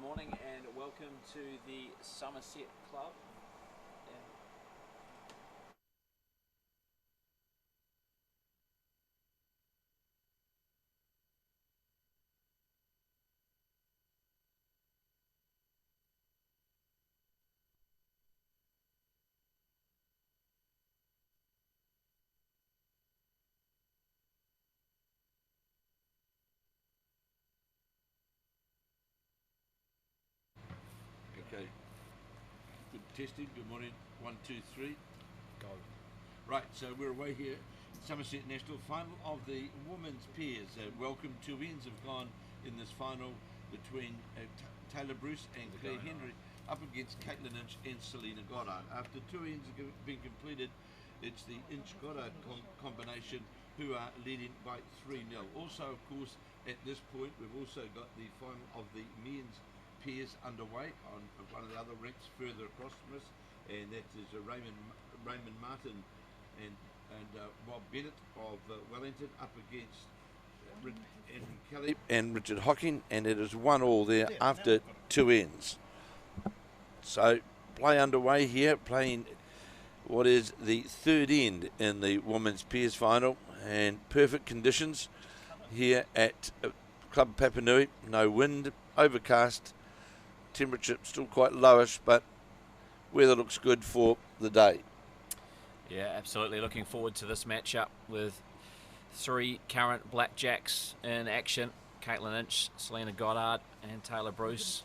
morning and welcome to the Summmerset Club. Okay. Good testing. Good morning. 1, 2, 3. Go. Right, so we're away here. Somerset National final of the women's pairs. Welcome. Two ends have gone in this final between Tayla Bruce and Clare Hendra up against Katelyn and Selina Goddard. After two ends have been completed, it's the Goddard combination who are leading by 3-0. Also, of course, at this point, we've also got the final of the men's pairs underway on one of the other rinks further across from us, and that is Raymond Martin and Rob Bennett of Wellington up against Andrew Kelly and Richard Hocking, and it is 1-1 there after two ends. So play underway here, playing what is the third end in the women's pairs final, and perfect conditions here at Club Papanui. No wind, overcast, temperature still quite lowish, but weather looks good for the day. Yeah, absolutely. Looking forward to this matchup with three current Blackjacks in action. Katelyn Inch, Selina Goddard and Tayla Bruce,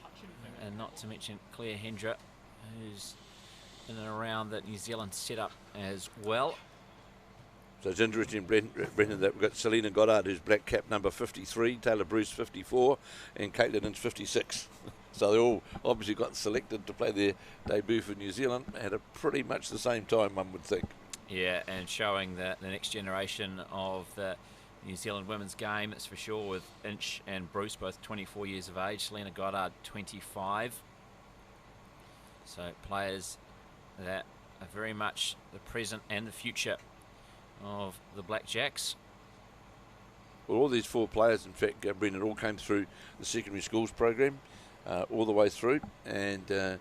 and not to mention Clare Hendra, who's in and around the New Zealand setup as well. So it's interesting, Brendan, that we've got Selina Goddard, who's black cap number 53, Tayla Bruce 54, and Katelyn Inch 56. So they all obviously got selected to play their debut for New Zealand at a pretty much the same time, one would think. Yeah, and showing that the next generation of the New Zealand women's game, that's for sure, with Inch and Bruce, both 24 years of age, Selina Goddard 25. So players that are very much the present and the future of the Blackjacks. Well, all these four players, in fact, Brendan, all came through the secondary schools program all the way through, and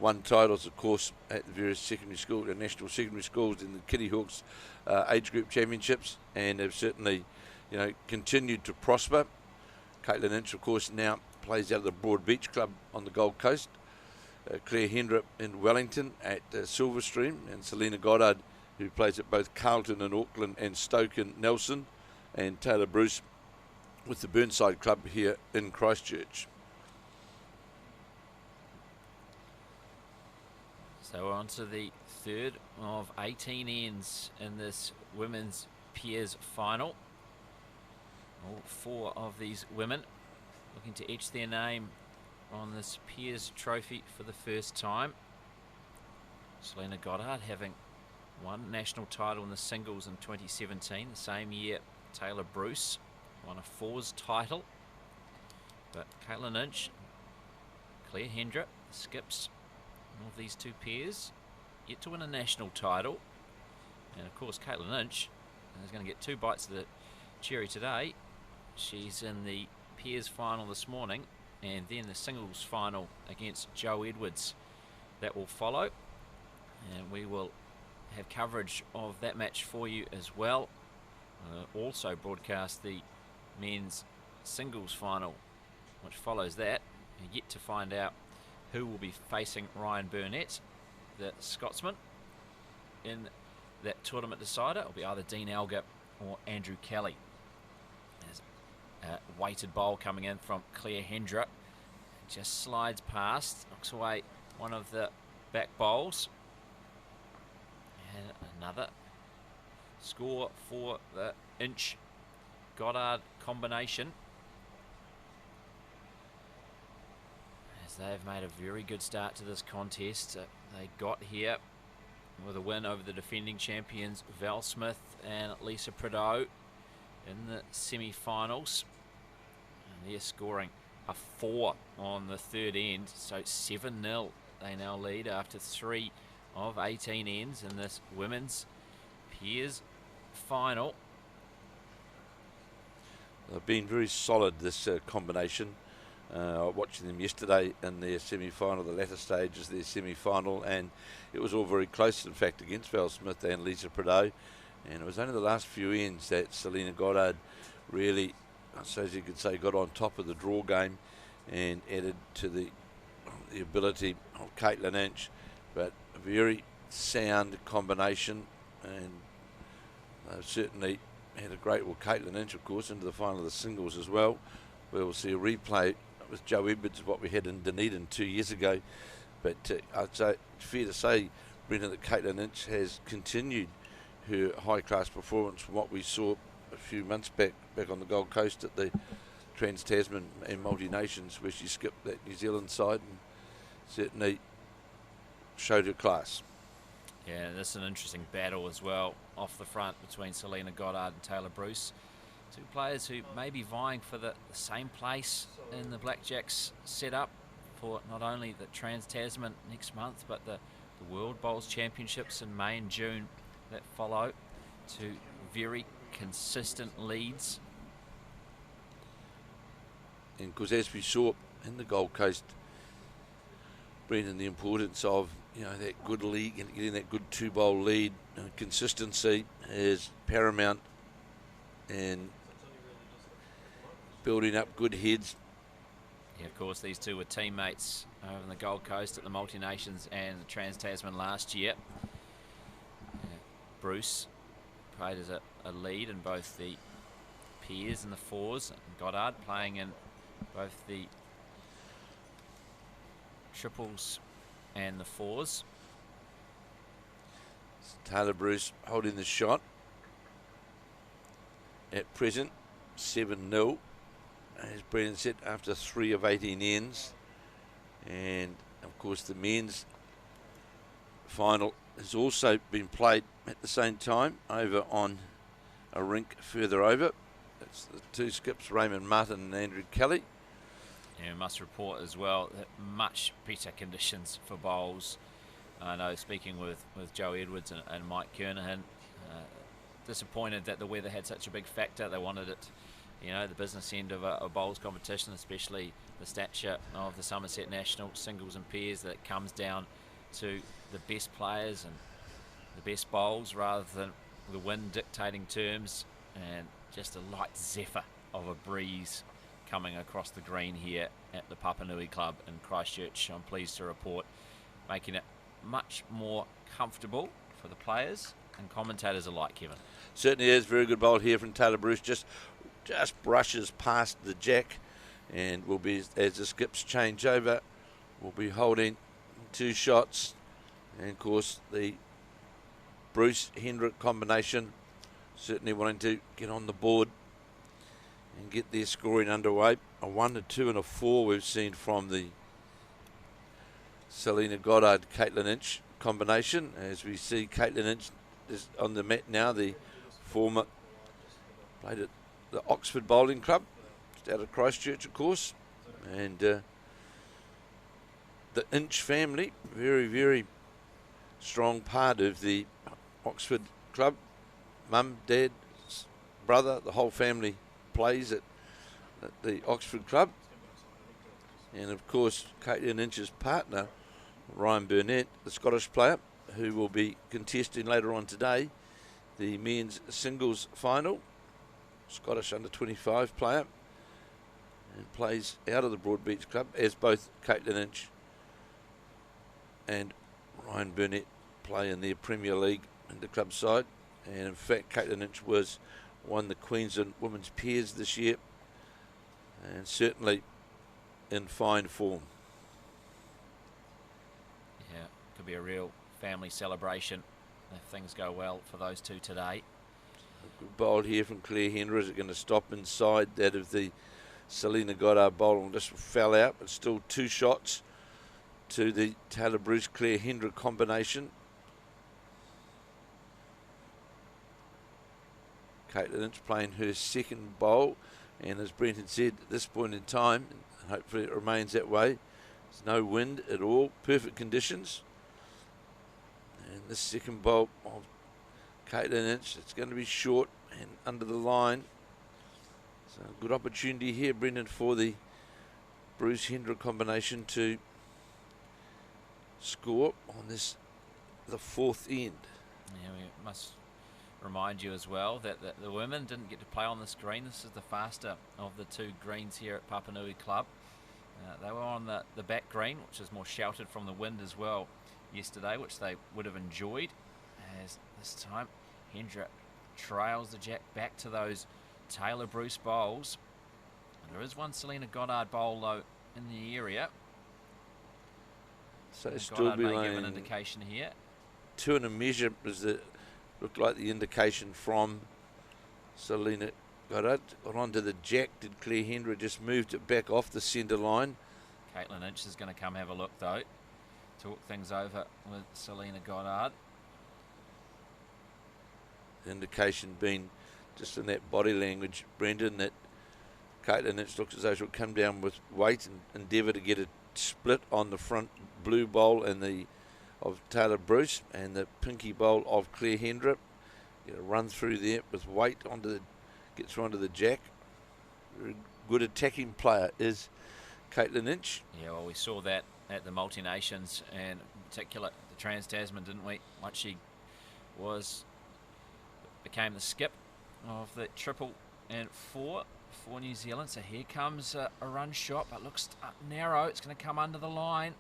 won titles, of course, at the various secondary schools, the national secondary schools in the Kitty Hawks age group championships, and have certainly, continued to prosper. Katelyn Inch, of course, now plays out of the Broad Beach Club on the Gold Coast. Clare Hendra in Wellington at Silverstream, and Selina Goddard, who plays at both Carlton in Auckland and Stoke in Nelson, and Tayla Bruce with the Burnside Club here in Christchurch. So we're on to the third of 18 ends in this women's pairs final. All four of these women looking to etch their name on this pairs trophy for the first time. Selina Goddard having won national title in the singles in 2017, the same year Tayla Bruce won a fours title. But Katelyn Inch, Clare Hendra, the skips of these two pairs, yet to win a national title. And of course Katelyn Inch is going to get two bites of the cherry today. She's in the pairs final this morning, and then the singles final against Jo Edwards that will follow, and we will have coverage of that match for you as well. Also broadcast the men's singles final which follows that, and yet to find out who will be facing Ryan Burnett, the Scotsman, in that tournament decider. It'll be either Dean Elgar or Andrew Kelly. There's a weighted bowl coming in from Clare Hendra. Just slides past, knocks away one of the back bowls. And another score for the Inch Goddard combination, as they've made a very good start to this contest. They got here with a win over the defending champions Val Smith and Lisa Prideaux in the semi-finals, and they're scoring a 4 on the third end, so 7-0 they now lead after 3 of 18 ends in this women's pairs final. They've been very solid, this combination. Watching them yesterday in their semi-final, the latter stages of their semi-final, and it was all very close, in fact, against Val Smith and Lisa Prideaux. And it was only the last few ends that Selina Goddard really, so as you could say, got on top of the draw game and added to the ability of Katelyn Inch. But a very sound combination, and they've certainly had a great, well, Katelyn Inch, of course, into the final of the singles as well. We'll see a replay with Joe Edwards of what we had in Dunedin 2 years ago. But I'd say it's fair to say, Brendan, that Katelyn Inch has continued her high-class performance from what we saw a few months back on the Gold Coast at the Trans-Tasman and Multi-Nations, where she skipped that New Zealand side and certainly showed her class. Yeah, this is an interesting battle as well off the front between Selina Goddard and Tayla Bruce. Two players who may be vying for the same place in the Blackjacks setup for not only the Trans-Tasman next month, but the World Bowls Championships in May and June that follow. Two very consistent leads. And because as we saw in the Gold Coast, Brendan, the importance of that good league and getting that good 2-bowl lead, consistency is paramount, and building up good heads. Yeah, of course, these two were teammates over in the Gold Coast at the Multi-Nations and the Trans-Tasman last year. Bruce played as a lead in both the pairs and the fours, and Goddard playing in both the triples and the fours. Tayla Bruce holding the shot at present, 7-0, as Brendan said, after 3 of 18 ends. And of course the men's final has also been played at the same time over on a rink further over. It's the two skips, Raymond Martin and Andrew Kelly. Yeah, we must report as well that much better conditions for bowls. I know, speaking with Joe Edwards and Mike Kernahan, disappointed that the weather had such a big factor. They wanted it, the business end of a bowls competition, especially the stature of the Summmerset National singles and pairs, that it comes down to the best players and the best bowls rather than the wind dictating terms, and just a light zephyr of a breeze coming across the green here at the Papanui Club in Christchurch, I'm pleased to report, making it much more comfortable for the players and commentators alike, Kevin. Certainly is. Very good bowl here from Tayla Bruce. Just brushes past the jack, and will be, as the skips change over, we'll be holding 2 shots. And of course the Bruce Hendra combination certainly wanting to get on the board and get their scoring underway. A 1, a 2 and a 4 we've seen from the Selina Goddard Katelyn Inch combination, as we see Katelyn Inch is on the mat now, the former, played at the Oxford Bowling Club, just out of Christchurch, of course. And the Inch family, very, very strong part of the Oxford Club. Mum, dad, brother, the whole family plays at the Oxford Club. And of course Katelyn Inch's partner, Ryan Burnett, the Scottish player, who will be contesting later on today the men's singles final, Scottish under-25 player, and plays out of the Broadbeach Club, as both Katelyn Inch and Ryan Burnett play in their Premier League in the club side. And in fact Katelyn Inch won the Queensland Women's Pairs this year, and certainly in fine form. Yeah, could be a real family celebration if things go well for those two today. A good bowl here from Clare Hendra. Is it going to stop inside that of the Selina Goddard bowl? Just fell out, but still 2 shots to the Tayla Bruce Clare Hendra combination. Katelyn Inch playing her second bowl, and as Brenton said, at this point in time, and hopefully it remains that way, there's no wind at all, perfect conditions. And this second bowl of Katelyn Inch, it's going to be short and under the line. So a good opportunity here, Brendan, for the Bruce Hendra combination to score on this, the fourth end. Yeah, we must remind you as well that the women didn't get to play on this green. This is the faster of the two greens here at Papanui Club. They were on the back green, which is more sheltered from the wind as well yesterday, which they would have enjoyed. As this time Hendra trails the jack back to those Tayla Bruce bowls. And there is one Selina Goddard bowl though in the area. So and still Goddard may give an indication here. 2 and a measure is the, looked like the indication from Selina Goddard. Got onto the jack, did Clare Hendra, just moved it back off the centre line. Katelyn Inch is going to come have a look though. Talk things over with Selina Goddard. The indication being just in that body language, Brendan, that Katelyn Inch looks as though she'll come down with weight and endeavour to get a split on the front blue bowl and the of Tayla Bruce and the pinky bowl of Clare Hendra. Get a run through there with weight onto the, get through onto the jack. Very good attacking player is Katelyn Inch. Yeah, well, we saw that at the Multi-Nations, and in particular the Trans-Tasman, didn't we? Once she became the skip of the 444 for New Zealand. So here comes a run shot, but looks narrow. It's going to come under the line.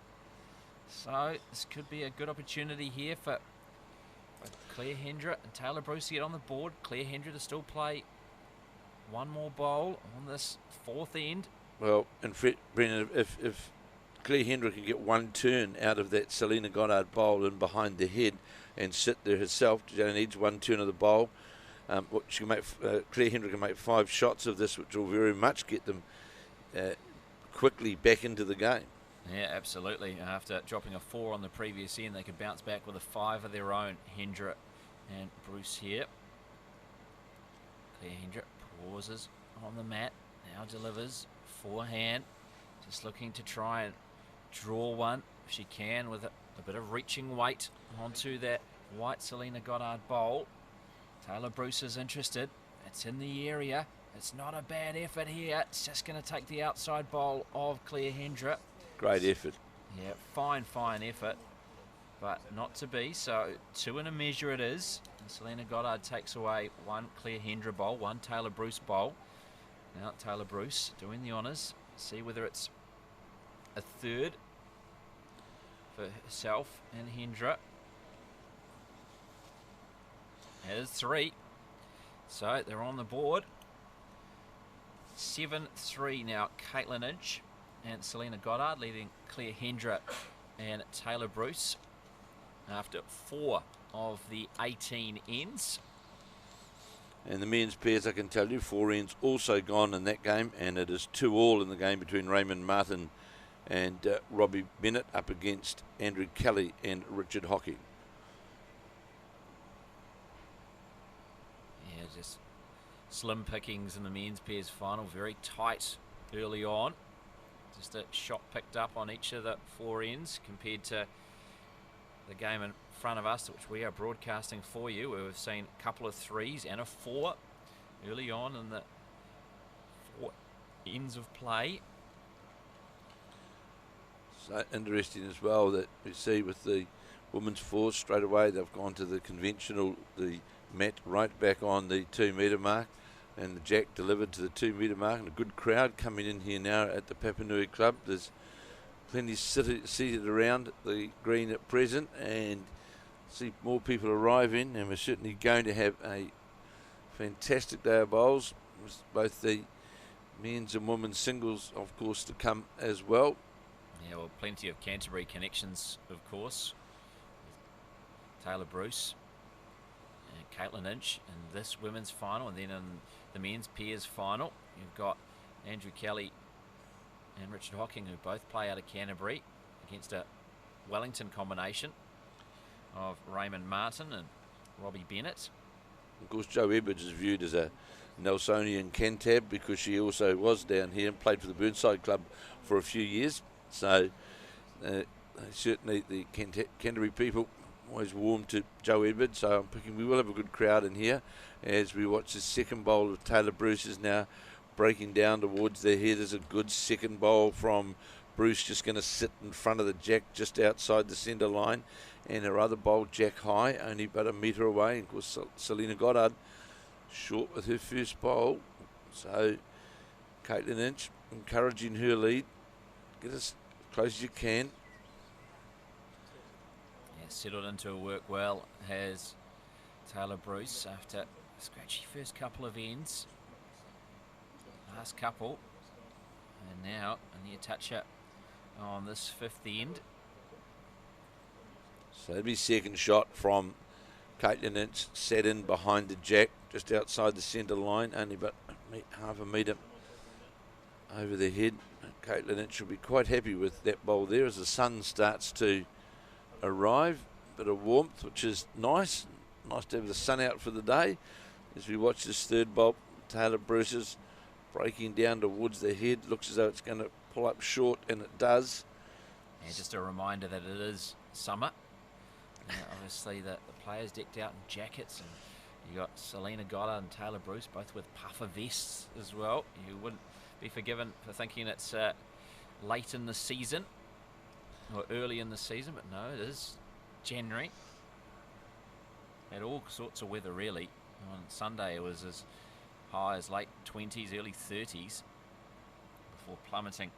So this could be a good opportunity here for Clare Hendra and Tayla Bruce to get on the board. Clare Hendra to still play one more bowl on this fourth end. Well, and Brendan, if Clare Hendra can get one turn out of that Selina Goddard bowl in behind the head and sit there herself, she only needs one turn of the bowl. She can make, Clare Hendra can make 5 shots of this, which will very much get them quickly back into the game. Yeah, absolutely. After dropping a 4 on the previous end, they could bounce back with a 5 of their own. Hendra and Bruce here. Clare Hendra pauses on the mat, now delivers forehand, just looking to try and draw one if she can with a bit of reaching weight onto that white Selina Goddard bowl. Tayla Bruce is interested. It's in the area. It's not a bad effort here. It's just going to take the outside bowl of Clare Hendra. Great effort. Yeah, fine effort, but not to be. So 2 and a measure it is. And Selina Goddard takes away one Clare Hendra bowl, one Tayla Bruce bowl. Now Tayla Bruce doing the honours. See whether it's a third for herself and Hendra. It is 3. So they're on the board. 7-3 now, Katelyn Inch and Selina Goddard leading Clare Hendra and Tayla Bruce after 4 of the 18 ends. And the men's pairs, I can tell you, 4 ends also gone in that game, and it is 2-2 in the game between Raymond Martin and Robbie Bennett up against Andrew Kelly and Richard Hocking. Yeah, just slim pickings in the men's pairs final, very tight early on. Just a shot picked up on each of the 4 ends compared to the game in front of us, which we are broadcasting for you, where we've seen a couple of 3s and a 4 early on in the 4 ends of play. So interesting as well that we see with the women's 4s straight away, they've gone to the conventional, the mat right back on the 2 metre mark, and the jack delivered to the 2 metre mark, and a good crowd coming in here now at the Papanui Club. There's plenty seated around the green at present, and see more people arriving, and we're certainly going to have a fantastic day of bowls, with both the men's and women's singles, of course, to come as well. Yeah, well, plenty of Canterbury connections, of course. Tayla Bruce and Katelyn Inch in this women's final, and then in the men's pairs final, you've got Andrew Kelly and Richard Hocking, who both play out of Canterbury, against a Wellington combination of Raymond Martin and Robbie Bennett. Of course, Joe Edwards is viewed as a Nelsonian Cantab because she also was down here and played for the Burnside Club for a few years. So certainly the Canterbury people always warm to Joe Edwards. So I'm picking we will have a good crowd in here as we watch the second bowl of Tayla Bruce is now breaking down towards their head. There's a good second bowl from Bruce, just going to sit in front of the jack just outside the centre line. And her other bowl, jack high, only about a metre away. And of course, Selina Goddard short with her first bowl. So Katelyn Inch encouraging her lead. Get as close as you can. Yeah, settled into her work well has Tayla Bruce after a scratchy first couple of ends. Last couple. And now a near toucher on this fifth end. So it'll be second shot from Katelyn Inch, set in behind the jack, just outside the centre line, only about half a metre over the head. Katelyn Inch will be quite happy with that bowl there as the sun starts to arrive. Bit of warmth, which is nice. Nice to have the sun out for the day. As we watch this third bowl, Tayla Bruce's breaking down towards the head. Looks as though it's going to pull up short, and it does. Yeah, just a reminder that it is summer. Obviously the players decked out in jackets, and you got Selina Goddard and Tayla Bruce both with puffer vests as well. You wouldn't be forgiven for thinking it's late in the season or early in the season, but no, it is January. Had all sorts of weather really. On Sunday it was as high as late 20s, early 30s before plummeting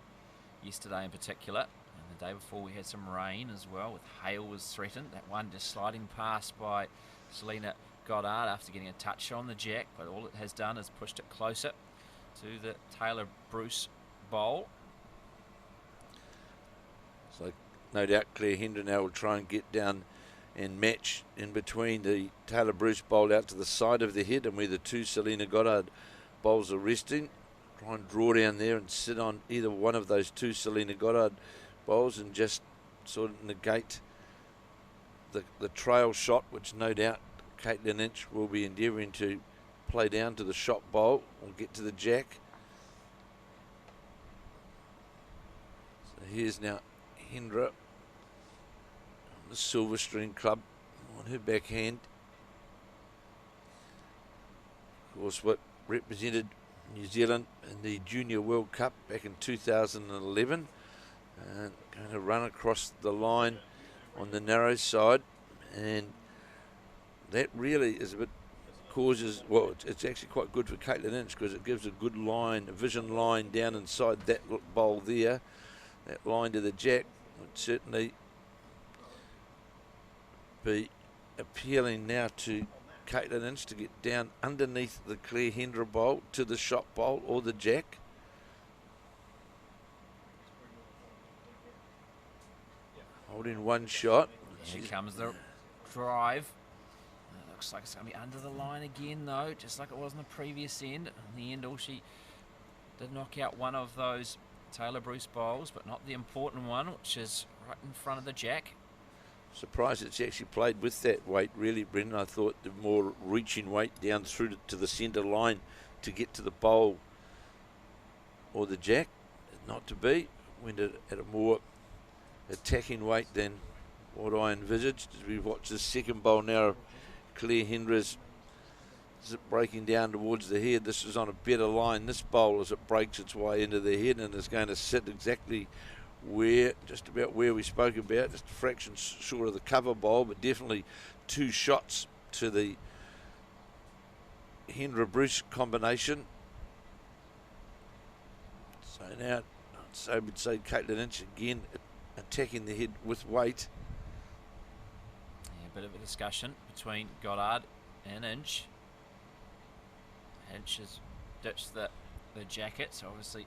yesterday in particular. And the day before we had some rain as well, with hail was threatened. That one just sliding past by Selina Goddard after getting a touch on the jack, but all it has done is pushed it closer to the Tayla Bruce bowl. So no doubt Clare Hendra now will try and get down and match in between the Tayla Bruce bowl out to the side of the head and where the two Selina Goddard bowls are resting. Try and draw down there and sit on either one of those two Selina Goddard bowls and just sort of negate the trail shot, which no doubt Katelyn Inch will be endeavouring to play down to the shot bowl or get to the jack. So here's now Hendra, the Silver String Club, on her backhand. Of course, what represented New Zealand in the Junior World Cup back in 2011. And going to run across the line on the narrow side, and that really is a bit causes, well, it's actually quite good for Katelyn Inch because it gives a good line, a vision line down inside that bowl there. That line to the jack would certainly be appealing now to Katelyn Inch to get down underneath the Clare Hendra bowl to the shot bowl or the jack. Holding one shot. Here comes the drive. It looks like it's going to be under the line again, though, just like it was in the previous end. In the end, all she did knock out one of those Tayla Bruce bowls, but not the important one, which is right in front of the jack. Surprised it's actually played with that weight, really, Brendan. I thought the more reaching weight down through to the centre line to get to the bowl or the jack. Not to be. Went at a more attacking weight than what I envisaged. As we watch the second bowl now, Clare Hendra's breaking down towards the head. This is on a better line, this bowl, as it breaks its way into the head and is going to sit exactly where, just about where we spoke about, just a fraction short of the cover bowl, but definitely two shots to the Hendra Bruce combination. So now, I would say Katelyn Inch again attacking the head with weight. Yeah, a bit of a discussion between Goddard and Inch. Inch has ditched the jacket, so obviously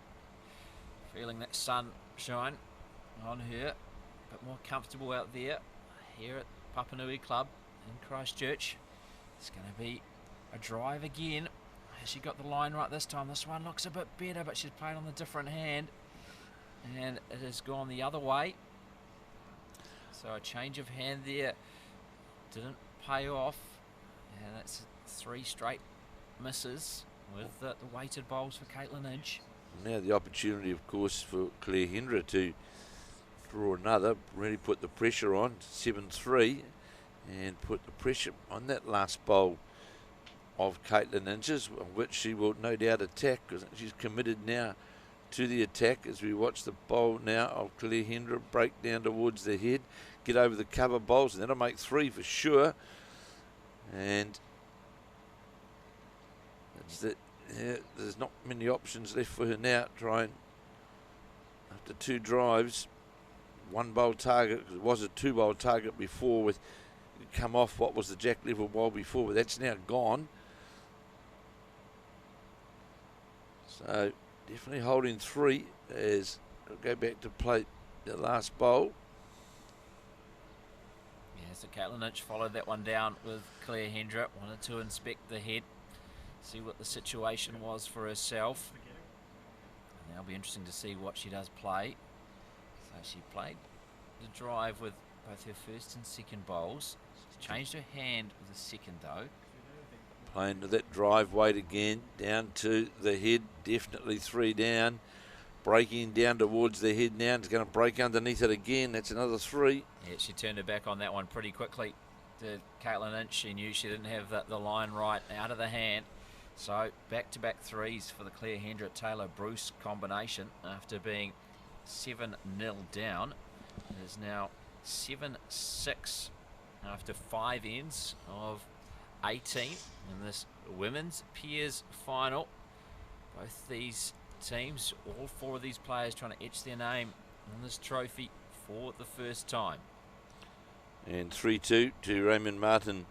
feeling that sunshine on her. A bit more comfortable out there here at Papanui Club in Christchurch. It's going to be a drive again. Has she got the line right this time? This one looks a bit better, but she's played on the different hand. And it has gone the other way. So a change of hand there didn't pay off. And that's 3 straight misses with the weighted bowls for Katelyn Inch. Now the opportunity, of course, for Clare Hendra to draw another, really put the pressure on, 7-3, and put the pressure on that last bowl of Katelyn Inches, which she will no doubt attack, because she's committed now to the attack as we watch the bowl now of Clare Hendra break down towards the head, get over the cover bowls, and that'll make 3 for sure. And there's not many options left for her now. Try and, after 2 drives, 1 bowl target, because it was a 2 bowl target before, with come off what was the jack level bowl before, but that's now gone. So definitely holding 3 as we'll go back to play the last bowl. Yeah, so Katelyn Inch followed that one down with Clare Hendra. Wanted to inspect the head, see what the situation was for herself. And that'll be interesting to see what she does play. So she played the drive with both her first and second bowls. She's changed her hand with the second though. Playing to that drive weight again, down to the head, definitely 3 down. Breaking down towards the head now, and it's going to break underneath it again. That's another 3. Yeah, she turned her back on that one pretty quickly. Did Katelyn Inch. She knew she didn't have the line right out of the hand. So back-to-back 3s for the Clare Hendra Tayla Bruce combination after being 7-0 down. It is now 7-6 after 5 ends of 18 in this women's peers final. Both these teams, all 4 of these players trying to etch their name on this trophy for the first time. And 3-2 to Raymond Martin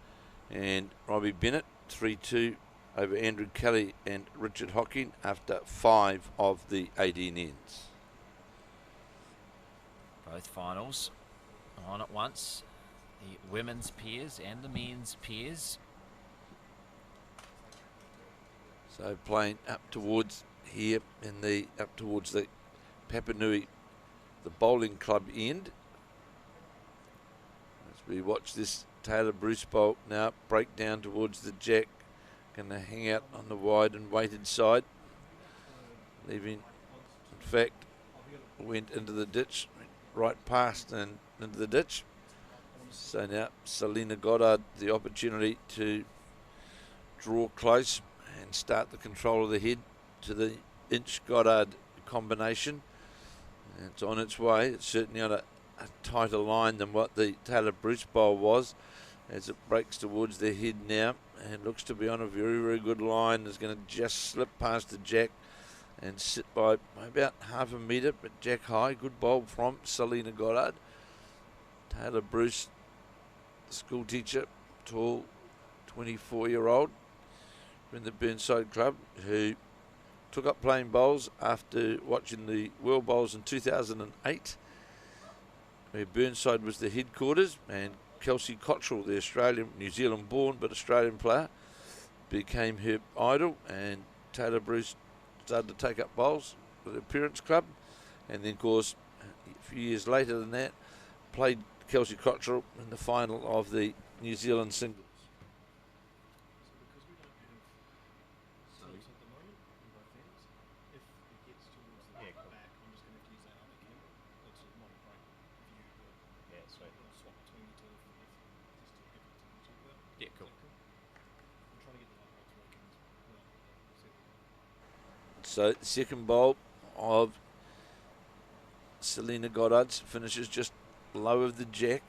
and Robbie Bennett. 3-2 over Andrew Kelly and Richard Hocking after 5 of the 18 ends. Both finals on at once. The women's peers and the men's peers. So playing up towards here in the up towards the Papanui, the bowling club end. As we watch this Tayla Bruce bowl now break down towards the jack, going to hang out on the wide and weighted side, leaving, in fact, went into the ditch, went right past and into the ditch. So now Selina Goddard the opportunity to draw close and start the control of the head to the Inch Goddard combination. And it's on its way. It's certainly on a tighter line than what the Tayla Bruce bowl was, as it breaks towards the head now and looks to be on a very, very good line. It's going to just slip past the jack and sit by about half a metre, but jack high. Good bowl from Selina Goddard. Tayla Bruce, the school teacher, tall 24-year-old from the Burnside Club, who took up playing bowls after watching the World Bowls in 2008, where Burnside was the headquarters, and Kelsey Cottrell, the Australian, New Zealand born but Australian player, became her idol, and Tayla Bruce started to take up bowls for the Parents Club, and then of course a few years later than that played Kelsey Cottrell in the final of the New Zealand singles. Yeah, cool. So second bowl of Selina Goddard's finishes just low of the jack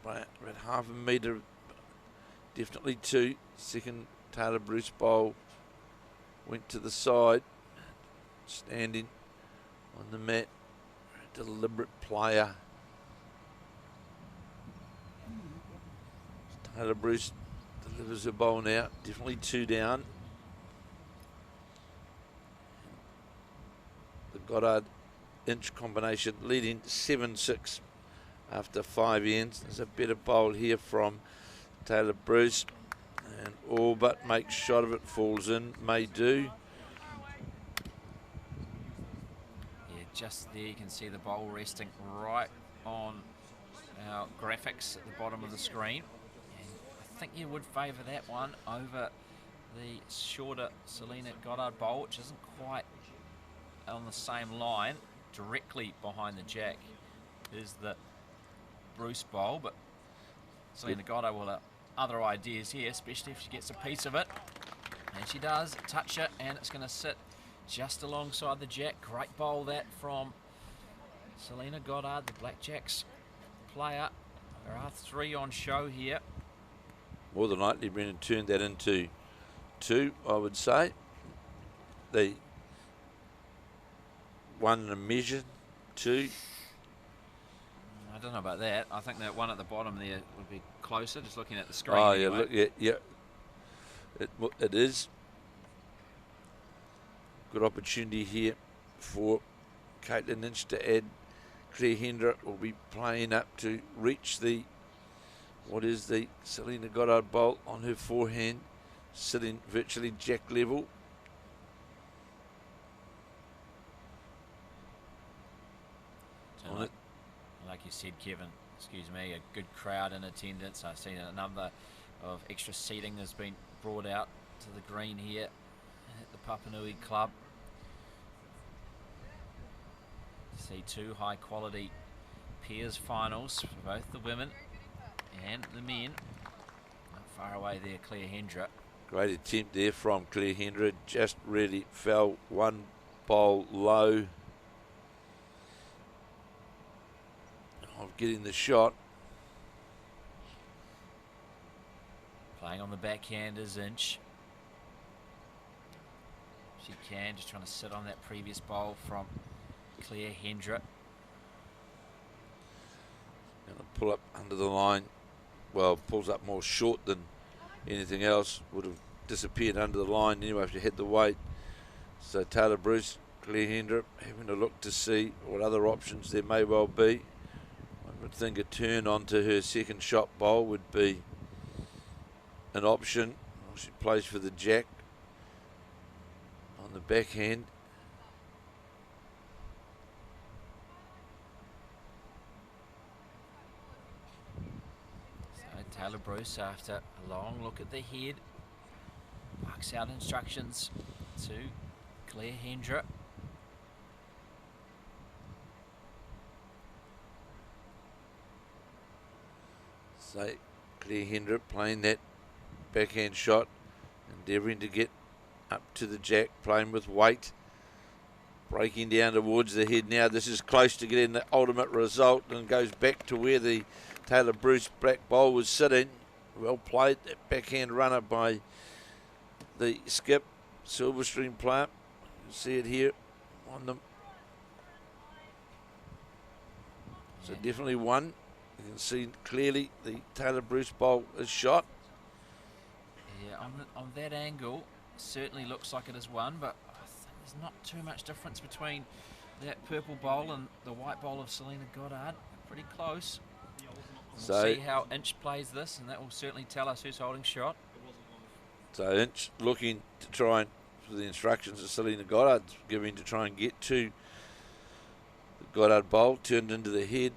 by about half a metre, definitely 2. Second Tayla Bruce bowl went to the side, standing on the mat, a deliberate player. Tayla Bruce delivers her bowl now, definitely 2 down. The Goddard Inch combination leading 7-6 after 5 ends. There's a better bowl here from Tayla Bruce, and all but makes shot of it, falls in, may do. Yeah, just there you can see the bowl resting right on our graphics at the bottom of the screen. I think you would favour that one over the shorter Selina Goddard bowl, which isn't quite on the same line. Directly behind the jack is the Bruce bowl, but Selina Goddard will other ideas here, especially if she gets a piece of it. And she does touch it, and it's going to sit just alongside the jack. Great bowl that from Selina Goddard, the Blackjacks player. There are 3 on show here. More than likely, Brendan turned that into 2, I would say. The 1 and a measure, 2. I don't know about that. I think that one at the bottom there would be closer, just looking at the screen. Oh, anyway. yeah, look, yeah. It is. Good opportunity here for Katelyn Lynch to add. Clare Hendra will be playing up to reach the, what is the Selina Goddard bowl on her forehand, sitting virtually jack level. So like you said, Kevin, excuse me, a good crowd in attendance. I've seen a number of extra seating has been brought out to the green here at the Papanui Club. See 2 high quality pairs finals for both the women and the men. Not far away there, Clare Hendra. Great attempt there from Clare Hendra, just really fell 1 bowl low of getting the shot. Playing on the backhand is Inch. She can, just trying to sit on that previous bowl from Clare Hendra. Going to pull up under the line. Well, pulls up more short than anything else. Would have disappeared under the line anyway if you had the weight. So Tayla Bruce, Clare Hendra having a look to see what other options there may well be. I would think a turn onto her second shot bowl would be an option. She plays for the jack on the backhand. So Tayla Bruce, after a long look at the head, marks out instructions to Clare Hendra. So Clare Hendra playing that backhand shot, endeavouring to get up to the jack, playing with weight, breaking down towards the head now. This is close to getting the ultimate result and goes back to where the Tayla Bruce black bowl was sitting. Well played, that backhand runner by the skip, Silverstream player. You can see it here on them. So definitely one. You can see clearly the Tayla Bruce bowl is shot. Yeah, on that angle, certainly looks like it is one, but I think there's not too much difference between that purple bowl and the white bowl of Selina Goddard. Pretty close. We'll see how Inch plays this, and that will certainly tell us who's holding shot. So Inch looking to try and, for the instructions of Selina Goddard, giving to try and get to the Goddard bowl, turned into the head.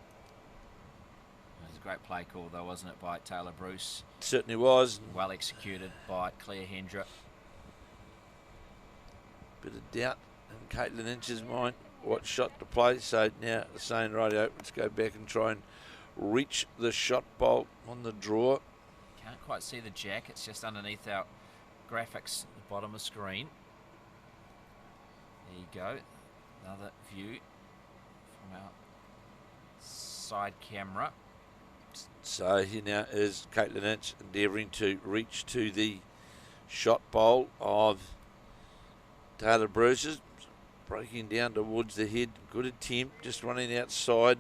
It was a great play call though, wasn't it, by Tayla Bruce? Certainly was. Well executed by Clare Hendra. Bit of doubt in Katelyn Inch's mind what shot to play, so now saying rightio, let's go back and try and reach the shot bolt on the draw. Can't quite see the jack, it's just underneath our graphics at the bottom of the screen. There you go, another view from our side camera. So here now is Katelyn Inch endeavouring to reach to the shot bowl of Tayla Bruce's, breaking down towards the head. Good attempt, just running outside,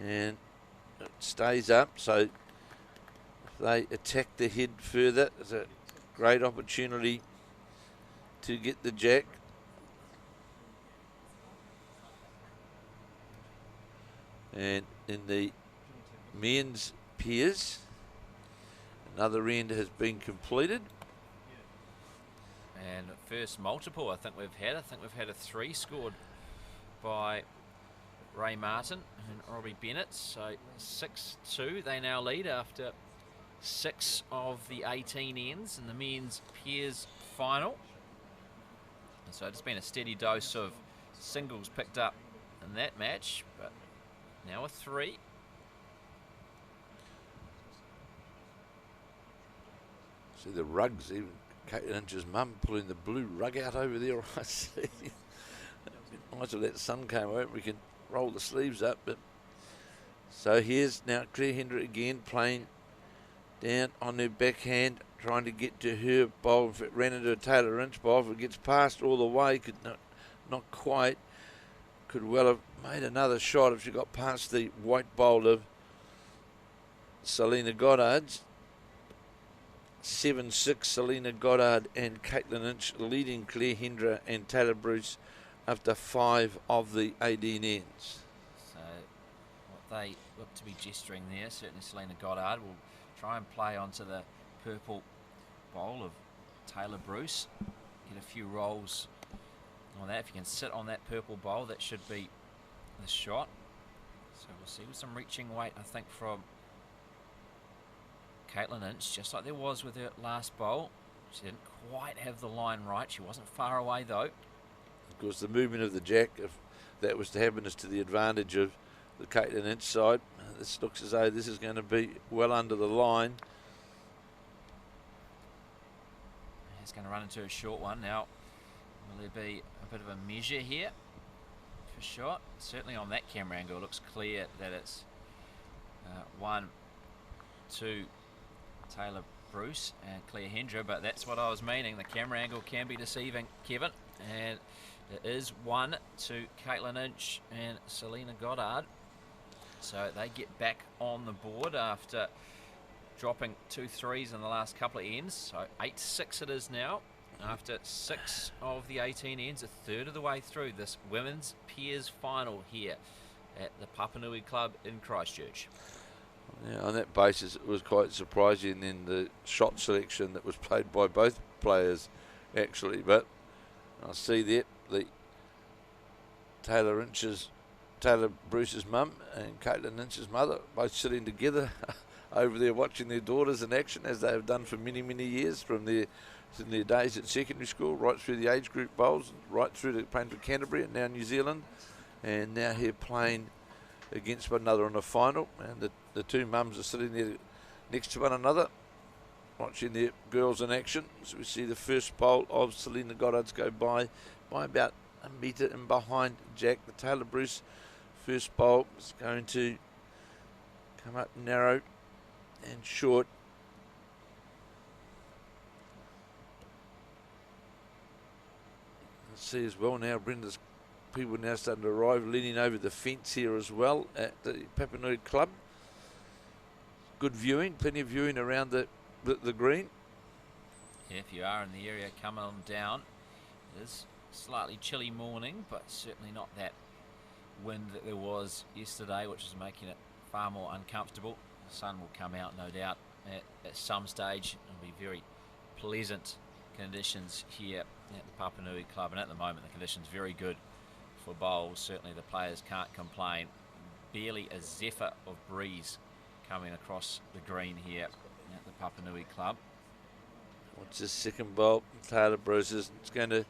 and it stays up. So if they attack the head further, it's a great opportunity to get the jack. And in the men's pairs, another end has been completed. And first multiple I think we've had a 3 scored by Ray Martin and Robbie Bennett. So 6-2 they now lead after 6 of the 18 ends in the men's pairs final. And so it's been a steady dose of singles picked up in that match, but now a 3. See the rugs, even Katelyn Lynch's mum pulling the blue rug out over there. I see. Nice if that sun came out, we can roll the sleeves up. But so here's now Clare Hendra again playing down on her backhand, trying to get to her bowl. If it ran into a Tayla Lynch bowl, if it gets past all the way, could not quite. Could well have made another shot if she got past the white bowl of Selina Goddard's. 7-6, Selina Goddard and Katelyn Lynch leading Clare Hendra and Tayla Bruce after 5 of the 18 ends. So what they look to be gesturing there, certainly Selina Goddard will try and play onto the purple bowl of Tayla Bruce. Get a few rolls on that. If you can sit on that purple bowl, that should be the shot. So we'll see with some reaching weight, I think, from Katelyn Lynch, just like there was with her last bowl. She didn't quite have the line right. She wasn't far away though. Of course, the movement of the jack, if that was to happen, is to the advantage of the Katelyn Lynch side. This looks as though this is going to be well under the line. It's going to run into a short one now. Will there be a bit of a measure here for shot? Certainly on that camera angle, it looks clear that it's 1, 2, Tayla Bruce and Clare Hendra, but that's what I was meaning. The camera angle can be deceiving, Kevin, and it is 1 to Katelyn Lynch and Selina Goddard. So they get back on the board after dropping 2 threes in the last couple of ends. So 8-6 it is now after 6 of the 18 ends, a third of the way through this women's peers final here at the Papanui Club in Christchurch. Yeah, on that basis, it was quite surprising in the shot selection that was played by both players, actually. But I see that the Tayla Bruce's mum and Katelyn Lynch's mother both sitting together over there watching their daughters in action, as they have done for many, many years, from their days at secondary school, right through the age group bowls, right through to playing for Canterbury and now New Zealand, and now here playing against one another in a final. And the two mums are sitting there next to one another, watching their girls in action. So we see the first bowl of Selina Goddard's go by about a metre in behind Jack. The Tayla Bruce first bowl is going to come up narrow and short. Let's see as well now, Brenda's people now starting to arrive, leaning over the fence here as well at the Papanui Club. Good viewing, plenty of viewing around the green. Yeah, if you are in the area, come on down. It is a slightly chilly morning, but certainly not that wind that there was yesterday, which is making it far more uncomfortable. The sun will come out, no doubt, at some stage. It'll be very pleasant conditions here at the Papanui Club, and at the moment the conditions very good for bowls. Certainly the players can't complain. Barely a zephyr of breeze coming across the green here at the Papanui Club. What's this second bowl? Tayla Bruce is going to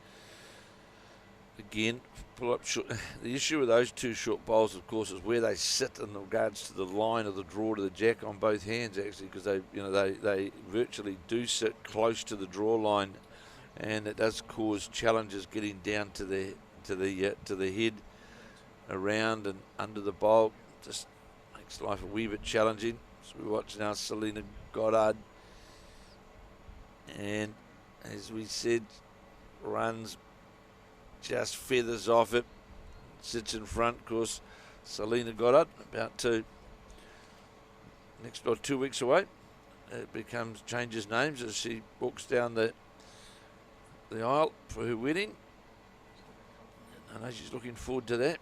again pull up short. The issue with those two short bowls, of course, is where they sit in regards to the line of the draw to the jack on both hands, actually, because they virtually do sit close to the draw line, and it does cause challenges getting down to the head, around and under the bowl. Just makes life a wee bit challenging. So we watch now Selina Goddard, and as we said, runs just feathers off it, sits in front. Of course, Selina Goddard about to next about 2 weeks away. It changes names as she walks down the aisle for her wedding. I know she's looking forward to that.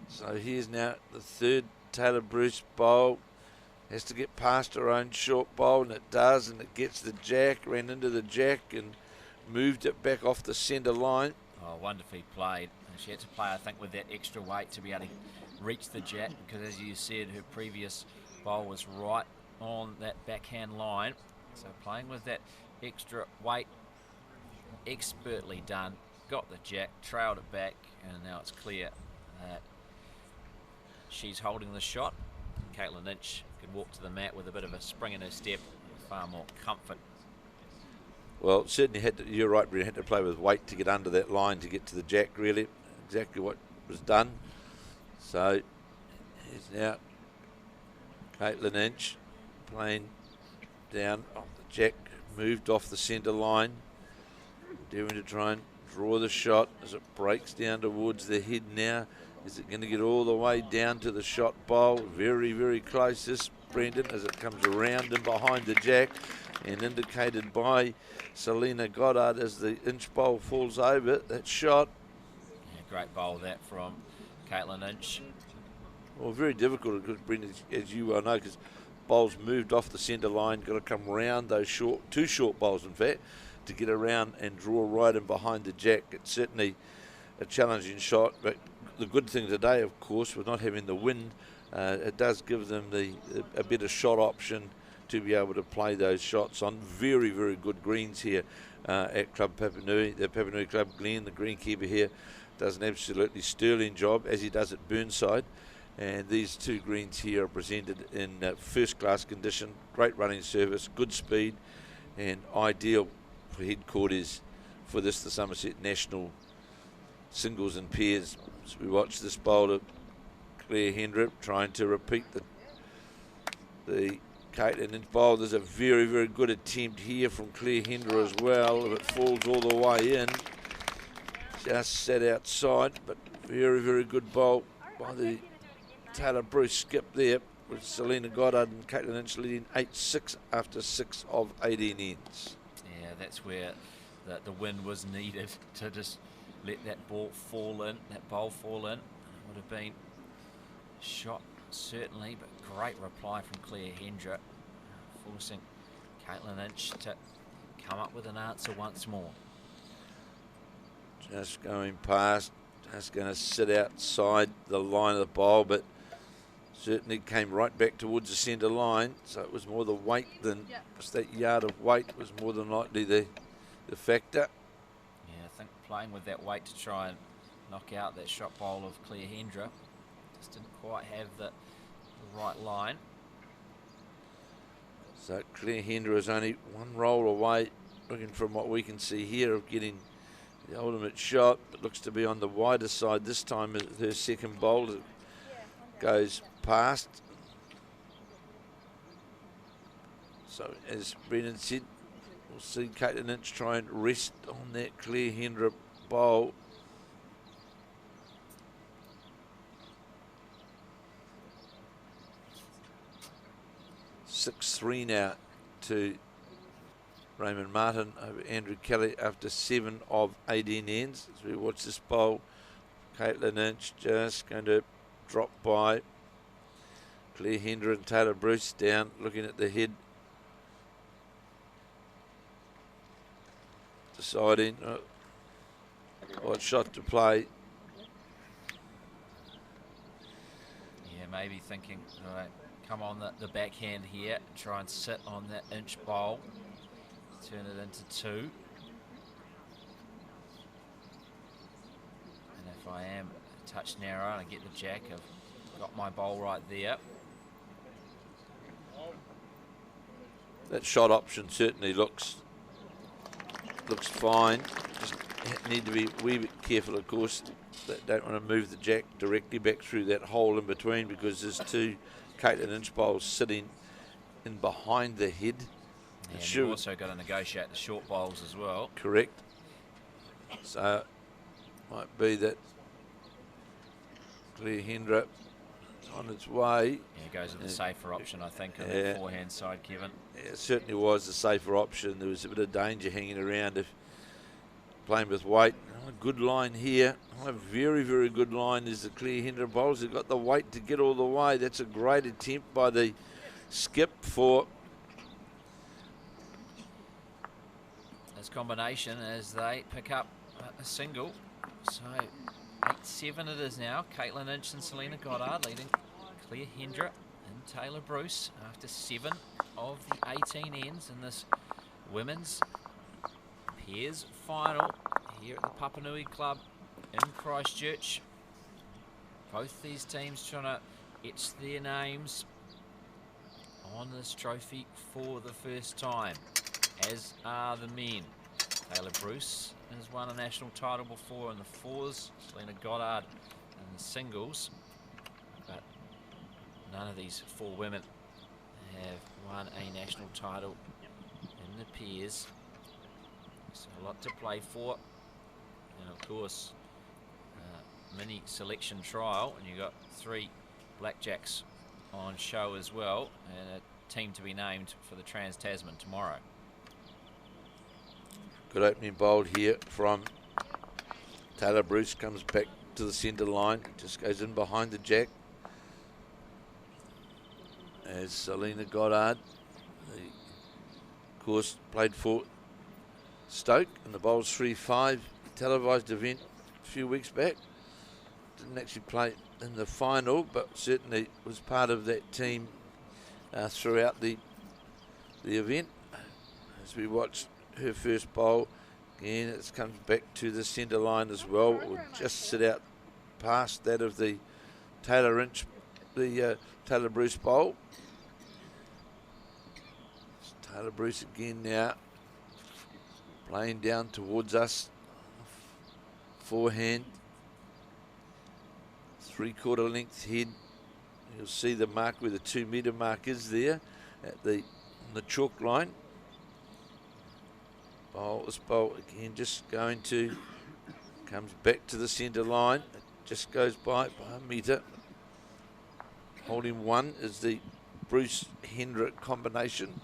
So here's now the third Tayla Bruce bowl. Has to get past her own short bowl, and it does, and it gets the jack, ran into the jack and moved it back off the centre line. Oh, wonderfully played. And she had to play, I think, with that extra weight to be able to reach the jack, because as you said, her previous bowl was right on that backhand line. So playing with that extra weight, expertly done. Got the jack, trailed it back, and now it's clear that she's holding the shot. Katelyn Lynch can walk to the mat with a bit of a spring in her step, far more comfort. Well, certainly you're right, Brent, had to play with weight to get under that line to get to the jack, really. Exactly what was done. So, here's now Katelyn Lynch playing down on the jack, moved off the centre line, daring to try and draw the shot as it breaks down towards the head now. Is it going to get all the way down to the shot bowl? Very, very close this, Brendan, as it comes around and behind the jack, and indicated by Selina Goddard as the inch bowl falls over. That shot. Yeah, great bowl that from Katelyn Lynch. Well, very difficult, because Brendan, as you well know, because bowls moved off the centre line, got to come round those two short bowls, in fact, to get around and draw right in behind the jack. It's certainly a challenging shot, but the good thing today, of course, with not having the wind, it does give them a better shot option to be able to play those shots on very, very good greens here at Club Papanui. The Papanui Club, Glenn, the greenkeeper here, does an absolutely sterling job, as he does at Burnside. And these two greens here are presented in first-class condition, great running surface, good speed, and ideal for headquarters for the Somerset National singles and pairs. So we watch this bowler, Clare Hendra, trying to repeat the Katelyn Lynch bowl. There's a very, very good attempt here from Clare Hendra as well. If it falls all the way in, just sat outside, but very, very good bowl by the Tayla Bruce skip there, with Selina Goddard and Katelyn Lynch leading 8-6 after 6 of 18 ends. Yeah, that's where the wind was needed to just let that ball fall in, that bowl fall in. It would have been shot certainly, but great reply from Clare Hendra, forcing Katelyn Lynch to come up with an answer once more. Just going past, just going to sit outside the line of the bowl, but certainly came right back towards the centre line, so it was more the weight than just that yard of weight was more than likely the factor. Yeah, I think playing with that weight to try and knock out that shot bowl of Clare Hendra just didn't quite have the right line. So Clare Hendra is only one roll away, looking from what we can see here, of getting the ultimate shot, but looks to be on the wider side this time as her second bowl goes past. So as Brendan said, we'll see Katelyn Lynch try and rest on that Clare Hendra bowl. (6-3) now to Raymond Martin over Andrew Kelly after 7 of 18 ends. As we watch this bowl, Katelyn Lynch just going to drop by. Clare Hendra and Tayla Bruce down, looking at the head. Deciding what shot to play. Yeah, maybe thinking, all right, come on the backhand here, try and sit on that inch bowl, turn it into 2. And if I am a touch narrow and I get the jack, I've got my bowl right there. That shot option certainly looks fine. Just need to be a wee bit careful, of course. Don't want to move the jack directly back through that hole in between, because there's two Katelyn Lynch bowls sitting in behind the head. And you've also got to negotiate the short bowls as well. Correct. So might be that Clare Hendra is on its way. Yeah, it goes with the safer option, I think, on the forehand side, Kevin. Yeah, it certainly was the safer option. There was a bit of danger hanging around if playing with weight. A good line here. A very, very good line is the Clare Hendra bowls. They've got the weight to get all the way. That's a great attempt by the skip for this combination as they pick up a single. So 8-7 it is now. Katelyn Lynch and Selina Goddard leading Clare Hendra and Tayla Bruce after 7 of the 18 ends in this women's pairs final here at the Papanui Club in Christchurch. Both these teams trying to etch their names on this trophy for the first time, as are the men. Taylor Bruce has won a national title before in the fours, Selina Goddard in the singles, but none of these four women have won a national title in the pairs. So a lot to play for, and of course mini selection trial, and you've got 3 blackjacks on show as well, and a team to be named for the Trans-Tasman tomorrow. Good opening bowl here from Taylor Bruce, comes back to the centre line, just goes in behind the jack. As Selina Goddard, of course, played for Stoke in the Bowls 3-5 televised event a few weeks back. Didn't actually play in the final, but certainly was part of that team throughout the event. As we watch her first bowl, again, it comes back to the centre line as well. It will just sit out past that of the Taylor Bruce bowl. Taylor Bruce again now, playing down towards us. Forehand, 3/4 length head. You'll see the mark where the 2 metre mark is there at the chalk line. This bowl again just going to, comes back to the centre line. It just goes by a metre. Holding 1 is the Bruce Hendra combination.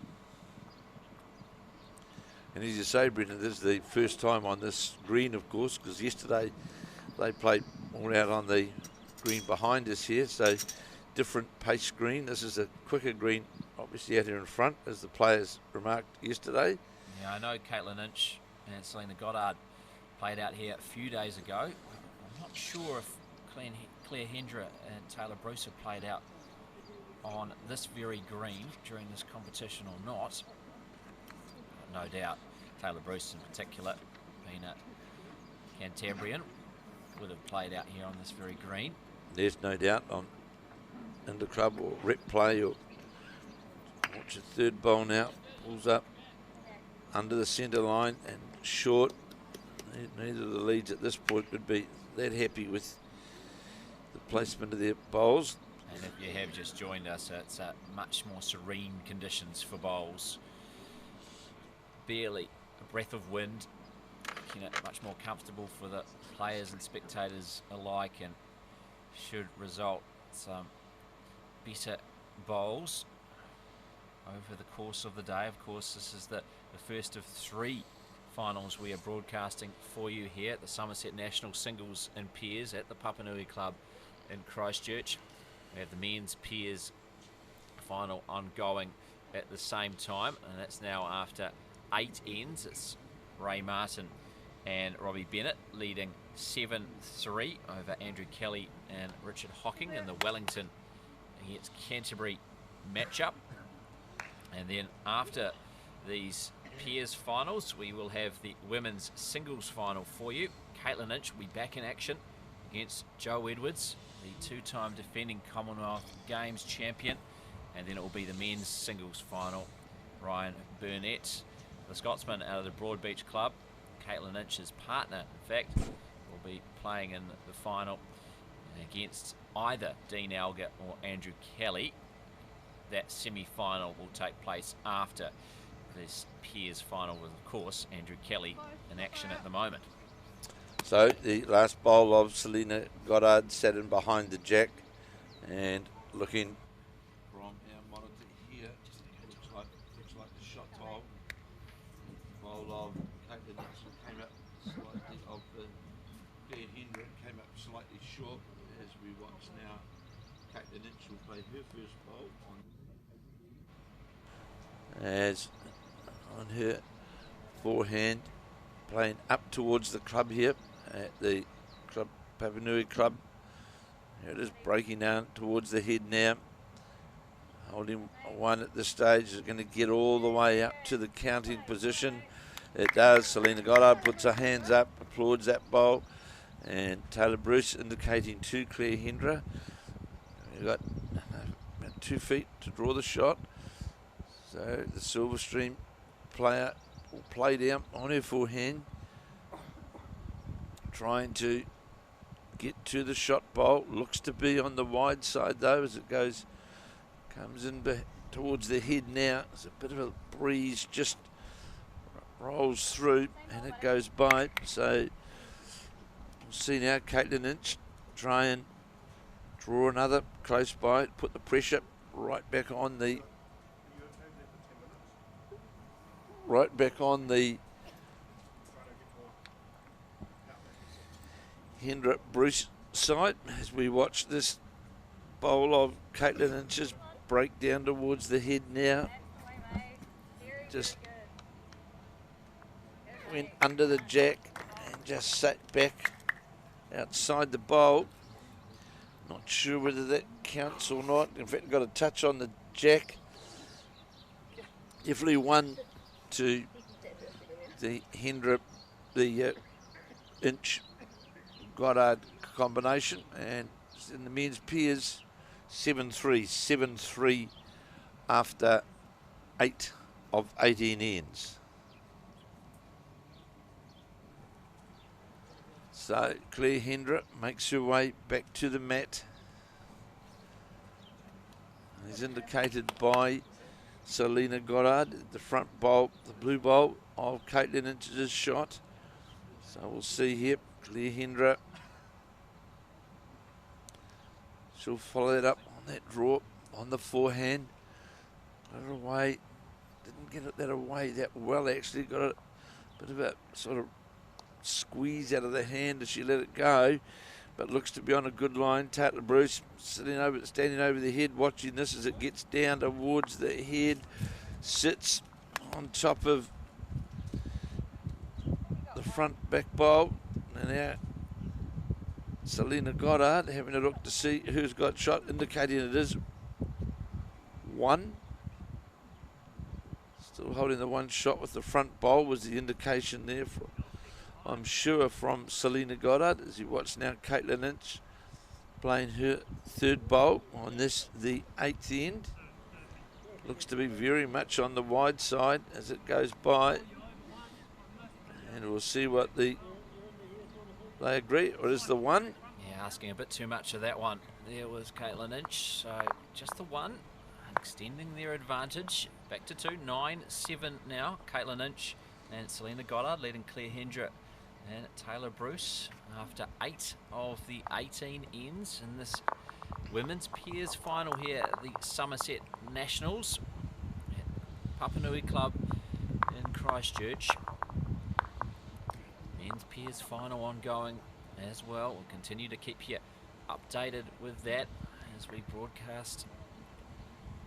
And as you say, Brendan, this is the first time on this green, of course, because yesterday they played all out on the green behind us here, so different pace green. This is a quicker green, obviously out here in front, as the players remarked yesterday. Yeah, I know Katelyn and Selina Goddard played out here a few days ago. I'm not sure if Clare Hendra and Taylor Bruce have played out on this very green during this competition or not. No doubt Taylor Bruce in particular, being a Cantabrian, would have played out here on this very green. There's no doubt in the club or rep play, or watch a third bowl now, pulls up under the centre line and short. Neither of the leads at this point would be that happy with the placement of their bowls. And if you have just joined us, it's much more serene conditions for bowls. Barely a breath of wind, making it much more comfortable for the players and spectators alike, and should result some better bowls over the course of the day. Of course, this is the first of 3 finals we are broadcasting for you here at the Summmerset National Singles and Pairs at the Papanui Club in Christchurch. We have the men's pairs final ongoing at the same time, and that's now after 8 ends. It's Ray Martin and Robbie Bennett leading 7-3 over Andrew Kelly and Richard Hocking in the Wellington against Canterbury matchup. And then after these pairs finals, we will have the women's singles final for you. Katelyn Lynch will be back in action against Jo Edwards, the 2-time defending Commonwealth Games champion. And then it will be the men's singles final. Ryan Burnett, the Scotsman out of the Broadbeach Club, Katelyn Lynch's partner, in fact, will be playing in the final against either Dean Alger or Andrew Kelly. That semi-final will take place after this pairs final with, of course, Andrew Kelly in action at the moment. So the last bowl of Selina Goddard sat in behind the jack, and looking from our monitor here, looks like the shot bowl of Katelyn came up slightly, of the Clare Hendra came up slightly short. As we watch now, Katelyn will play her first bowl as on her forehand, playing up towards the club here at the club, Papanui Club. Here it is, breaking down towards the head now. Holding 1 at this stage, is going to get all the way up to the counting position. It does. Selina Goddard puts her hands up, applauds that bowl, and Taylor Bruce indicating to Clare Hendra. We've got 2 feet to draw the shot. So the Silverstream player will play down on her forehand, trying to get to the shot bowl. Looks to be on the wide side though, as it comes in towards the head now. There's a bit of a breeze, just rolls through and it goes by. So we'll see now Katelyn Inch try and draw another close by, put the pressure right back on the Hendra Bruce side as we watch this bowl of Katelyn Inch's break down towards the head now. Just went under the jack and just sat back outside the bowl. Not sure whether that counts or not. In fact, got a touch on the jack. Definitely one to the Hendra, the Inch Goddard combination, and in the men's pairs 7-3 after 8 of 18 ends. So Clare Hendra makes her way back to the mat. Is indicated by Selina Goddard, the front bowl, the blue bowl of Katelyn Inch's shot. So we'll see here, Clare Hendra. She'll follow that up on that draw on the forehand. Got it away, didn't get it that away that well actually. Got a bit of a sort of squeeze out of the hand as she let it go, but looks to be on a good line. Tayla Bruce standing over the head, watching this as it gets down towards the head, sits on top of the front back bowl, and now Selina Goddard having a look to see who's got shot, indicating it is one. Still holding the one shot with the front bowl was the indication there, for, I'm sure, from Selina Goddard, as you watch now Katelyn Inch playing her third bowl on this, the 8th end. Looks to be very much on the wide side as it goes by. And we'll see what they agree, or is the one? Yeah, asking a bit too much of that one. There was Katelyn Inch, so just the one, extending their advantage. Back to 2, 9-7 now. Katelyn Inch and Selina Goddard leading Clare Hendra and Tayla Bruce after 8 of the 18 ends in this women's pairs final here at the Summmerset Nationals at Papanui Club in Christchurch. Men's pairs final ongoing as well. We'll continue to keep you updated with that as we broadcast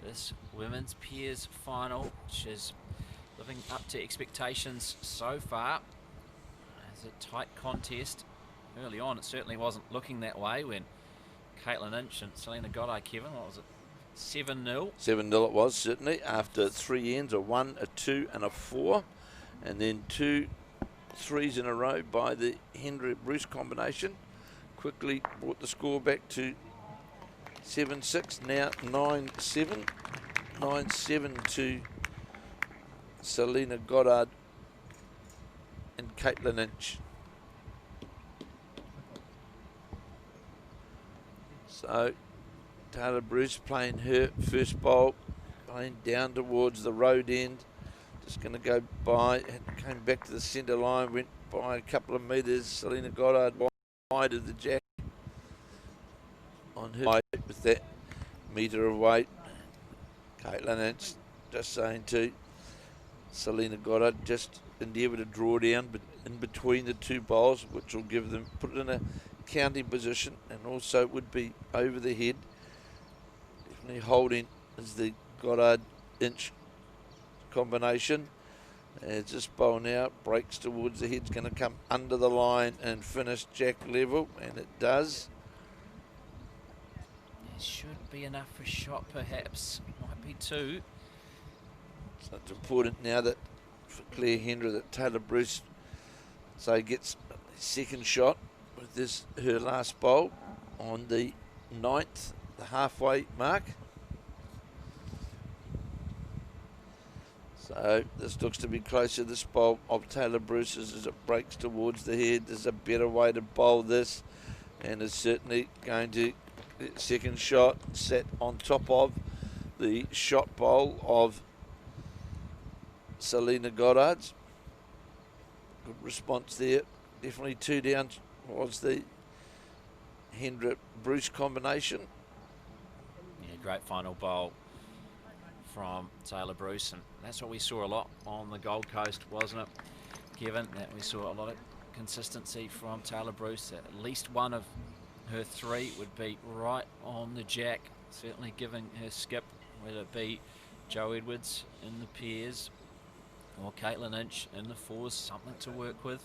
this women's pairs final, which is living up to expectations so far. It's a tight contest. Early on, it certainly wasn't looking that way when Katelyn Inch and Selina Goddard, Kevin, what was it, 7-0? 7-0 it was, certainly, after 3 ends, a 1, a 2 and a 4, and then 2 threes in a row by the Hendra Bruce combination. Quickly brought the score back to 7-6, now 9-7. 9-7 to Selina Goddard and Katelyn Inch. So Tayla Bruce playing her first bowl, playing down towards the road end. Just going to go by, and came back to the centre line, went by a couple of metres. Selina Goddard wide of the jack on her weight with that metre of weight. Katelyn Inch just saying to Selina Goddard, just endeavour to draw down but in between the two bowls, which will give them, put it in a counting position, and also would be over the head. Definitely holding is the Goddard Inch combination. As this bowl now breaks towards the head's going to come under the line and finish jack level, and it does. There should be enough for a shot, perhaps. Might be 2. So it's important now that for Clare Hendra that Tayla Bruce gets a second shot with this, her last bowl on the 9th, the halfway mark. So this looks to be closer. This bowl of Tayla Bruce's as it breaks towards the head. There's a better way to bowl this, and it's certainly going to second shot set on top of the shot bowl of Selina Goddard's. Good response there. Definitely 2 down was the Hendra Bruce combination. Yeah, great final bowl from Tayla Bruce, and that's what we saw a lot on the Gold Coast, wasn't it, Kevin? That we saw a lot of consistency from Tayla Bruce. At least one of her 3 would be right on the jack, certainly giving her skip, whether it be Joe Edwards in the pairs or Katelyn Inch in the 4s, something to work with.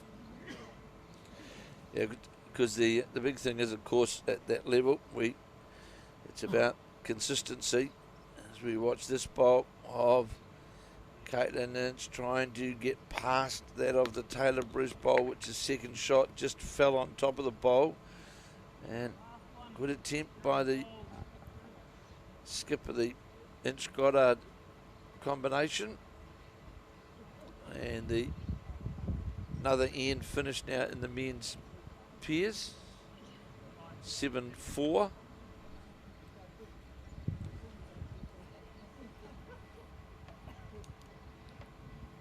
Yeah, because the big thing is, of course, at that level, it's about consistency. As we watch this bowl of Katelyn Inch trying to get past that of the Tayla Bruce bowl, which is second shot, just fell on top of the bowl. And good attempt by the skip of the Inch Goddard combination. And another end finish now in the men's pairs. 7-4.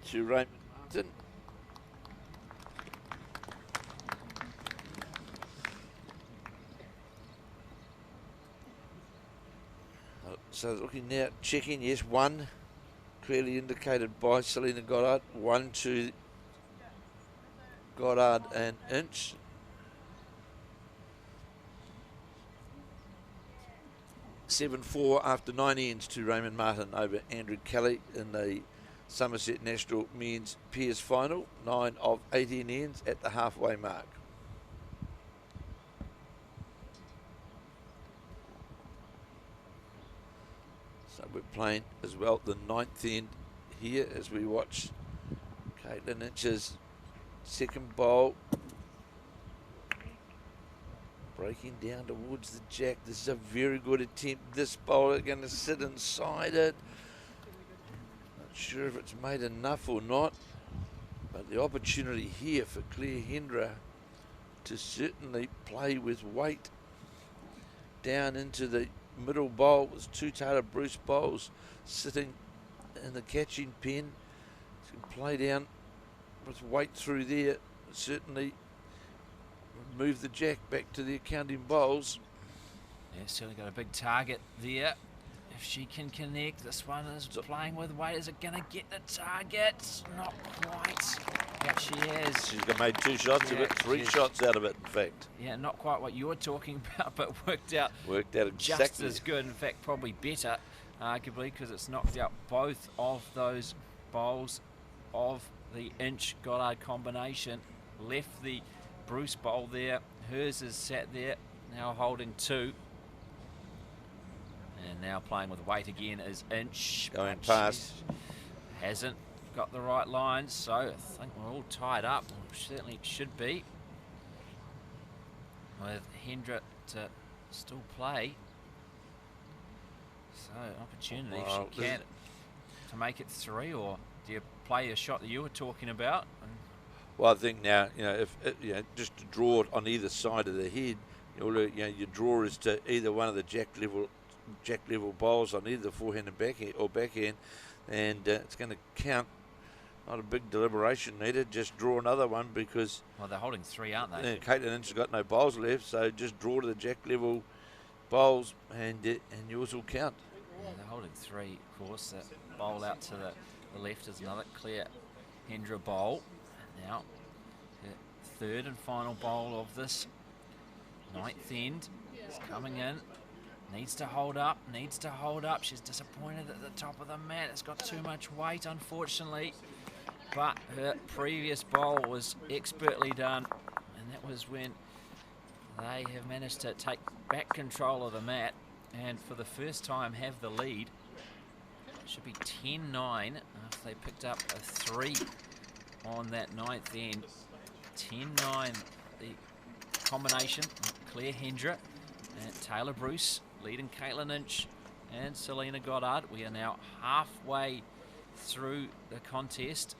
To Raymond Martin. So looking now, checking, yes, 1 clearly indicated by Selina Goddard, 1 to Goddard and Inch. (7-4) after 9 ends to Raymond Martin over Andrew Kelly in the Summmerset National Men's Pairs Final. 9 of 18 ends at the halfway mark. So we're playing as well the 9th end here as we watch Katelyn Inch's second bowl. Breaking down towards the jack. This is a very good attempt. This bowler going to sit inside it. Not sure if it's made enough or not, but the opportunity here for Clare Hendra to certainly play with weight down into the middle bowl. Was 2 Tayla Bruce bowls sitting in the catching pen. She can play down with weight through there. Certainly move the jack back to the accounting bowls. Yeah, certainly got a big target there. If she can connect, this one is playing with weight. Is it going to get the target? Not quite. Yeah, she has. She's made 2 shots of it, 3 shots out of it, in fact. Yeah, not quite what you were talking about, but worked out exactly. Just as good. In fact, probably better, arguably, because it's knocked out both of those bowls of the Inch Goddard combination. Left the Bruce bowl there. Hers is sat there, now holding 2. And now playing with weight again is Inch. Going past. Hasn't got the right line, so I think we're all tied up. Well, certainly should be. With Hendra to still play. So, opportunity if she can to make it 3, or do you play a shot that you were talking about? Well, I think now, if just to draw it on either side of the head, your draw is to either one of the jack level bowls on either forehand and backhand, and it's going to count. Not a big deliberation needed. Just draw another one because. Well, they're holding 3, aren't they? Katelyn Inch has got no bowls left, so just draw to the jack level bowls, and yours will count. Yeah, they're holding 3, of course. That bowl out to the left is another Clare Hendra bowl. Now, the 3rd and final bowl of this 9th end is coming in. Needs to hold up, She's disappointed at the top of the mat. It's got too much weight, unfortunately. But her previous bowl was expertly done, and that was when they have managed to take back control of the mat and for the first time have the lead. It should be 10-9 after they picked up a 3 on that 9th end. 10-9, the combination of Clare Hendra and Tayla Bruce leading Katelyn Inch and Selina Goddard. We are now halfway through the contest.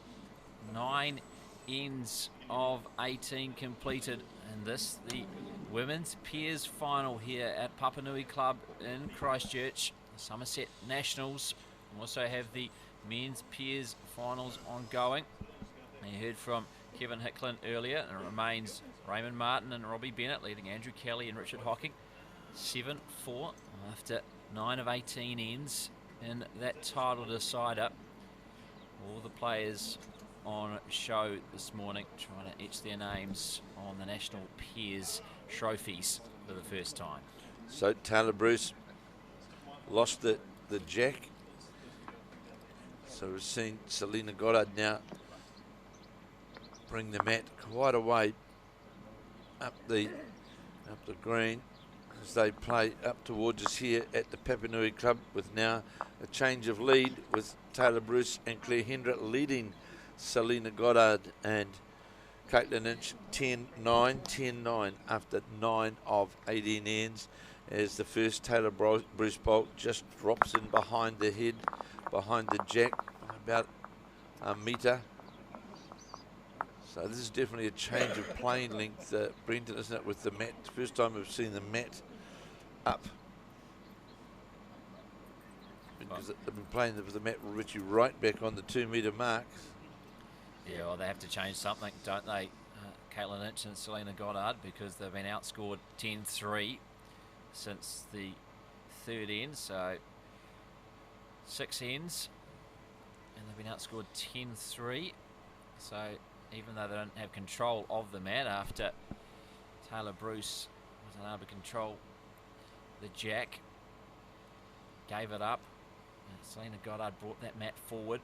9 ends of 18 completed, and this the women's pairs final here at Papanui Club in Christchurch. The Somerset Nationals also have the men's pairs finals ongoing. You heard from Kevin Hicklin earlier, and it remains Raymond Martin and Robbie Bennett leading Andrew Kelly and Richard Hocking 7-4 after 9 of 18 ends in that title decider. All the players on show this morning trying to etch their names on the National Pairs trophies for the first time. So Tayla Bruce lost the jack. So we've seen Selina Goddard now bring the mat quite a way up the green as they play up towards us here at the Papanui Club, with now a change of lead with Tayla Bruce and Clare Hendra leading Selina Goddard and Katelyn Inch 10-9, 10-9 after 9 of 18 ends, as the first Tayla Bruce bolt just drops in behind the head, behind the jack, about a metre. So this is definitely a change of playing length, Brenton, isn't it, with the mat? First time we've seen the mat up. Because they've been playing with the mat, Richie, right back on the 2 metre mark. Yeah, well, they have to change something, don't they, Katelyn Inch and Selina Goddard, because they've been outscored 10-3 since the third end, so 6 ends, and they've been outscored 10-3. So even though they don't have control of the mat after Tayla Bruce was unable to control the jack, gave it up, and Selina Goddard brought that mat forward.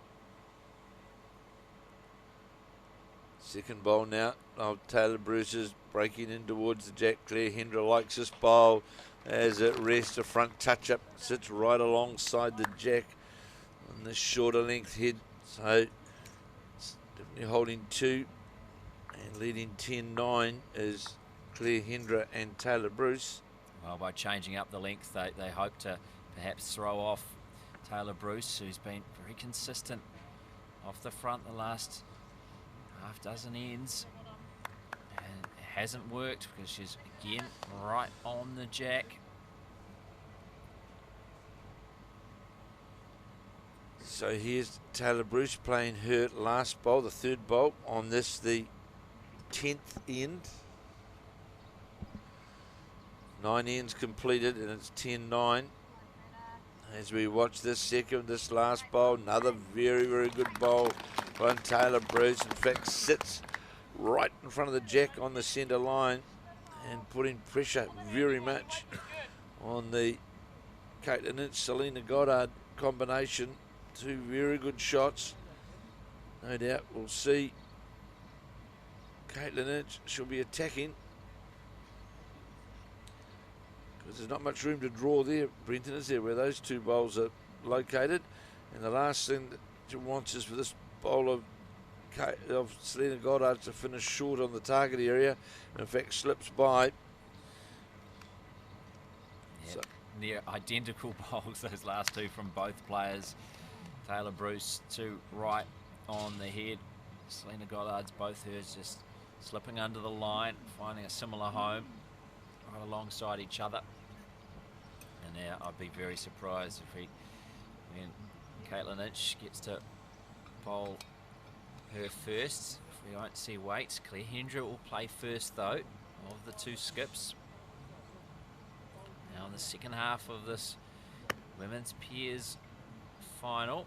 Second bowl now of Tayla Bruce is breaking in towards the jack. Clare Hendra likes this bowl as it rests a front touch up, sits right alongside the jack on the shorter length head. So it's definitely holding 2 and leading 10-9 is Clare Hendra and Tayla Bruce. Well, by changing up the length, they hope to perhaps throw off Tayla Bruce, who's been very consistent off the front the last half dozen ends, and it hasn't worked because she's again right on the jack. So here's Tayla Bruce playing her last bowl, the third bowl on this, the 10th end. 9 ends completed, and it's 10-9. As we watch this last bowl, another very, very good bowl by Tayla Bruce. In fact, sits right in front of the jack on the centre line and putting pressure very much on the Katelyn Inch Selina Goddard combination. 2 very good shots. No doubt we'll see Katelyn Inch. She'll be attacking, because there's not much room to draw there, Brenton, is there, where those 2 bowls are located. And the last thing that she wants is for this bowl of Selina Goddard to finish short on the target area, and in fact slips by. Yep. So near identical bowls, those last 2 from both players. Tayla Bruce to right on the head. Selina Goddard's both hers just slipping under the line, finding a similar home right alongside each other. And now I'd be very surprised if when Katelyn Inch gets to bowl her first, if we don't see weights. Clare Hendra will play first though of the 2 skips. Now in the second half of this women's pairs final,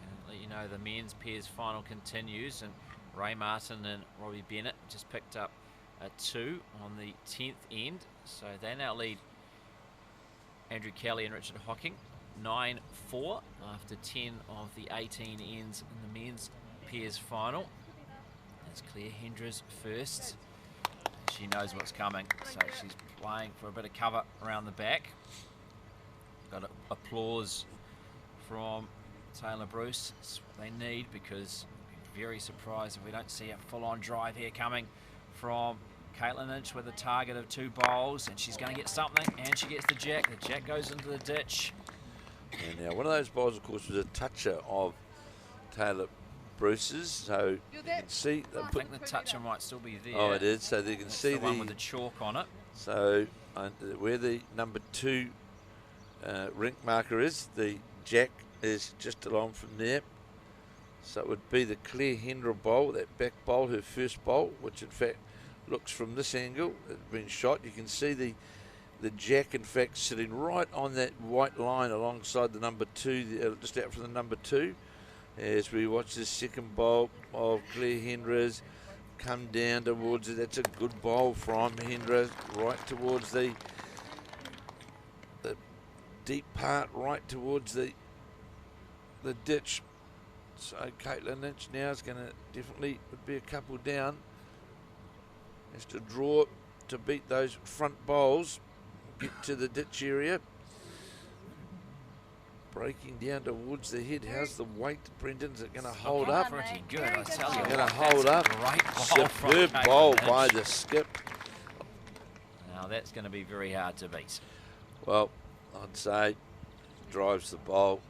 and let you know the men's pairs final continues, and Ray Martin and Robbie Bennett just picked up a 2 on the 10th end, so they now lead Andrew Kelly and Richard Hocking 9-4 after 10 of the 18 ends in the men's pairs final. That's Clare Hendra's first. She knows what's coming, so she's playing for a bit of cover around the back. Got applause from Tayla Bruce. That's what they need, because I'd be very surprised if we don't see a full-on drive here coming from Katelyn Inch with a target of 2 bowls, and she's going to get something, and she gets the jack. The jack goes into the ditch. And now one of those bowls, of course, was a toucher of Tayla Bruce's. So you can see they I put. think the toucher might still be there. Oh, it is. So they can That's see the one with the chalk on it. So where the number 2 rink marker is, the jack is just along from there. So it would be the Clare Hendra bowl, that back bowl, her first bowl, which in fact looks from this angle. It's been shot. You can see the jack, in fact, sitting right on that white line alongside the number 2, just out from the number 2. As we watch this second bowl of Clare Hendra's come down towards it. That's a good bowl from Hendra, right towards the deep part, right towards the ditch. So Katelyn Lynch now is going to definitely would be a couple down. Has to draw to beat those front bowls, get to the ditch area. Breaking down towards the head. How's the weight, Brendan? Is it going to hold up? Pretty good, I tell you. Going to hold up. Great bowl Superb from bowl Katelyn by Lynch. the skip. Now that's going to be very hard to beat. Well, I'd say drives the bowl.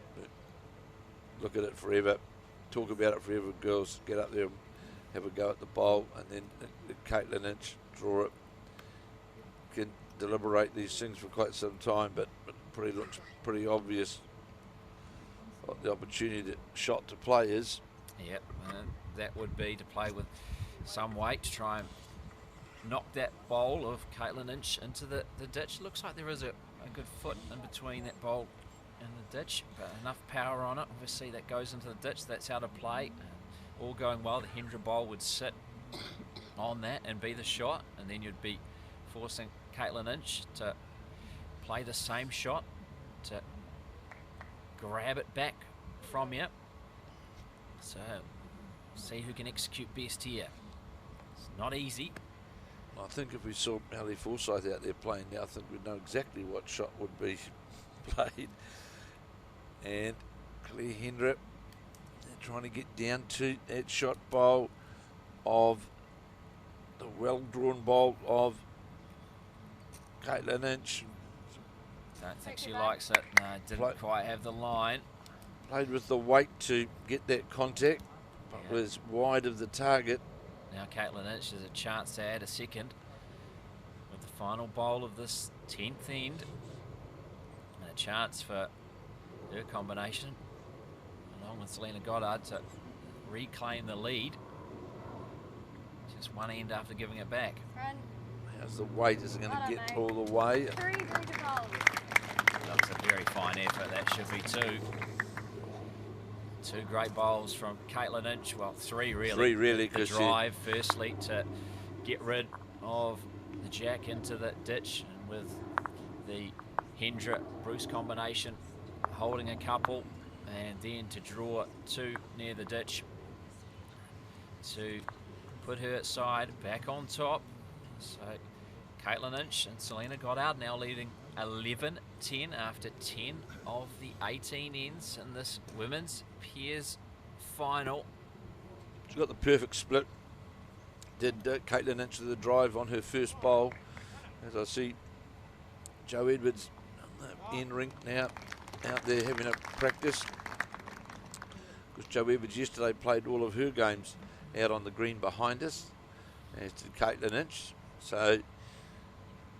Look at it forever. Talk about it forever. Girls, get up there and have a go at the bowl, and then Katelyn Lynch draw it. Can deliberate these things for quite some time, but looks pretty obvious what the opportunity to shot to play is. Yep, that would be to play with some weight to try and knock that bowl of Katelyn Lynch into the ditch. Looks like there is a good foot in between that bowl and the ditch, but enough power on it. Obviously that goes into the ditch, that's out of play. All going well, the Hendra bowl would sit on that and be the shot, and then you'd be forcing Katelyn Lynch to play the same shot to grab it back from you. So see who can execute best here. It's not easy. I think if we saw Ali Forsyth out there playing now, I think we'd know exactly what shot would be played. And Clare Hendra, they're trying to get down to that shot bowl of the well-drawn bowl of Katelyn Lynch. Don't think she likes it. No, didn't quite have the line. Played with the weight to get that contact, but was wide of the target. Now Katelyn Lynch has a chance to add a second with the final bowl of this 10th end. And a chance for her combination, along with Selina Goddard, to reclaim the lead. Just one end after giving it back. How's the weight? Is it going to get all the way? That was a very fine effort. That should be two. Two great bowls from Katelyn Lynch. Well, three really. Three really. The drive, firstly, to get rid of the jack into the ditch, and with the Hendra Bruce combination holding a couple, and then to draw two near the ditch to put her side back on top. So Katelyn Lynch and Selina Goddard now leading 11-10 after 10 of the 18 ends in this women's pairs final. She's got the perfect split. Did Katelyn Lynch the drive on her first bowl. As I see Joe Edwards on the end rink now out there having a practice. Because Joe Edwards yesterday played all of her games out on the green behind us, as did Katelyn Lynch. So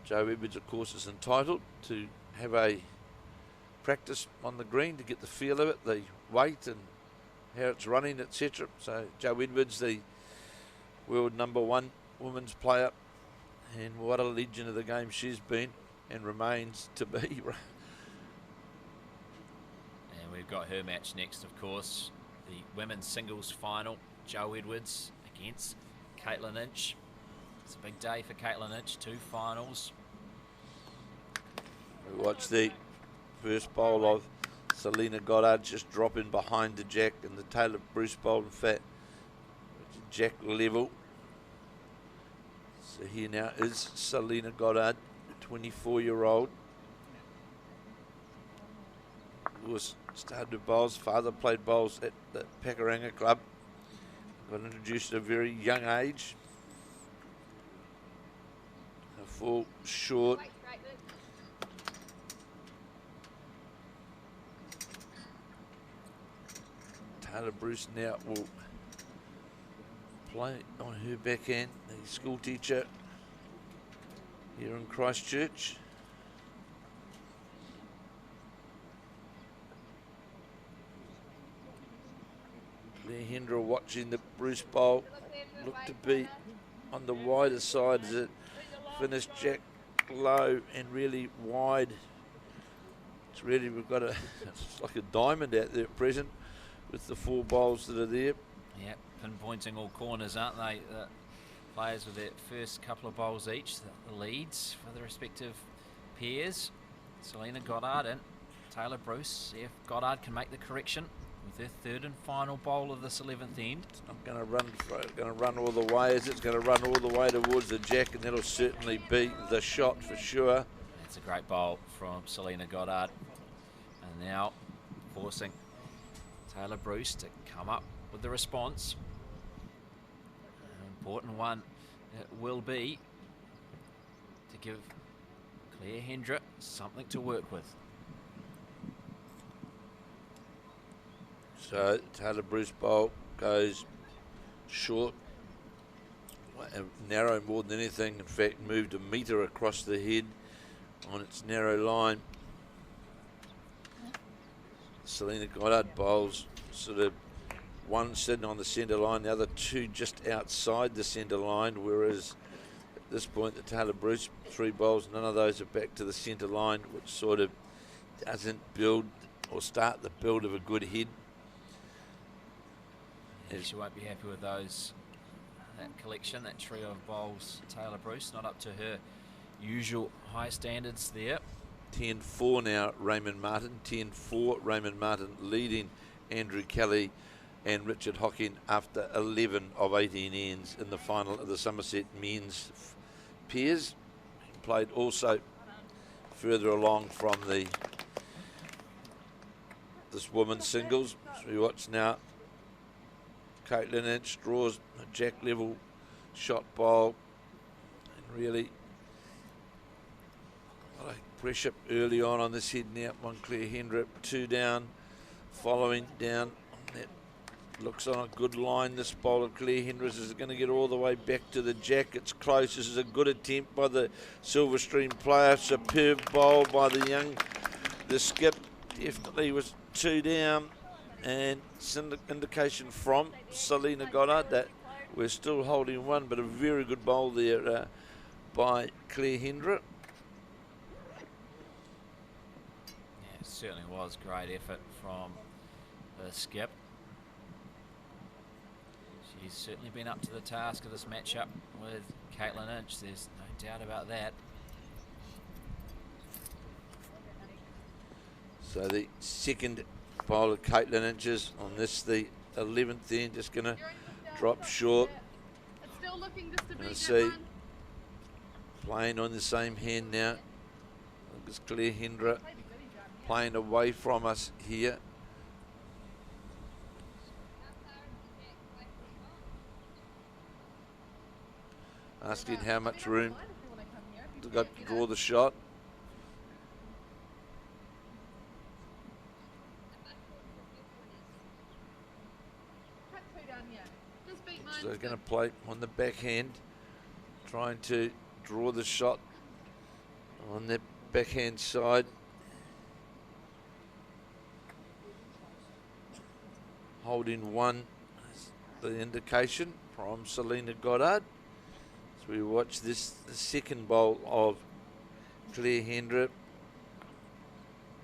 Joe Edwards, of course, is entitled to have a practice on the green to get the feel of it, the weight and how it's running, etc. So Joe Edwards, the world #1 women's player, and what a legend of the game she's been and remains to be. And we've got her match next, of course, the women's singles final. Joe Edwards against Katelyn Lynch. It's a big day for Katelyn Lynch, 2 finals. We watch the first bowl of Selina Goddard just dropping behind the jack, and the Tayla Bruce bowl, in fact, jack level. So here now is Selina Goddard, 24-year-old. Was started with bowls. Father played bowls at the Pakuranga Club. Got introduced at a very young age. A full short. Tayla Bruce now will play on her backhand, the school teacher here in Christchurch. Clare Hendra watching the Bruce bowl, look to be on the wider side as it finished jack low and really wide. It's really, we've got it's like a diamond out there at present with the 4 bowls that are there. Yeah, pinpointing all corners, aren't they? The players with their first couple of bowls each, the leads for the respective pairs. Selina Goddard and Tayla Bruce. See if Goddard can make the correction with their third and final bowl of this 11th end. It's not going to run all the way, is it? It's going to run all the way towards the jack, and that'll certainly be the shot for sure. It's a great bowl from Selina Goddard. And now forcing Tayla Bruce to come up with the response. An important one it will be to give Clare Hendra something to work with. So Tayla Bruce bowl goes short, narrow more than anything. In fact, moved a metre across the head on its narrow line. Selina Goddard bowls sort of one sitting on the centre line, the other 2 just outside the centre line, whereas at this point the Tayla Bruce 3 bowls, none of those are back to the centre line, which sort of doesn't build or start the build of a good head. She won't be happy with those, that collection, that trio of bowls. Tayla Bruce not up to her usual high standards there. 10-4 now, Raymond Martin. 10-4, Raymond Martin leading Andrew Kelly and Richard Hockin after 11 of 18 ends in the final of the Summmerset men's pairs. Played also further along from this women's singles. So we watch now. Katelyn Inch draws a jack level shot bowl and really pressure early on this head now on Clare Hendra. 2 down, following down. That looks on a good line. This bowl of Clare Hendra is going to get all the way back to the jack. It's close. This is a good attempt by the Silverstream player. Superb bowl by the skip. Definitely was 2 down. And indication from Selina Goddard that we're still holding 1, but a very good bowl there by Clare Hendra. Certainly was great effort from the skip. She's certainly been up to the task of this matchup with Katelyn Inch, there's no doubt about that. So the second bowl of Katelyn Inch's on this, the 11th end, just going to drop short. It's still looking just a bit see, playing on the same hand now. It's Clare Hendra playing away from us here. Asking how much room to go to draw the shot. So they're going to play on the backhand, trying to draw the shot on the backhand side. Holding 1 is the indication from Selina Goddard. So we watch this, the second bowl of Clare Hendra.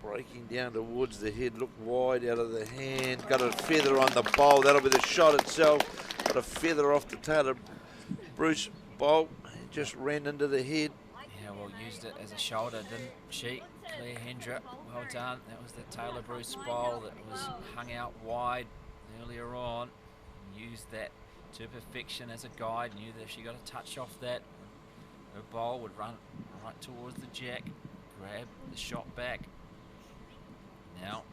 Breaking down towards the head, look wide out of the hand. Got a feather on the bowl, that'll be the shot itself. Got a feather off the Tayla Bruce bowl. It just ran into the head. Yeah, well, used it as a shoulder, didn't she? Clare Hendra, well done. That was the Tayla Bruce bowl that was hung out wide earlier on. Used that to perfection as a guide. Knew that if she got a touch off that, her bowl would run right towards the jack. Grab the shot back. Now,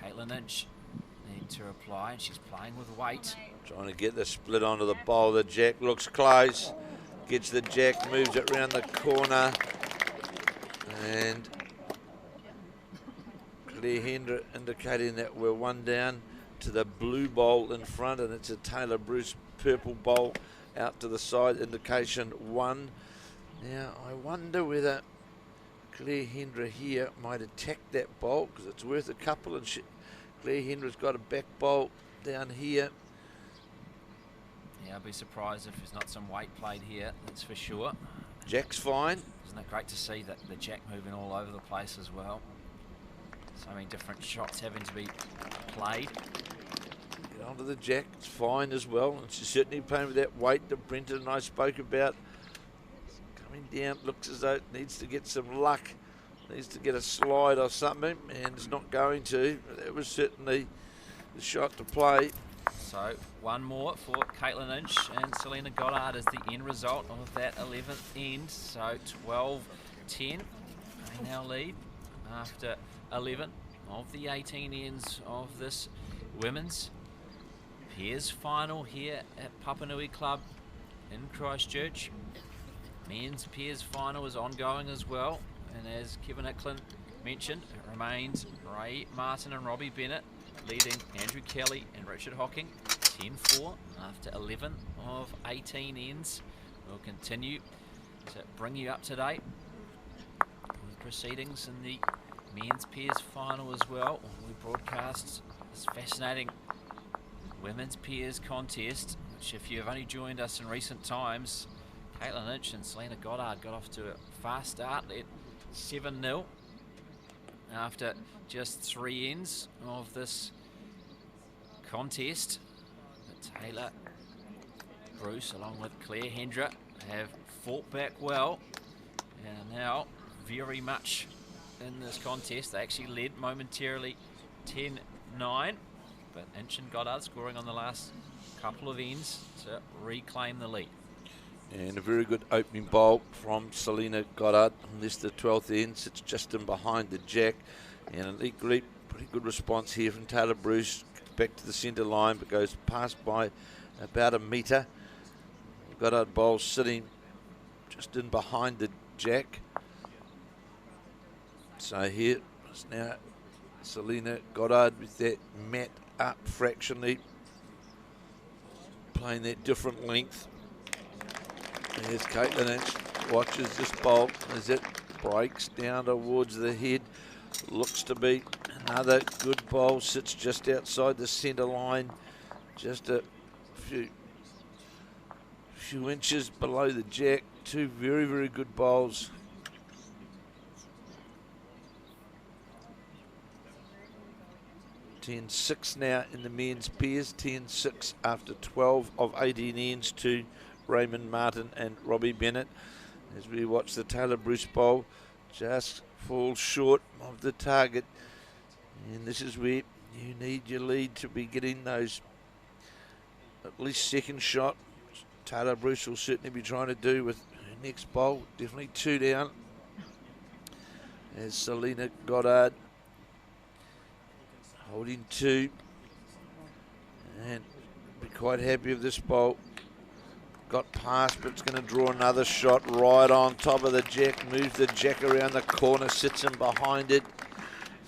Katelyn Inch need to reply, and she's playing with weight. Trying to get the split onto the bowl. The jack looks close. Gets the jack, moves it round the corner. And Clare Hendra indicating that we're 1 down. to the blue bowl in front, and it's a Tayla Bruce purple bowl out to the side, indication 1. Now, I wonder whether Clare Hendra here might attack that bowl, because it's worth a couple, and Clare Hendra's got a back bowl down here. Yeah, I'd be surprised if there's not some weight played here, that's for sure. Jack's fine. Isn't it great to see that the Jack moving all over the place as well? So many different shots having to be played. Get onto the Jack, it's fine as well, and she's certainly playing with that weight that Brenton and I spoke about. Coming down, looks as though it needs to get some luck, needs to get a slide or something, and it's not going to. But that was certainly the shot to play. So one more for Katelyn Lynch and Selina Goddard as the end result of that 11th end. So 12-10, they now lead after 11 of the 18 ends of this women's pairs final here at Papanui Club in Christchurch. Men's pairs final is ongoing as well, and as Kevin Icklin mentioned, it remains Ray Martin and Robbie Bennett leading Andrew Kelly and Richard Hocking 10-4 after 11 of 18 ends. We'll continue to bring you up to date with proceedings in the men's pairs final as well. We broadcast this fascinating women's pairs contest, which if you've only joined us in recent times, Katelyn Lynch and Selina Goddard got off to a fast start at 7-0 after just 3 ends of this contest. But Tayla Bruce along with Clare Hendra have fought back well and are now very much in this contest. They actually led momentarily 10-9, but Lynch and Goddard scoring on the last couple of ends to reclaim the lead. And a very good opening bowl from Selina Goddard. And this the 12th end, sits just in behind the Jack. And an equally pretty good response here from Tayla Bruce. Back to the centre line, but goes past by about a metre. Goddard bowl sitting just in behind the Jack. So here is now Selina Goddard with that mat up fractionally, playing that different length. There's Katelyn Lynch, watches this bowl as it breaks down towards the head. Looks to be another good bowl, sits just outside the centre line, just a few inches below the Jack. Two very, very good bowls. 10-6 now in the men's pairs, 10-6 after 12 of 18 ends to Raymond Martin and Robbie Bennett. As we watch the Tayla Bruce bowl just fall short of the target, and this is where you need your lead to be getting those at least second shot. Tayla Bruce will certainly be trying to do with her next bowl. Definitely 2 down as Selina Goddard holding 2 and be quite happy with this bowl. Got past, but it's going to draw another shot right on top of the Jack. Moves the Jack around the corner, sits in behind it.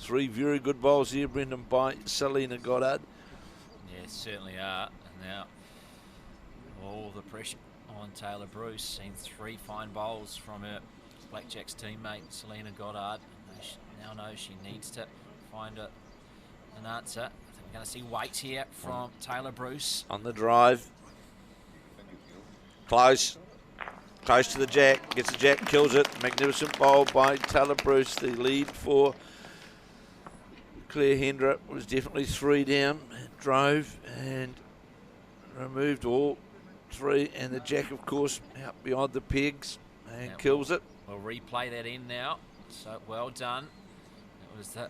3 very good bowls here, Brendan, by Selina Goddard. Yeah, certainly are. And now all the pressure on Tayla Bruce. Seen 3 fine bowls from her Blackjack's teammate, Selina Goddard. She now knows she needs to find an answer. I think we're going to see weight here from Tayla Bruce. On the drive. Close to the Jack, gets the Jack, kills it. Magnificent bowl by Tayla Bruce. The lead for Clare Hendra was definitely 3 down. Drove and removed all 3, and the Jack, of course, out beyond the pegs and kills it. We'll replay that in now. So well done. It was the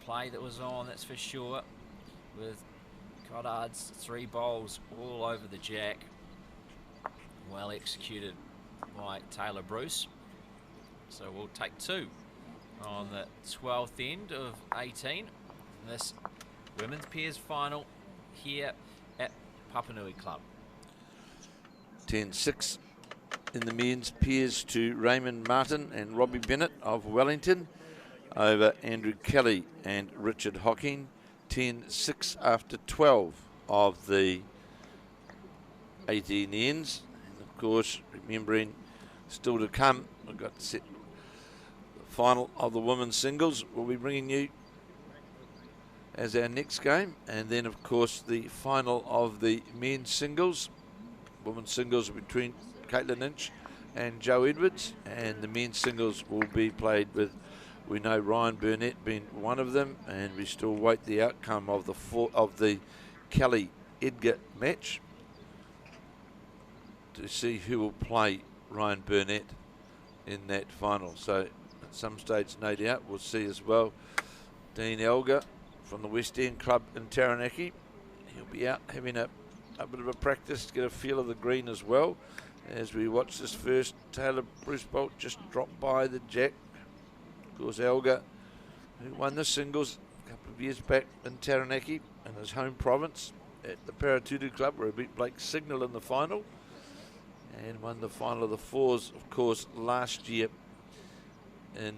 play that was on, that's for sure, with Goddard's 3 bowls all over the Jack. Well executed by Tayla Bruce. So we'll take 2 on the 12th end of 18. This women's pairs final here at Papanui Club. 10-6 in the men's pairs to Raymond Martin and Robbie Bennett of Wellington over Andrew Kelly and Richard Hocking. 10-6 after 12 of the 18 ends. And of course, remembering still to come, we've got the final of the women's singles. We'll be bringing you as our next game, and then of course the final of the men's singles. Women's singles between Katelyn Lynch and Joe Edwards, and the men's singles will be played with, we know, Ryan Burnett being one of them, and we still wait the outcome of the Kelly Edgar match to see who will play Ryan Burnett in that final. So at some stage, no doubt, we'll see as well Dean Elgar from the West End Club in Taranaki. He'll be out having a bit of a practice to get a feel of the green as well. As we watch this first, Tayla Bruce Bolt just dropped by the jack. Of course, Elgar, who won the singles a couple of years back in Taranaki in his home province at the Paratutu Club, where he beat Blake Signal in the final, and won the final of the fours, of course, last year in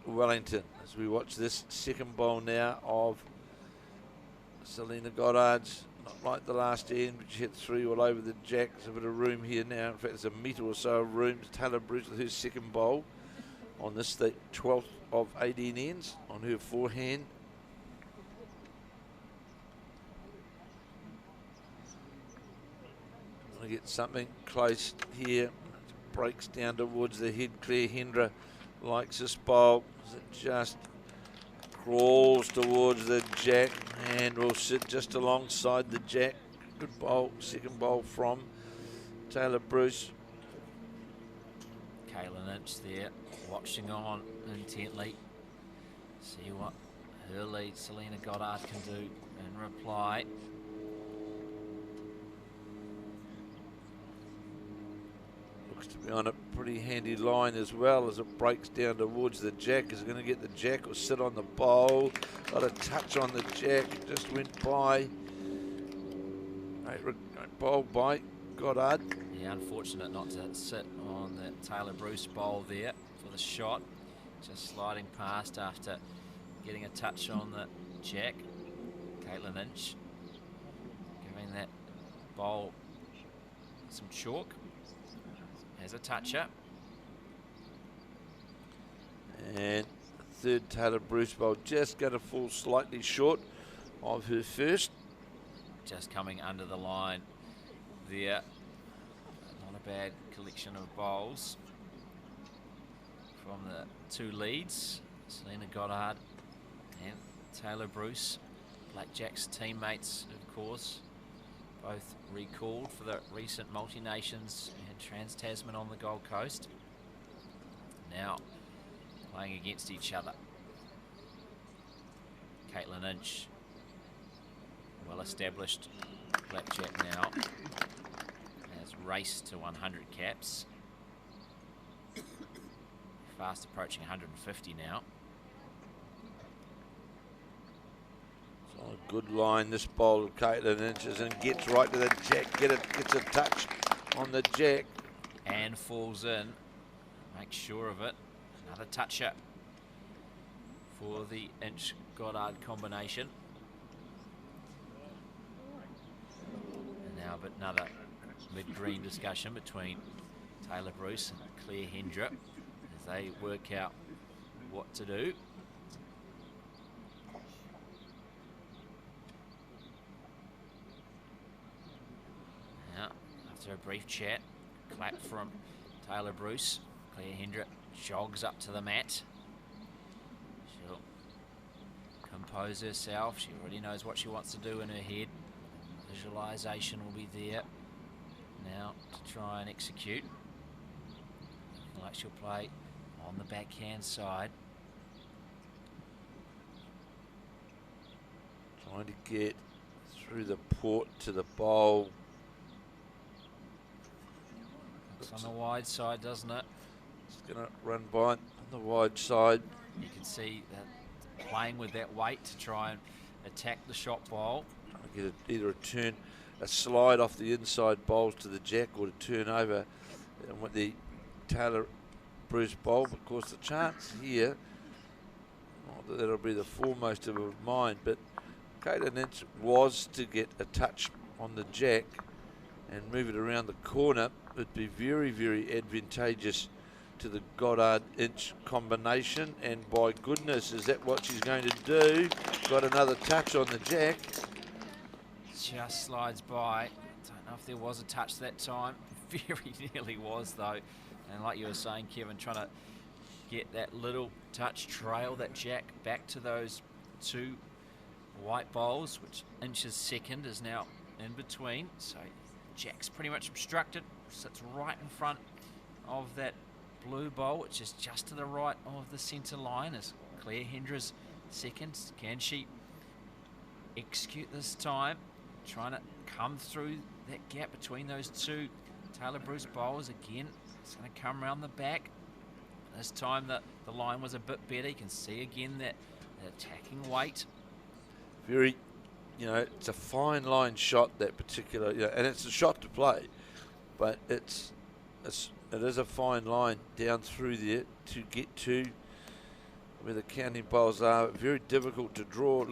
Wellington. As we watch this second bowl now of Selina Goddard's, not like the last end, but she hit 3 all over the jack. There's a bit of room here now. In fact, there's a metre or so of room. Tayla Bruce with her second bowl on this, the 12th of 18 ends, on her forehand. Want to get something close here. Breaks down towards the head. Clare Hendra likes this bowl. It just crawls towards the jack and will sit just alongside the jack. Good bowl, second bowl from Tayla Bruce. Katelyn Lynch there, watching on intently. See what her lead Selina Goddard can do in reply. Looks to be on a pretty handy line as well as it breaks down towards the jack. Is it going to get the jack or sit on the bowl? Got a touch on the jack, just went by. Great bowl by Goddard. Yeah, unfortunate not to sit on the Tayla Bruce bowl there for the shot. Just sliding past after getting a touch on the jack. Katelyn Lynch giving that bowl some chalk. As a toucher. And third Tayla Bruce bowl just going to fall slightly short of her first. Just coming under the line there. Not a bad collection of bowls from the two leads, Selina Goddard and Tayla Bruce. Blackjack's teammates, of course, both recalled for the recent multi-nations and Trans-Tasman on the Gold Coast. Now playing against each other. Katelyn Lynch, well established blackjack now, has raced to 100 caps. Fast approaching 150 now. A good line, this bowl of Katelyn Lynch's, and gets right to the jack. Gets a touch on the jack. And falls in. Makes sure of it. Another toucher for the Inch Goddard combination. And now, but another mid-green discussion between Tayla Bruce and Clare Hendra as they work out what to do. After a brief chat, clap from Tayla Bruce, Clare Hendra jogs up to the mat. She'll compose herself. She already knows what she wants to do in her head. Visualization will be there now to try and execute. Looking like she'll play on the backhand side. Trying to get through the port to the bowl. On the wide side, doesn't it? It's going to run by on the wide side. You can see that playing with that weight to try and attack the shot bowl. Trying to get either a turn, a slide off the inside bowls to the jack, or to turn over and with the Tayla Bruce bowl. Of course, the chance here, not that that'll be the foremost of her mind, but Katelyn Inch was to get a touch on the jack and move it around the corner, it'd be very, very advantageous to the Goddard-Inch combination. And by goodness, is that what she's going to do? Got another touch on the jack. Just slides by. Don't know if there was a touch that time. Very nearly was, though. And like you were saying, Kevin, trying to get that little touch, trail that jack back to those two white bowls, which Inch's second is now in between. So jack's pretty much obstructed, sits right in front of that blue bowl, which is just to the right of the centre line. Is Clare Hendra's second. Can she execute this time? Trying to come through that gap between those two Tayla Bruce bowls again. It's going to come around the back. This time the line was a bit better. You can see again that attacking weight. Very, it's a fine line shot, that particular, and it's a shot to play, but it is a fine line down through there to get to where the counting bowls are. Very difficult to draw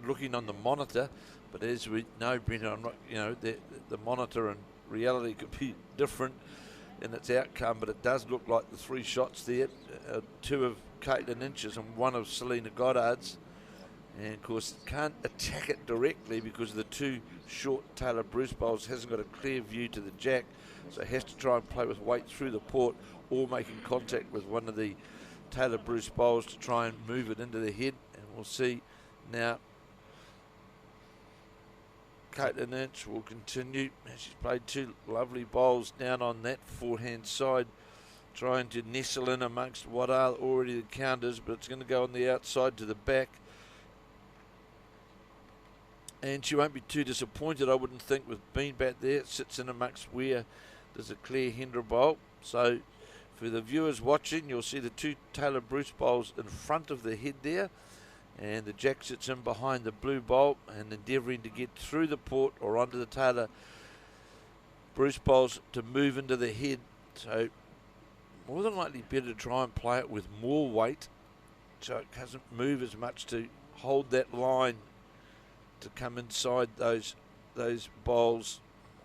looking on the monitor, but as we know, Brendan, the monitor and reality could be different in its outcome, but it does look like the three shots there, two of Katelyn Inch's and one of Selina Goddard's. And of course can't attack it directly because the two short Tayla Bruce bowls hasn't got a clear view to the jack, so it has to try and play with weight through the port or making contact with one of the Tayla Bruce bowls to try and move it into the head. And we'll see now. Katelyn Inch will continue. She's played two lovely bowls down on that forehand side, trying to nestle in amongst what are already the counters, but it's going to go on the outside to the back. And she won't be too disappointed, I wouldn't think, with Beanbat there. It sits in amongst where there's a Clare Hendra bowl. So for the viewers watching, you'll see the two Tayla Bruce bowls in front of the head there. And the jack sits in behind the blue bowl and endeavouring to get through the port or onto the Tayla Bruce bowls to move into the head. So more than likely better to try and play it with more weight so it doesn't move as much, to hold that line to come inside those bowls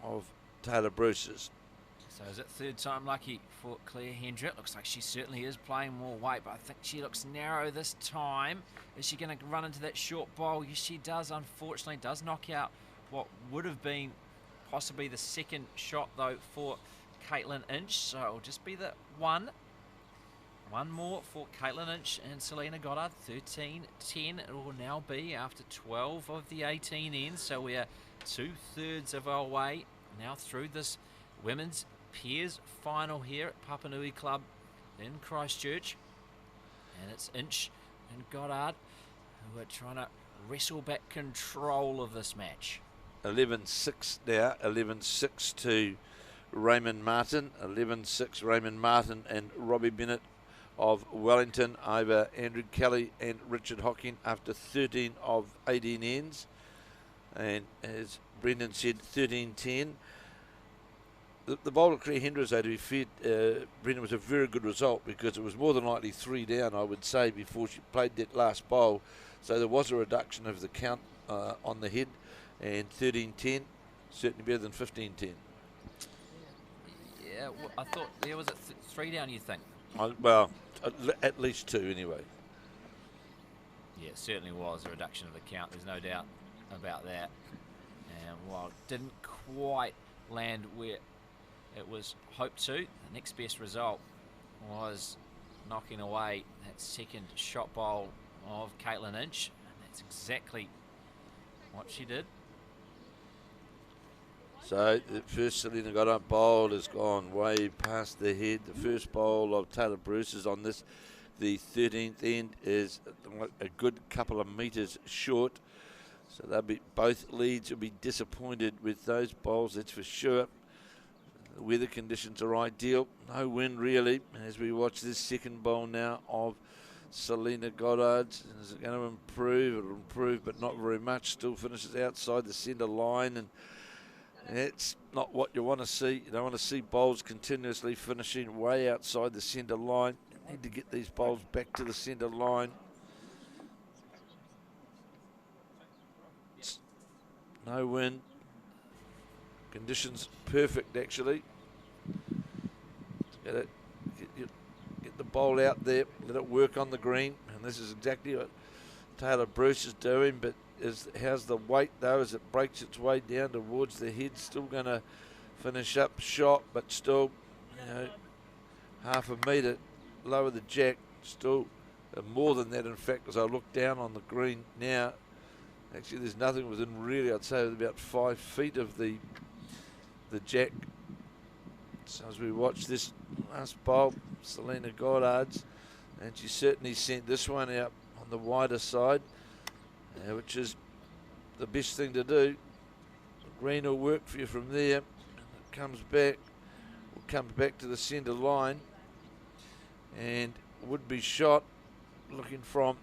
of Tayla Bruce's. So is it third time lucky for Clare Hendra? It looks like she certainly is playing more weight, but I think she looks narrow this time. Is she going to run into that short bowl? Yes, she does, unfortunately. Does knock out what would have been possibly the second shot, though, for Katelyn Inch. So it'll just be the one. One more for Katelyn Inch and Selina Goddard. 13-10 it will now be after 12 of the 18 ends. So we are 2/3 of our way now through this women's pairs final here at Papanui Club in Christchurch. And it's Inch and Goddard who are trying to wrestle back control of this match. 11-6 now. 11-6 to Raymond Martin. 11-6 Raymond Martin and Robbie Bennett of Wellington over Andrew Kelly and Richard Hocking after 13 of 18 ends. And as Brendan said, 13-10. The bowl of Clare Hendra, though, to be fair, Brendan, was a very good result because it was more than likely 3 down, I would say, before she played that last bowl. So there was a reduction of the count on the head, and 13-10, certainly better than 15-10. Yeah, I thought there was a 3 down, you think? Well, at least 2 anyway. Yeah, it certainly was a reduction of the count. There's no doubt about that. And while it didn't quite land where it was hoped to, the next best result was knocking away that second shot bowl of Katelyn Inch. And that's exactly what she did. So the first Selina Goddard bowl has gone way past the head. The first bowl of Tayla Bruce's on this, the 13th end, is a good couple of metres short. So they'll be, both leads will be disappointed with those bowls, that's for sure. The weather conditions are ideal. No wind really. As we watch this second bowl now of Selina Goddard. Is it going to improve? It'll improve, but not very much. Still finishes outside the centre line, and that's not what you want to see. You don't want to see bowls continuously finishing way outside the centre line. You need to get these bowls back to the centre line. No wind. Conditions perfect, actually. Get the bowl out there, let it work on the green, and this is exactly what Taylor Bruce is doing. But how's the weight though as it breaks its way down towards the head? Still going to finish up shot, but still, you know, half a metre lower the jack. Still more than that, in fact, as I look down on the green now. Actually, there's nothing within really, I'd say, about 5 feet of the jack. So as we watch this last bowl, Selina Goddard's, and she certainly sent this one out on the wider side, which is the best thing to do. The green will work for you from there. It comes back to the centre line, and would be shot looking from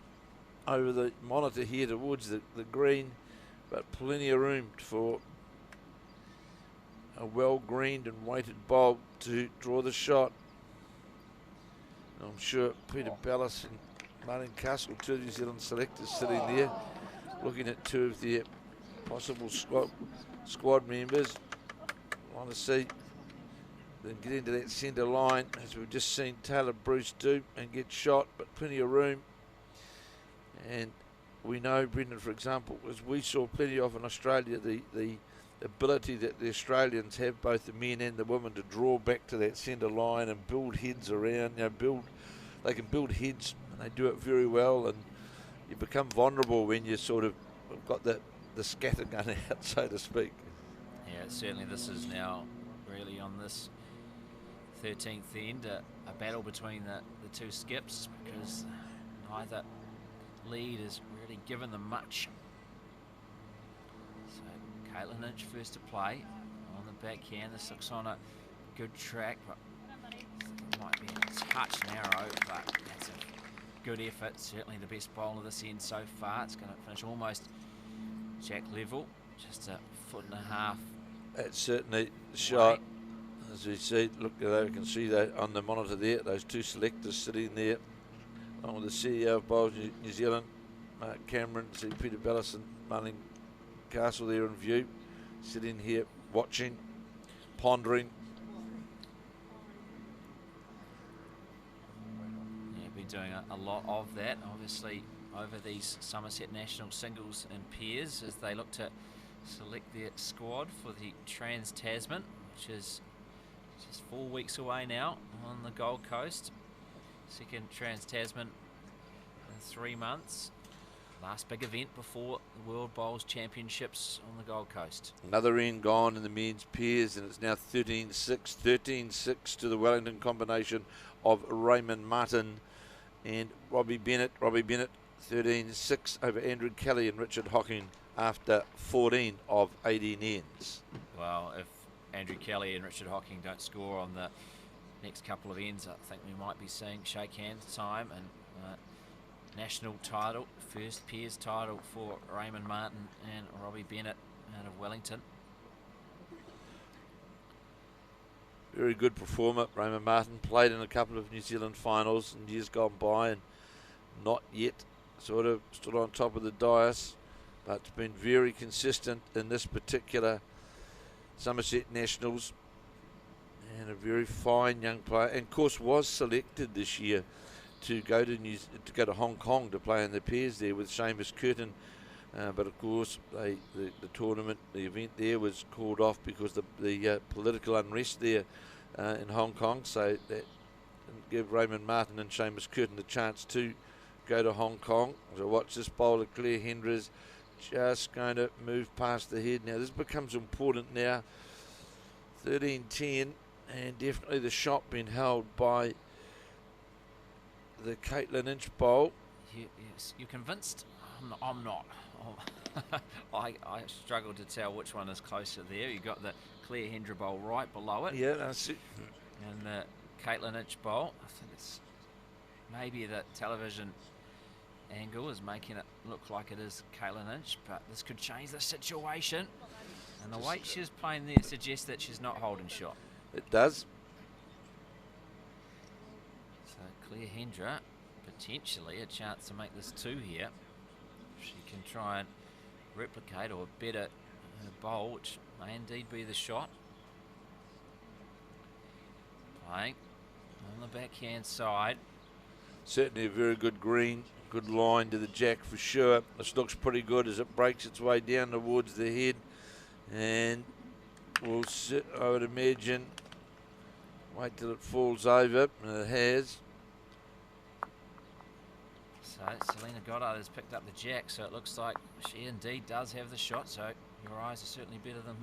over the monitor here towards the green, but plenty of room for a well-greened and weighted bowl to draw the shot. I'm sure Peter Bellis and Martin Castle, 2 New Zealand selectors sitting there, looking at 2 of their possible squad members. Want to see them get into that centre line, as we've just seen Taylor Bruce do, and get shot, but plenty of room. And we know, Brendan, for example, as we saw plenty of in Australia, the ability that the Australians have, both the men and the women, to draw back to that centre line and build heads around. You know, they can build heads, and they do it very well. And you become vulnerable when you sort of got the scatter gun out, so to speak. Yeah, certainly this is now really on this 13th end a battle between the 2 skips, because neither lead is really given them much. So Katelyn Inch first to play on the backhand. This looks on a good track, but it might be a touch narrow, but that's a good effort. Certainly the best bowl of this end so far. It's going to finish almost jack level, just a 1.5 foot. That's certainly the shot. As we see, look, you can see that on the monitor there, those 2 selectors sitting there, along with the CEO of Bowls New Zealand, Mark Cameron. See Peter Bellis and Martin Castle there in view, sitting here watching, pondering. Yeah, been doing a lot of that, obviously, over these Somerset National singles and pairs, as they look to select their squad for the Trans-Tasman, which is just 4 weeks away now on the Gold Coast. Second Trans-Tasman in 3 months. Last big event before the World Bowls Championships on the Gold Coast. Another end gone in the men's pairs, and it's now 13-6. 13-6 to the Wellington combination of Raymond Martin and Robbie Bennett. Robbie Bennett 13-6 over Andrew Kelly and Richard Hocking after 14 of 18 ends. Well, if Andrew Kelly and Richard Hocking don't score on the next couple of ends, I think we might be seeing shake hands time and national title, first pairs title for Raymond Martin and Robbie Bennett out of Wellington. Very good performer, Raymond Martin. Played in a couple of New Zealand finals in years gone by, and not yet sort of stood on top of the dais, but it's been very consistent in this particular Somerset Nationals, and a very fine young player, and of course was selected this year to go to Hong Kong to play in the pairs there with Seamus Curtin, but of course the tournament, the event there was called off because the political unrest there in Hong Kong, so that didn't give Raymond Martin and Seamus Curtin the chance to go to Hong Kong. So watch this bowler, Clare Hendra, just going to move past the head. Now this becomes important now. 13-10, and definitely the shot being held by the Katelyn Inch bowl. You're convinced? I'm not. I struggle to tell which one is closer there. You've got the Clare Hendra bowl right below it. Yeah, that's it. And the Katelyn Inch bowl. I think it's maybe the television angle is making it look like it is Katelyn Inch, but this could change the situation. And the way she's playing there suggests that she's not holding shot. It does. So Clare Hendra, potentially a chance to make this 2 here. She can try and replicate or better And a bowl, which may indeed be the shot. Playing on the backhand side. Certainly a very good green, good line to the jack for sure. This looks pretty good as it breaks its way down towards the head. And we'll sit, I would imagine, wait till it falls over, and it has. So Selina Goddard has picked up the jack, so it looks like she indeed does have the shot, so your eyes are certainly better than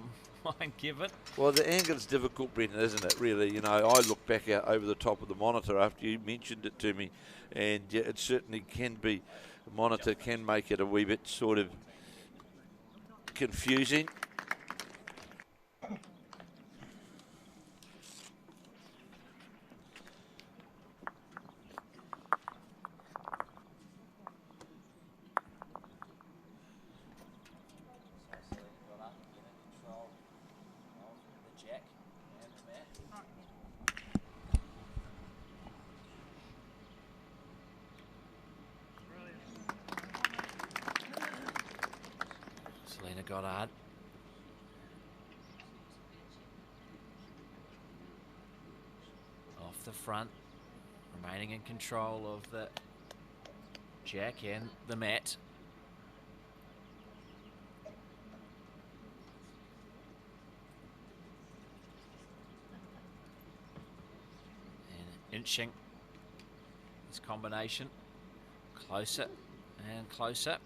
mine, Kevin. Well, the angle's difficult, Brendan, isn't it, really? You know, I look back out over the top of the monitor after you mentioned it to me, and yeah, it certainly can be, the monitor can make it a wee bit sort of confusing. Selina Goddard. Off the front, remaining in control of the jack and the mat. And inching this combination closer and closer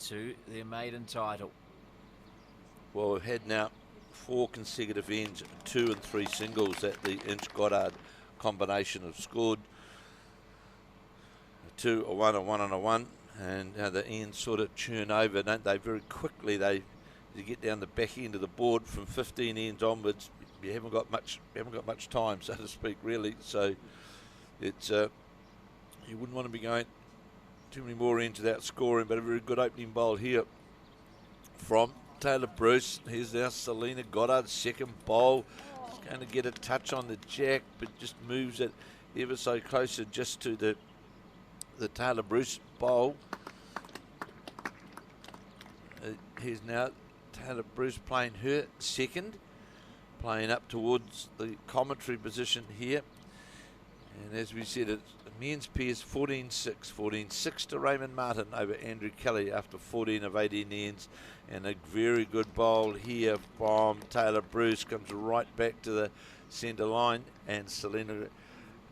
to their maiden title. Well, we've had now 4 consecutive ends, 2 and 3 singles that the Inch Goddard combination have scored. A 2, a 1, a 1 and a 1, and the ends sort of churn over, don't they? Very quickly they get down the back end of the board from 15 ends onwards. You haven't got much time, so to speak, really. So it's you wouldn't want to be going too many more ends without scoring, but a very good opening bowl here from Tayla Bruce. Here's now Selina Goddard's second bowl. She's going to get a touch on the jack, but just moves it ever so closer just to the Tayla Bruce bowl. Here's now Tayla Bruce playing her second, playing up towards the commentary position here. And as we said, it's men's pairs 14-6. 14-6 to Raymond Martin over Andrew Kelly after 14 of 18 ends. And a very good bowl here from Tayla Bruce. Comes right back to the centre line. And Selina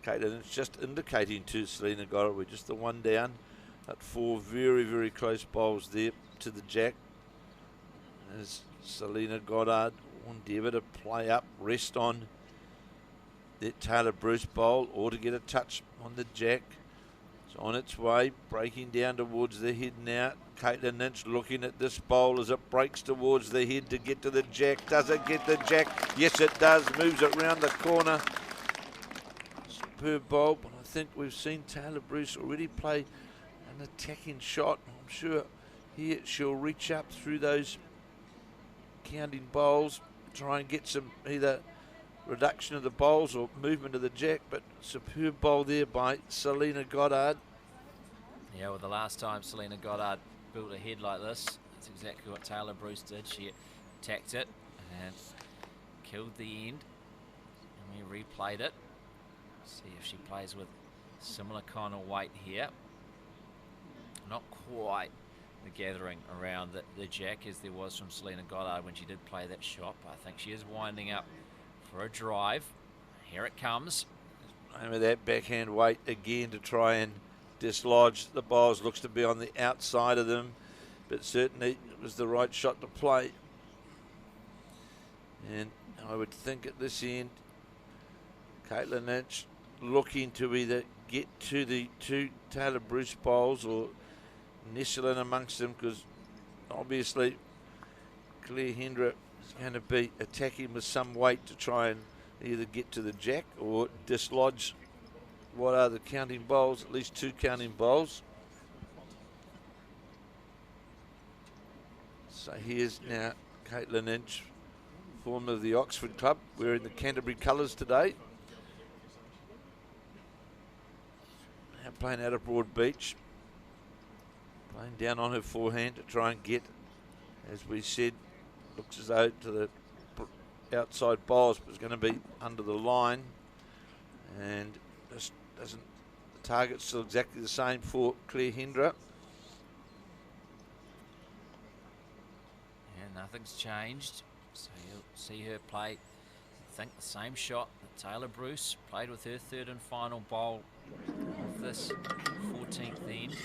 Katelyn, it's just indicating to Selina Goddard, we're just the one down. At 4 very, very close bowls there to the jack. As Selina Goddard will endeavour to play up, rest on that Tayla Bruce bowl, or to get a touch on the jack. It's on its way, breaking down towards the head now. Katelyn Lynch looking at this bowl as it breaks towards the head to get to the jack. Does it get the jack? Yes, it does. Moves it round the corner. Superb bowl, but I think we've seen Tayla Bruce already play an attacking shot. I'm sure here she'll reach up through those counting bowls, try and get some either reduction of the bowls or movement of the jack, but superb bowl there by Selina Goddard. Yeah, well, the last time Selina Goddard built a head like this, that's exactly what Tayla Bruce did. She attacked it and killed the end, and we replayed it. See if she plays with similar kind of weight here. Not quite the gathering around the jack as there was from Selina Goddard when she did play that shot, but I think she is winding up for a drive. Here it comes. Over that backhand weight again to try and dislodge the bowls. Looks to be on the outside of them, but certainly it was the right shot to play. And I would think at this end, Katelyn Lynch looking to either get to the 2 Tayla Bruce bowls or nestle in amongst them, because obviously Clare Hendra is going to be attacking with some weight to try and either get to the jack or dislodge what are the counting bowls, at least 2 counting bowls. So here's now Katelyn Lynch, former of the Oxford Club, wearing the Canterbury colours today. Now playing out of Broad Beach, playing down on her forehand to try and get as we said, looks as though to the outside bowls, but it's going to be under the line, and just doesn't. The target's still exactly the same for Clare Hendra. Yeah, nothing's changed. So you'll see her play, I think, the same shot that Tayla Bruce played with her third and final bowl of this 14th end.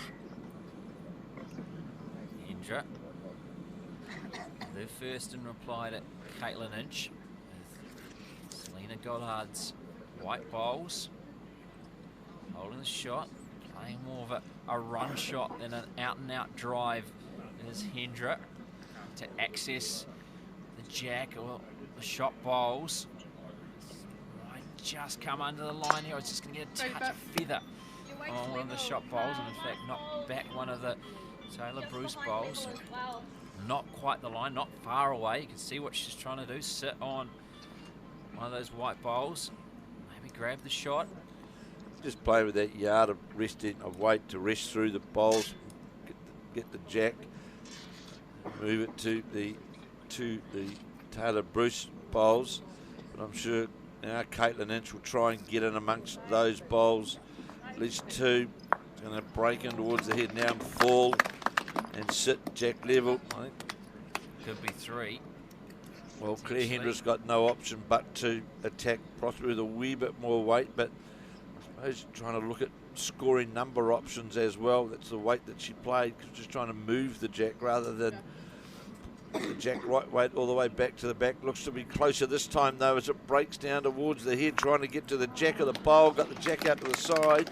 Hendra, the first in reply to Katelyn Inch, with Selina Goddard's white bowls. Holding the shot, playing more of a run shot than an out-and-out drive is Hendra to access the jack or the shot bowls. Might just come under the line here. It's just going to get a touch of feather on one of the shot bowls, and in fact knock back one of the Tayla Bruce bowls. So not quite the line, not far away. You can see what she's trying to do, sit on one of those white bowls, maybe grab the shot. Just play with that yard of resting of weight to rest through the bowls, get the jack, move it to the Tayla Bruce bowls. But I'm sure now Katelyn Inch will try and get in amongst those bowls. At least two. It's going to break in towards the head now and fall and sit jack level. I think could be three. Well, Clare Hendra's got no option but to attack possibly with a wee bit more weight, but I suppose trying to look at scoring number options as well. That's the weight that she played, just trying to move the jack rather than the jack right weight all the way back to the back. Looks to be closer this time though as it breaks down towards the head, trying to get to the jack of the bowl, got the jack out to the side,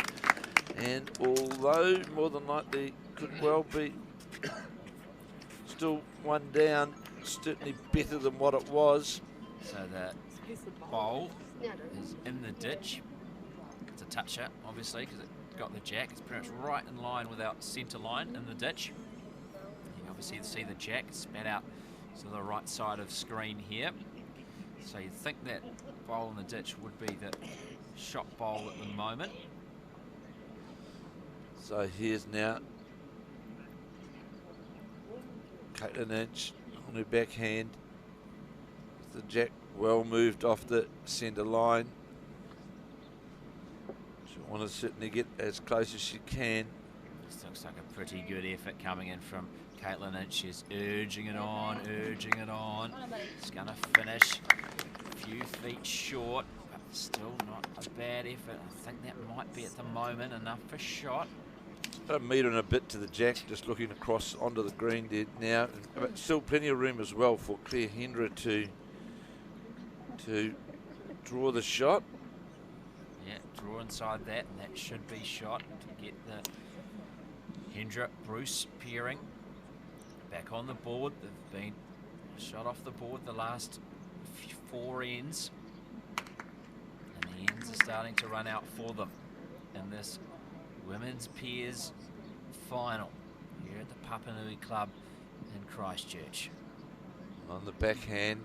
and although more than likely could well be still one down, certainly better than what it was. So the bowl is in the ditch. It's a toucher, obviously, because it got the jack. It's pretty much right in line with our centre line in the ditch. You can obviously see the jack spat out to the right side of screen here. So you'd think that bowl in the ditch would be the shot bowl at the moment. So here's now Katelyn Inch on her backhand. The jack well moved off the centre line. She'll want to certainly get as close as she can. This looks like a pretty good effort coming in from Katelyn Inch. She's urging it on, urging it on. It's going to finish a few feet short, but still not a bad effort. I think that might be at the moment enough for shot. About a metre and a bit to the jack, just looking across onto the green there now. But still plenty of room as well for Clare Hendra to draw the shot. Yeah, draw inside that, and that should be shot to get the Hendra Bruce pairing back on the board. They've been shot off the board the last four ends, and the ends are starting to run out for them in this Women's Peers final here at the Papanui Club in Christchurch. On the backhand,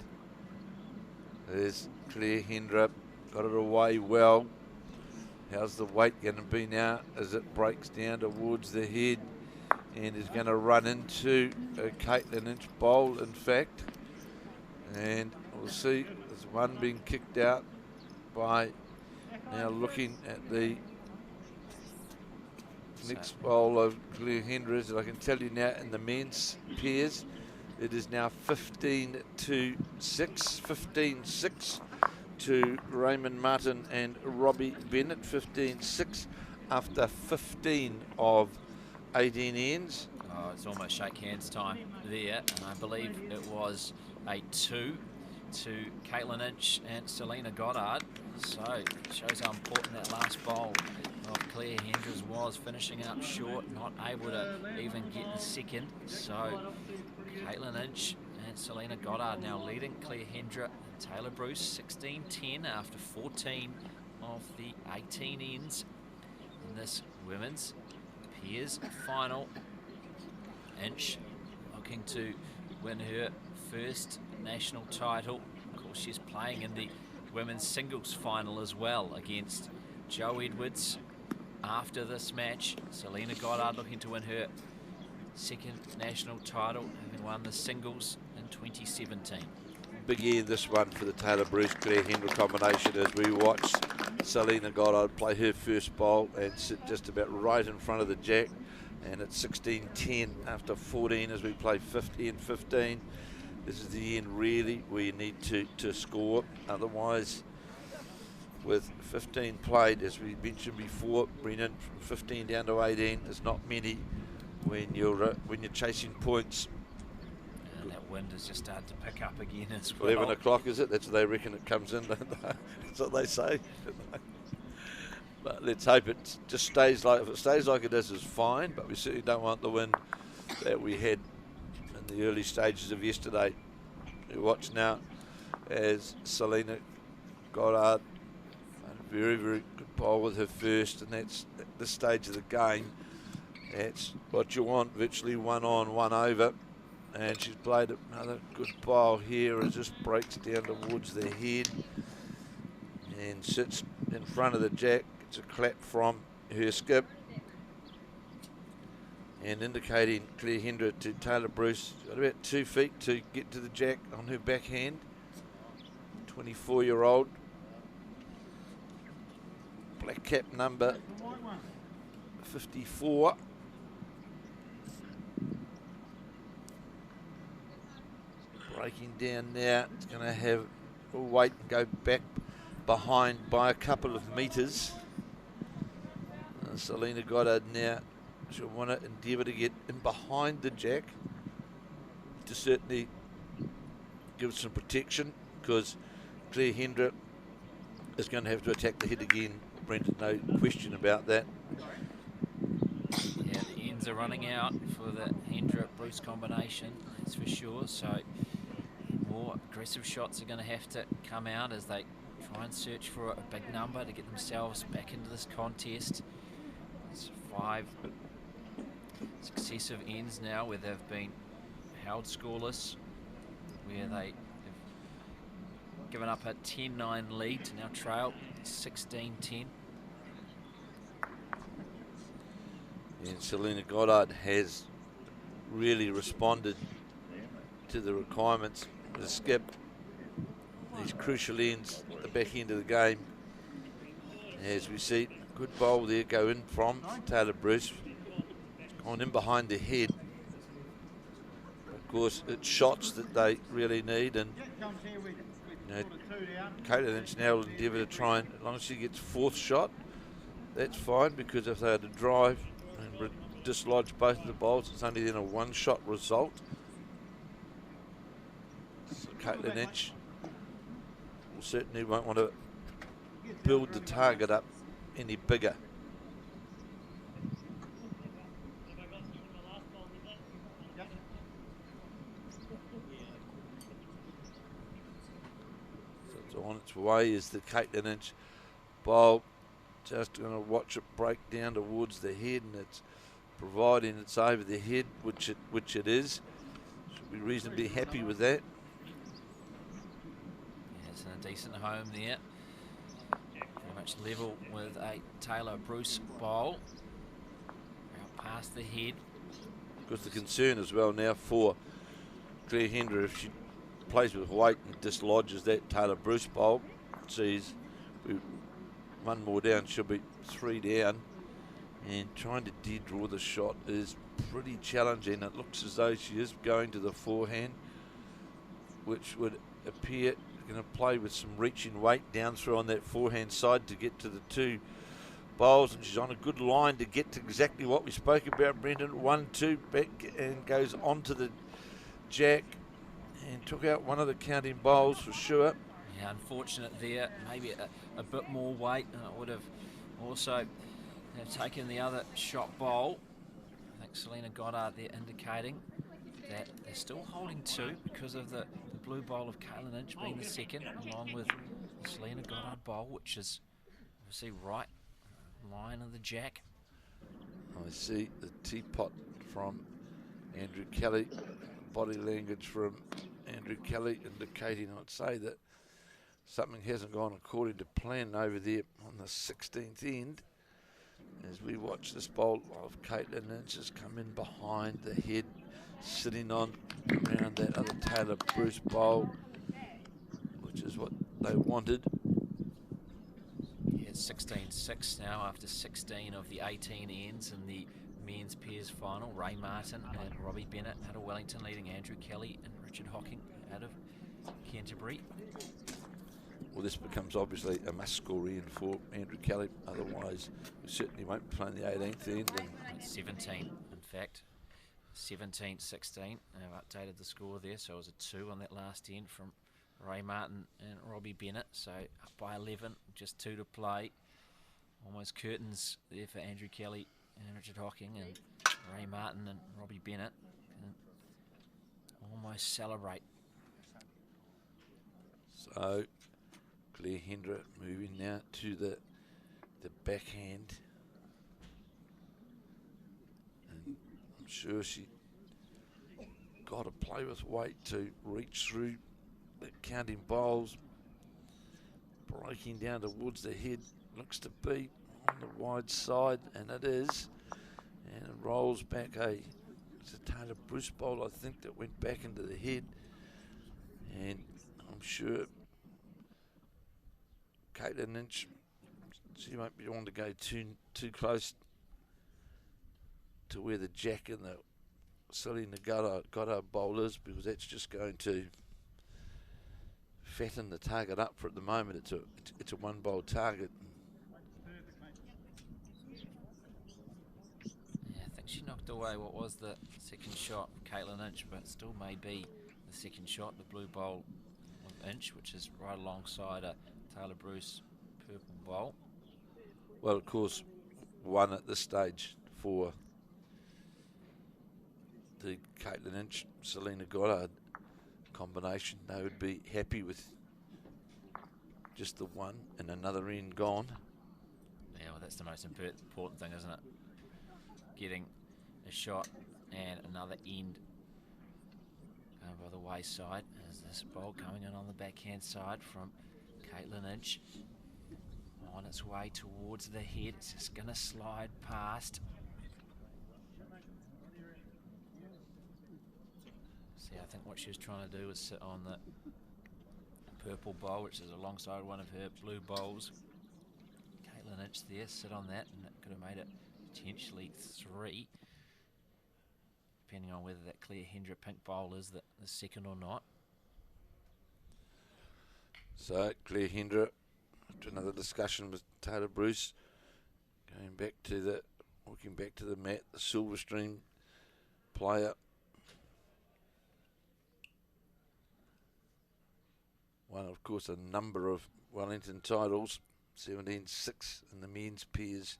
there's Clare Hendra, got it away well. How's the weight going to be now as it breaks down towards the head and is going to run into a Katelyn Inch bowl, in fact. And we'll see, there's one being kicked out by now looking at the next bowl of Clare Hendra's. And I can tell you now in the men's pairs, it is now 15-6, 15-6 to Raymond Martin and Robbie Bennett, 15-6 after 15 of 18 ends. Oh, it's almost shake hands time there, and I believe it was a 2 to Katelyn Inch and Selina Goddard. So it shows how important that last bowl of Clare Hendra's was, finishing up short, not able to even get the second. So Katelyn Inch and Selina Goddard now leading Clare Hendra and Tayla Bruce 16-10 after 14 of the 18 ends in this women's Peers final. Inch looking to win her first national title. Of course, she's playing in the women's singles final as well against Jo Edwards. After this match, Selina Goddard looking to win her second national title, having won the singles in 2017. Big end this one for the Tayla Bruce Clare Hendra combination as we watch Selina Goddard play her first bowl and sit just about right in front of the jack. And it's 16-10 after 14 as we play 15-15. This is the end really where you need to score. Otherwise, with 15 played, as we mentioned before, Brennan, from 15 down to 18, there's not many when you're chasing points. And that wind has just started to pick up again as well. 11 o'clock, is it? That's what they reckon it comes in, don't they? That's what they say. But let's hope it just stays like, if it stays like it is fine, but we certainly don't want the wind that we had in the early stages of yesterday. We watch now as Selina Goddard, a very, very good bowl with her first, and that's at this stage of the game. That's what you want, virtually one on, one over. And she's played another good bowl here as just breaks down towards the head and sits in front of the jack. Gets a clap from her skip. And indicating Clare Hendra to Tayla Bruce, got about 2 feet to get to the jack on her backhand. 24-year-old. Black cap number 54. Breaking down now, it's going to have a wait and go back behind by a couple of metres. Selina Goddard now, she'll want to endeavour to get in behind the jack to certainly give some protection, because Clare Hendra is going to have to attack the head again. Brendan, no question about that. Yeah, the ends are running out for the Hendra-Bruce combination, that's for sure. So more aggressive shots are going to have to come out as they try and search for a big number to get themselves back into this contest. It's 5 successive ends now where they've been held scoreless, where they have given up a 10-9 lead to now trail 16-10. And Selina Goddard has really responded to the requirements of the skip. These crucial ends at the back end of the game. As we see, good bowl there go in from Tayla Bruce. It's gone in behind the head. Of course, it's shots that they really need, and you know, Katelyn now will endeavour to try and, as long as she gets 4th shot, that's fine, because if they had to drive and dislodge both of the bowls, it's only then a 1-shot result. So Katelyn will certainly won't want to build the target up any bigger. So on its way is the Katelyn bowl. Just going to watch it break down towards the head, and it's providing it's over the head, which it is. Should be reasonably happy with that. Yeah, it's in a decent home there. Very much level with a Tayla Bruce bowl. Out past the head. Because the concern as well now for Clare Hendra, if she plays with weight and dislodges that Tayla Bruce bowl, sees one more down, she'll be 3 down, and trying to de-draw the shot is pretty challenging. It looks as though she is going to the forehand, which would appear going to play with some reaching weight down through on that forehand side to get to the 2 bowls, and she's on a good line to get to exactly what we spoke about, Brendan. 1-2 back and goes onto the jack and took out one of the counting bowls for sure. Yeah, unfortunate there. Maybe a bit more weight. Would have also taken the other shot bowl. I think Selina Goddard there indicating that they're still holding 2 because of the blue bowl of Katelyn being the second, along with the Selina Goddard bowl, which is obviously right line of the jack. I see the teapot from Andrew Kelly, body language from Andrew Kelly indicating, I'd say, that something hasn't gone according to plan over there on the 16th end. as we watch this bowl of Katelyn Lynch has come in behind the head, sitting on around that other Tayla Bruce bowl, which is what they wanted. Yeah, it's 16-6 now after 16 of the 18 ends in the men's pairs final. Ray Martin and Robbie Bennett out of Wellington leading Andrew Kelly and Richard Hocking out of Canterbury. Well, this becomes obviously a must-score in for Andrew Kelly. Otherwise, we certainly won't be playing the 18th end. And 17, in fact. 17-16. I've updated the score there, so it was a 2 on that last end from Ray Martin and Robbie Bennett. So up by 11, just 2 to play. Almost curtains there for Andrew Kelly and Richard Hocking, and Ray Martin and Robbie Bennett can almost celebrate. So Clare Hendra moving now to the backhand, and I'm sure she got to play with weight to reach through the counting bowls. Breaking down towards the head, looks to be on the wide side, and it is, and it rolls back. It's a Tayla Bruce bowl, I think, that went back into the head, and I'm sure Katelyn Lynch, she won't be wanting to go too close to where the jack and the Selina Goddard bowl is, because that's just going to fatten the target up. For at the moment, it's a one bowl target. Yeah, I think she knocked away what was the second shot of Katelyn Lynch, but still may be the second shot, the blue bowl of Inch, which is right alongside a Tayla Bruce purple bowl. Well, of course, one at this stage for the Katelyn Lynch, Selina Goddard combination. They would be happy with just the one and another end gone. Yeah, well, that's the most important thing, isn't it? Getting a shot and another end going by the wayside. As this bowl coming in on the backhand side from Katelyn Lynch, on its way towards the head. It's just going to slide past. See, I think what she was trying to do was sit on the purple bowl, which is alongside one of her blue bowls. Katelyn Lynch there, sit on that, and it could have made it potentially 3, depending on whether that Clare Hendra pink bowl is the second or not. So Clare Hendra, after another discussion with Tayla Bruce, walking back to the mat, the Silverstream player. Won, of course, a number of Wellington titles, 17-6 in the men's pairs.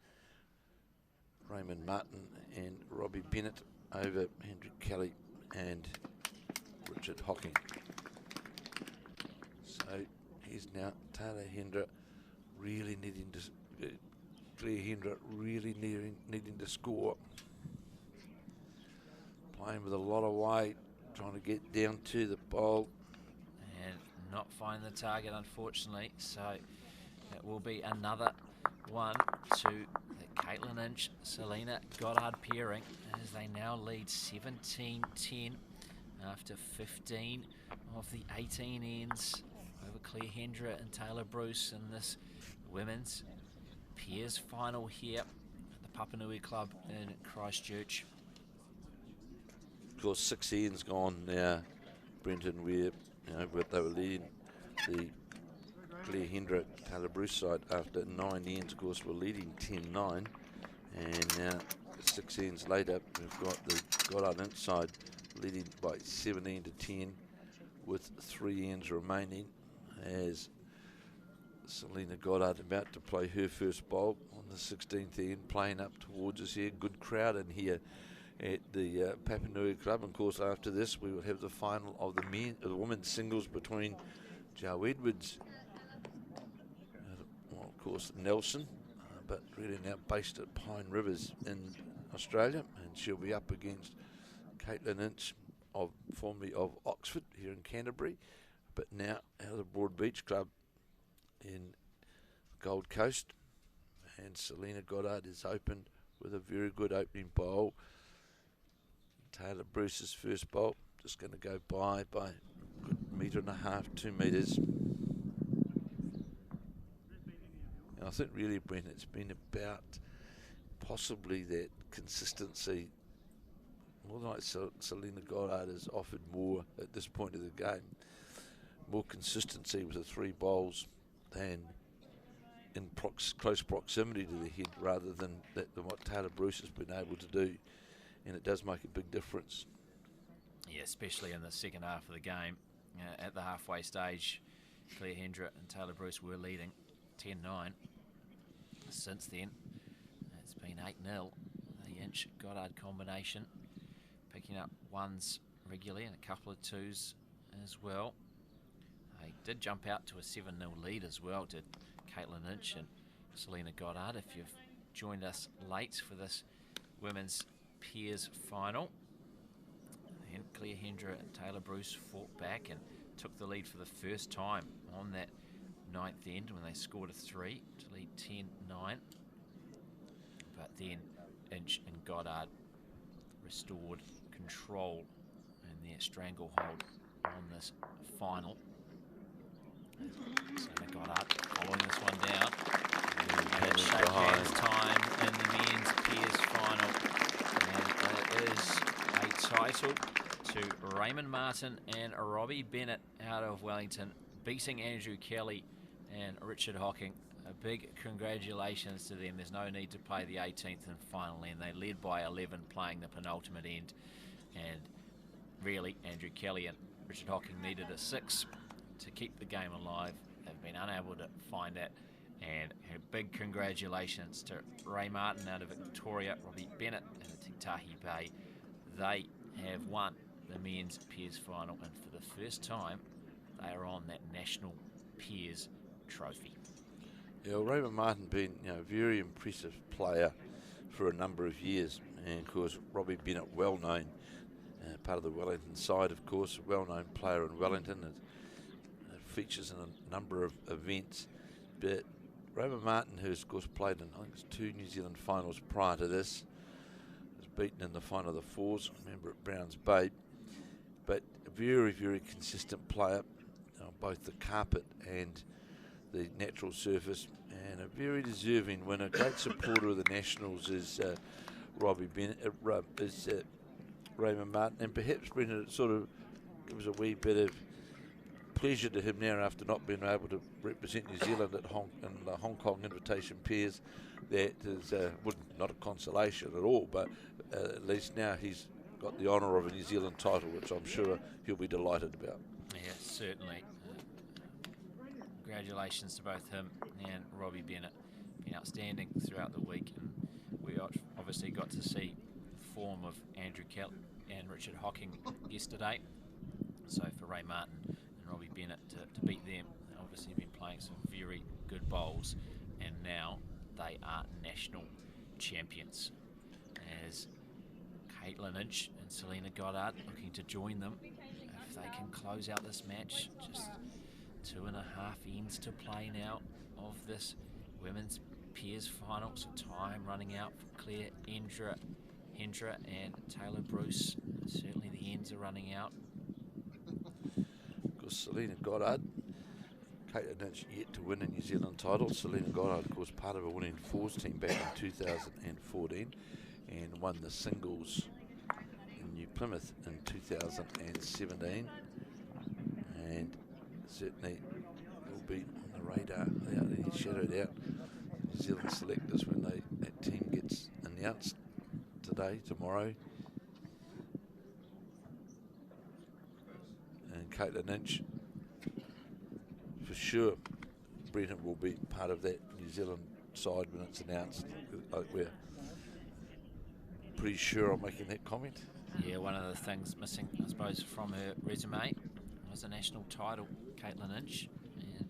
Raymond Martin and Robbie Bennett over Andrew Kelly and Richard Hocking. So here's now Tayla Hendra really needing to, Clare Hendra really needing to score. Playing with a lot of weight, trying to get down to the bowl. And not find the target, unfortunately. So it will be another one to the Katelyn Lynch, Selina Goddard pairing, as they now lead 17-10 after 15 of the 18 ends over Clare Hendra and Tayla Bruce in this women's pairs final here at the Papanui Club in Christchurch. Of course, 6 ends gone now, Brenton, where but they were leading the Clare Hendra Tayla Bruce side after 9 ends. Of course, we're leading 10-9, and now 6 ends later, we've got the Goddard Lynch side leading by 17-10 with 3 ends remaining, as Selina Goddard about to play her first bowl on the 16th end, playing up towards us here. Good crowd in here at the Papanui Club. And of course, after this, we will have the final of the women's singles between Joe Edwards, of course, Nelson, but really now based at Pine Rivers in Australia, and she'll be up against Katelyn Lynch, formerly of Oxford here in Canterbury, but now out of the Broad Beach Club in Gold Coast. And Selina Goddard is opened with a very good opening bowl. Tayla Bruce's first bowl, just going to go by a good 1.5 metres, 2 metres. And I think really, Brent, it's been about possibly that consistency. More like Selina Goddard has offered more at this point of the game, more consistency with the 3 bowls than in close proximity to the head, rather than what Tayla Bruce has been able to do, and it does make a big difference. Yeah, especially in the second half of the game. At the halfway stage, Clare, Hendra and Tayla Bruce were leading 10-9. Since then, it's been 8-0. The Inch Goddard combination, picking up ones regularly and a couple of twos as well. They did jump out to a 7-0 lead as well, did Katelyn Inch and Selina Goddard. If you've joined us late for this women's peers final, and Clare, Hendra and Tayla Bruce fought back and took the lead for the first time on that 9th end when they scored a 3 to lead 10-9. But then Inch and Goddard restored control and their stranglehold on this final. Selina Goddard following this one down. And it's shake hands time in the men's peers final. And it is a title to Raymond Martin and Robbie Bennett out of Wellington, beating Andrew Kelly and Richard Hocking. A big congratulations to them. There's no need to play the 18th and final end. They led by 11 playing the penultimate end. And really, Andrew Kelly and Richard Hocking needed a 6 to keep the game alive. They've been unable to find it. And a big congratulations to Ray Martin out of Victoria, Robbie Bennett and the Titahi Bay. They have won the men's peers final, and for the first time, they are on that national peers trophy. Yeah, well, Raymond Martin been a very impressive player for a number of years, and of course Robbie Bennett, well known, part of the Wellington side, of course, a well-known player in Wellington. It features in a number of events, but Raymond Martin, who of course played in, I think it's 2 New Zealand finals prior to this, was beaten in the final of the 4s, remember, at Browns Bay, but a very, very consistent player on both the carpet and the natural surface, and a very deserving winner. Great supporter of the Nationals is Robbie Bennett, Raymond Martin, and perhaps Brendan, it sort of gives a wee bit of pleasure to him now after not being able to represent New Zealand at in the Hong Kong Invitation Pairs. That is not a consolation at all, but at least now he's got the honour of a New Zealand title, which I'm sure he'll be delighted about. Yeah, certainly. Congratulations to both him and Robbie Bennett. Been outstanding throughout the week, and we obviously got to see the form of Andrew Kelly and Richard Hocking yesterday. So for Ray Martin and Robbie Bennett to beat them, they've obviously been playing some very good bowls, and now they are national champions. As Katelyn Inch and Selina Goddard looking to join them, if they can close out this match, just 2.5 ends to play now of this women's peers final. So time running out for Clare, Hendra and Tayla Bruce. Certainly the ends are running out. Of course, Selina Goddard, Katelyn Inch yet to win a New Zealand title. Selina Goddard, of course, part of a winning 4s team back in 2014 and won the singles in New Plymouth in 2017. And certainly will be on the radar without any shadow of doubt. New Zealand selectors when that team gets announced today, tomorrow. And Katelyn Inch, for sure, Brenton will be part of that New Zealand side when it's announced. We're pretty sure I'm making that comment. Yeah, one of the things missing, I suppose, from her resume was a national title, Katelyn Inch, and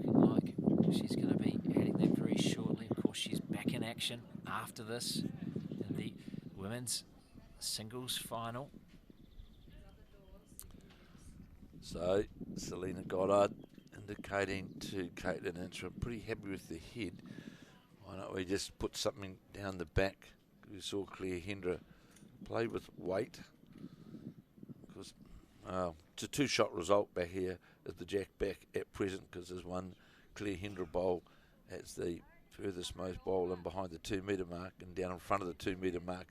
looking like she's going to be adding that very shortly. Of course, she's back in action after this in the women's singles final. So, Selina Goddard indicating to Katelyn Inch, I'm pretty happy with the head. Why don't we just put something down the back? We saw Clare Hendra play with weight. Because it's a 2-shot result back here at the jack back at present, because there's one Clare Hendra bowl. That's the furthest most bowl in behind the 2 metre mark, and down in front of the 2 metre mark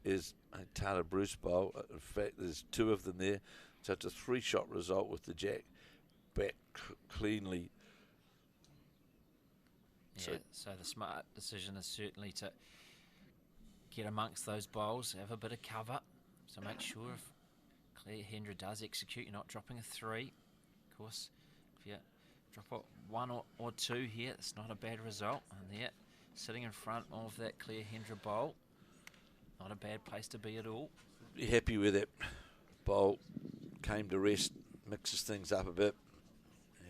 is a Tayla Bruce bowl. In fact, there's 2 of them there. So it's a 3-shot result with the jack back cleanly. Yeah, so the smart decision is certainly to get amongst those bowls, have a bit of cover. So make sure if Clare Hendra does execute, you're not dropping a 3. Of course, if you drop a 1 or 2 here, it's not a bad result. And there, sitting in front of that Clare Hendra bowl, not a bad place to be at all. Be happy with that bowl. Came to rest, mixes things up a bit.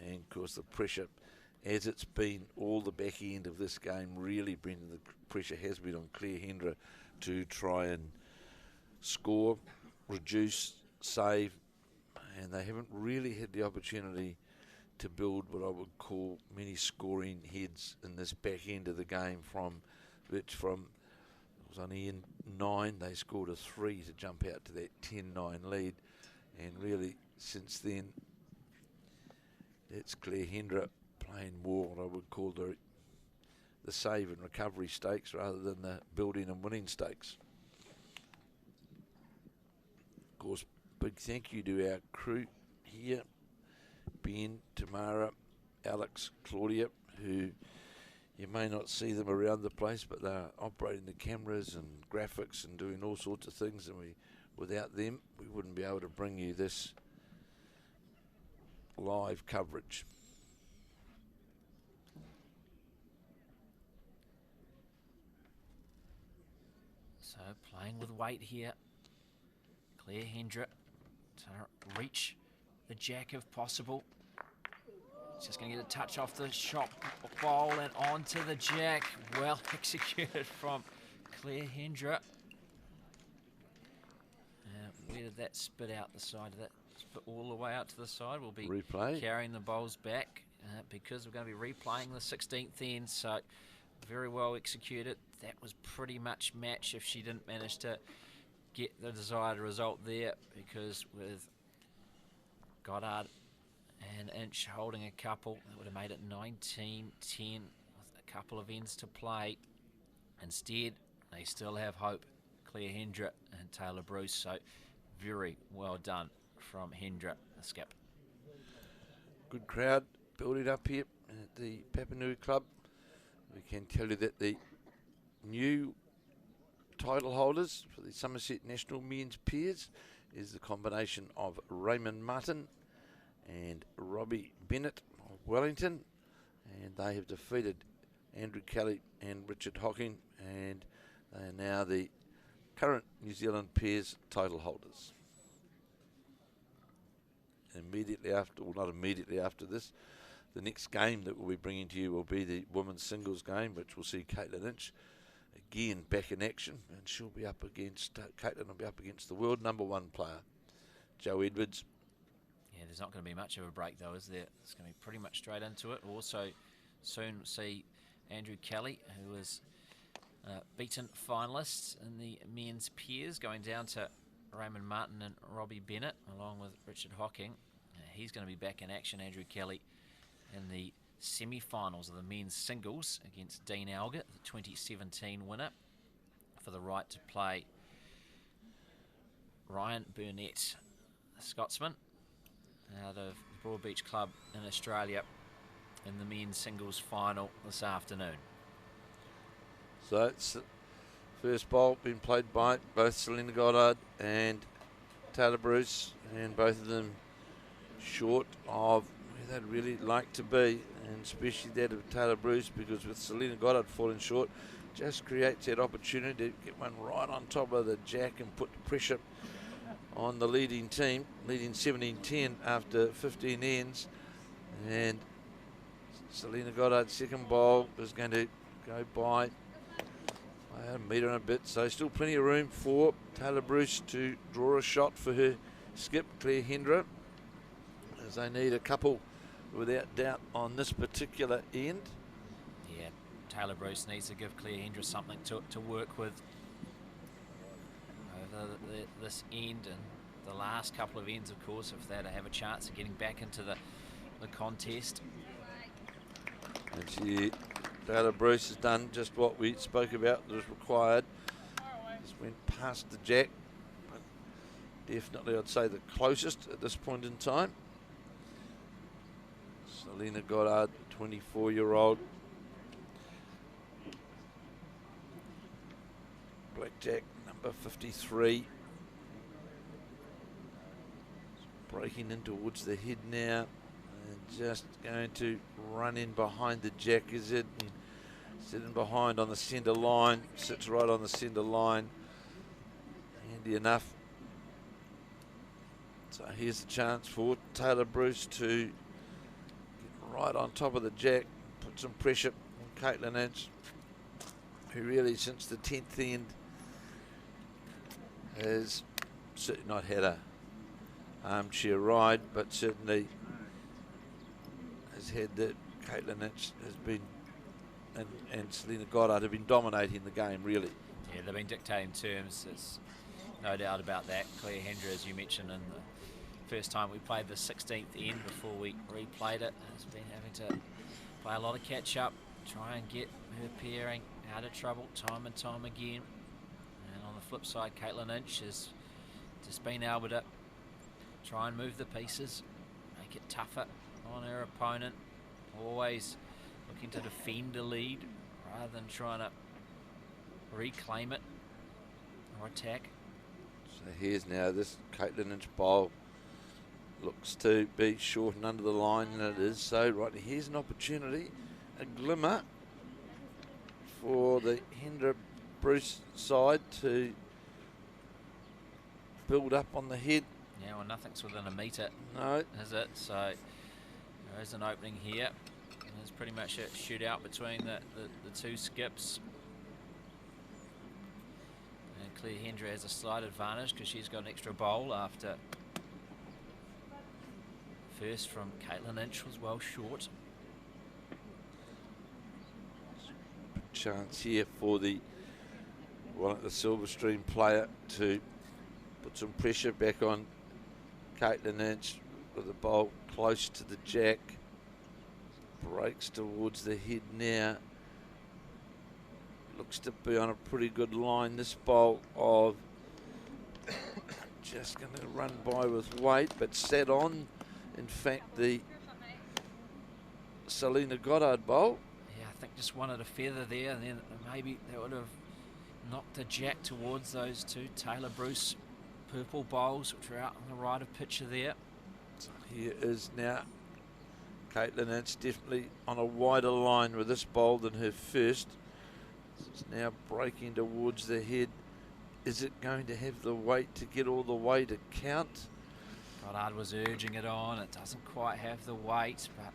And of course the pressure, as it's been all the back end of this game, really, Brendan, the pressure has been on Clare Hendra to try and score, reduce, save, and they haven't really had the opportunity to build what I would call many scoring heads in this back end of the game, from which from it was only in 9 they scored a 3 to jump out to that 10-9 lead, and really since then it's Clare Hendra playing more what I would call the save and recovery stakes rather than the building and winning stakes. Of course, big thank you to our crew here, Ben, Tamara, Alex, Claudia, who you may not see them around the place, but they're operating the cameras and graphics and doing all sorts of things, and without them we wouldn't be able to bring you this live coverage. So playing with weight here, Clare Hendra to reach the jack if possible. Just going to get a touch off the shot bowl and onto the jack. Well executed from Clare Hendra. Where did that spit out the side of that? Spit all the way out to the side. We'll be carrying the bowls back because we're going to be replaying the 16th end. So very well executed. That was pretty much match if she didn't manage to get the desired result there, because with Goddard and Inch holding a couple, that would have made it 19-10 with a couple of ends to play. Instead, they still have hope, Clare Hendra and Tayla Bruce. So very well done from Hendra, the skip. Good crowd building up here at the Papanui Club. We can tell you that the new title holders for the Summmerset National Men's Peers is the combination of Raymond Martin and Robbie Bennett of Wellington, and they have defeated Andrew Kelly and Richard Hocking, and they are now the current New Zealand Peers title holders. Immediately after, well, not immediately after this, the next game that we'll be bringing to you will be the women's singles game, which will see Katelyn Inch again back in action, and she'll be up against Katelyn will be up against the world #1 player, Jo Edwards. Yeah, there's not going to be much of a break though, is there? It's going to be pretty much straight into it. We'll also soon see Andrew Kelly, who was beaten finalists in the men's peers, going down to Raymond Martin and Robbie Bennett, along with Richard Hocking. He's going to be back in action, Andrew Kelly, in the semi-finals of the men's singles against Dean Alger, the 2017 winner, for the right to play Ryan Burnett, a Scotsman, out of the Broadbeach Club in Australia, in the men's singles final this afternoon. So it's the first bowl being played by both Selina Goddard and Tayla Bruce, and both of them short of where they'd really like to be, and especially that of Tayla Bruce, because with Selina Goddard falling short, just creates that opportunity to get one right on top of the jack and put the pressure on the leading team, leading 17-10 after 15 ends. And Selina Goddard's second bowl is going to go by a metre and a bit, so still plenty of room for Tayla Bruce to draw a shot for her skip, Clare Hendra, as they need a couple without doubt on this particular end. Yeah, Tayla Bruce needs to give Clare Hendra something to work with over this end and the last couple of ends, of course, if they're to have a chance of getting back into the contest. And Tayla Bruce has done just what we spoke about that was required. Just went past the jack, but definitely I'd say the closest at this point in time. Selina Goddard, 24-year-old. Blackjack, number 53. Breaking in towards the head now. And just going to run in behind the jack, is it? And sitting behind on the centre line. Sits right on the centre line. Handy enough. So here's the chance for Tayla Bruce to get right on top of the jack. Put some pressure on Katelyn Inch, who really since the 10th end has certainly not had a armchair ride, but certainly has had that. Katelyn Inch has been, and Selina Goddard have been dominating the game, really. Yeah, they've been dictating terms. There's no doubt about that. Clare Hendra, as you mentioned, in the first time we played the 16th end before we replayed it, has been having to play a lot of catch up, try and get her pairing out of trouble time and time again. And on the flip side, Katelyn Inch has just been able to try and move the pieces, make it tougher on her opponent, always looking to defend a lead rather than trying to reclaim it or attack. So here's now this Katelyn Inch bowl. Looks to be short and under the line, and it is so. Right, here's an opportunity, a glimmer for the Hendra Bruce side to build up on the head. Yeah, well, nothing's within a metre, No. is it? So there is an opening here. And there's pretty much a shootout between the two skips. And Clare Hendra has a slight advantage because she's got an extra bowl after first from Katelyn Inch was well short. Chance here for the Silverstream player to put some pressure back on Katelyn Inch with the bowl close to the jack. Breaks towards the head now. Looks to be on a pretty good line. This bowl of just going to run by with weight, but sat on, in fact, the Selina Goddard bowl. Yeah, I think just wanted a feather there, and then maybe that would have knocked the jack towards those two Tayla Bruce purple bowls, which are out on the right of picture there. So here is now Katelyn Inch, definitely on a wider line with this bowl than her first. It's now breaking towards the head. Is it going to have the weight to get all the way to count? Goddard was urging it on. It doesn't quite have the weight, but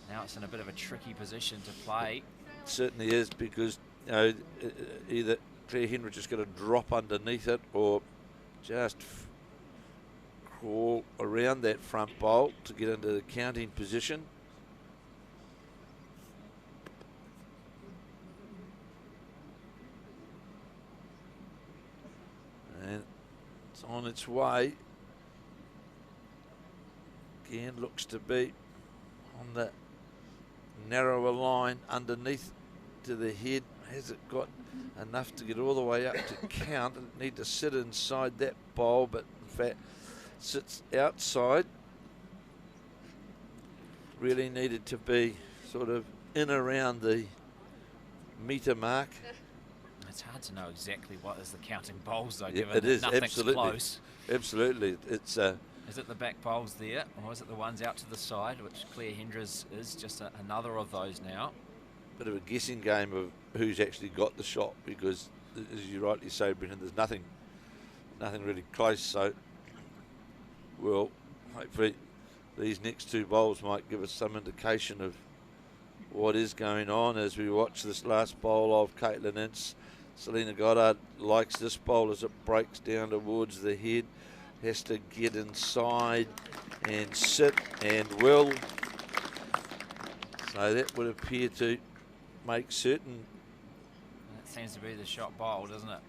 now it's in a bit of a tricky position to play. It certainly is, because either Clare Hendra just got to drop underneath it or just crawl around that front bowl to get into the counting position. And it's on its way. Again, looks to be on the narrower line underneath to the head. Has it got enough to get all the way up to count? It need to sit inside that bowl, but in fact sits outside. Really needed to be sort of in around the metre mark. It's hard to know exactly what is the counting bowls, though, Yeah, given it that is, nothing's absolutely. close. Absolutely. It's Is it the back bowls there, or is it the ones out to the side, which Clare Hendra's is just another of those now? bit of a guessing game of who's actually got the shot, because as you rightly say, Brendan, there's nothing really close. So, well, hopefully these next two bowls might give us some indication of what is going on as we watch this last bowl of Katelyn Inch. Selina Goddard likes this bowl as it breaks down towards the head. Has to get inside and sit and will. So that would appear to make certain. That seems to be the shot bowl, doesn't it?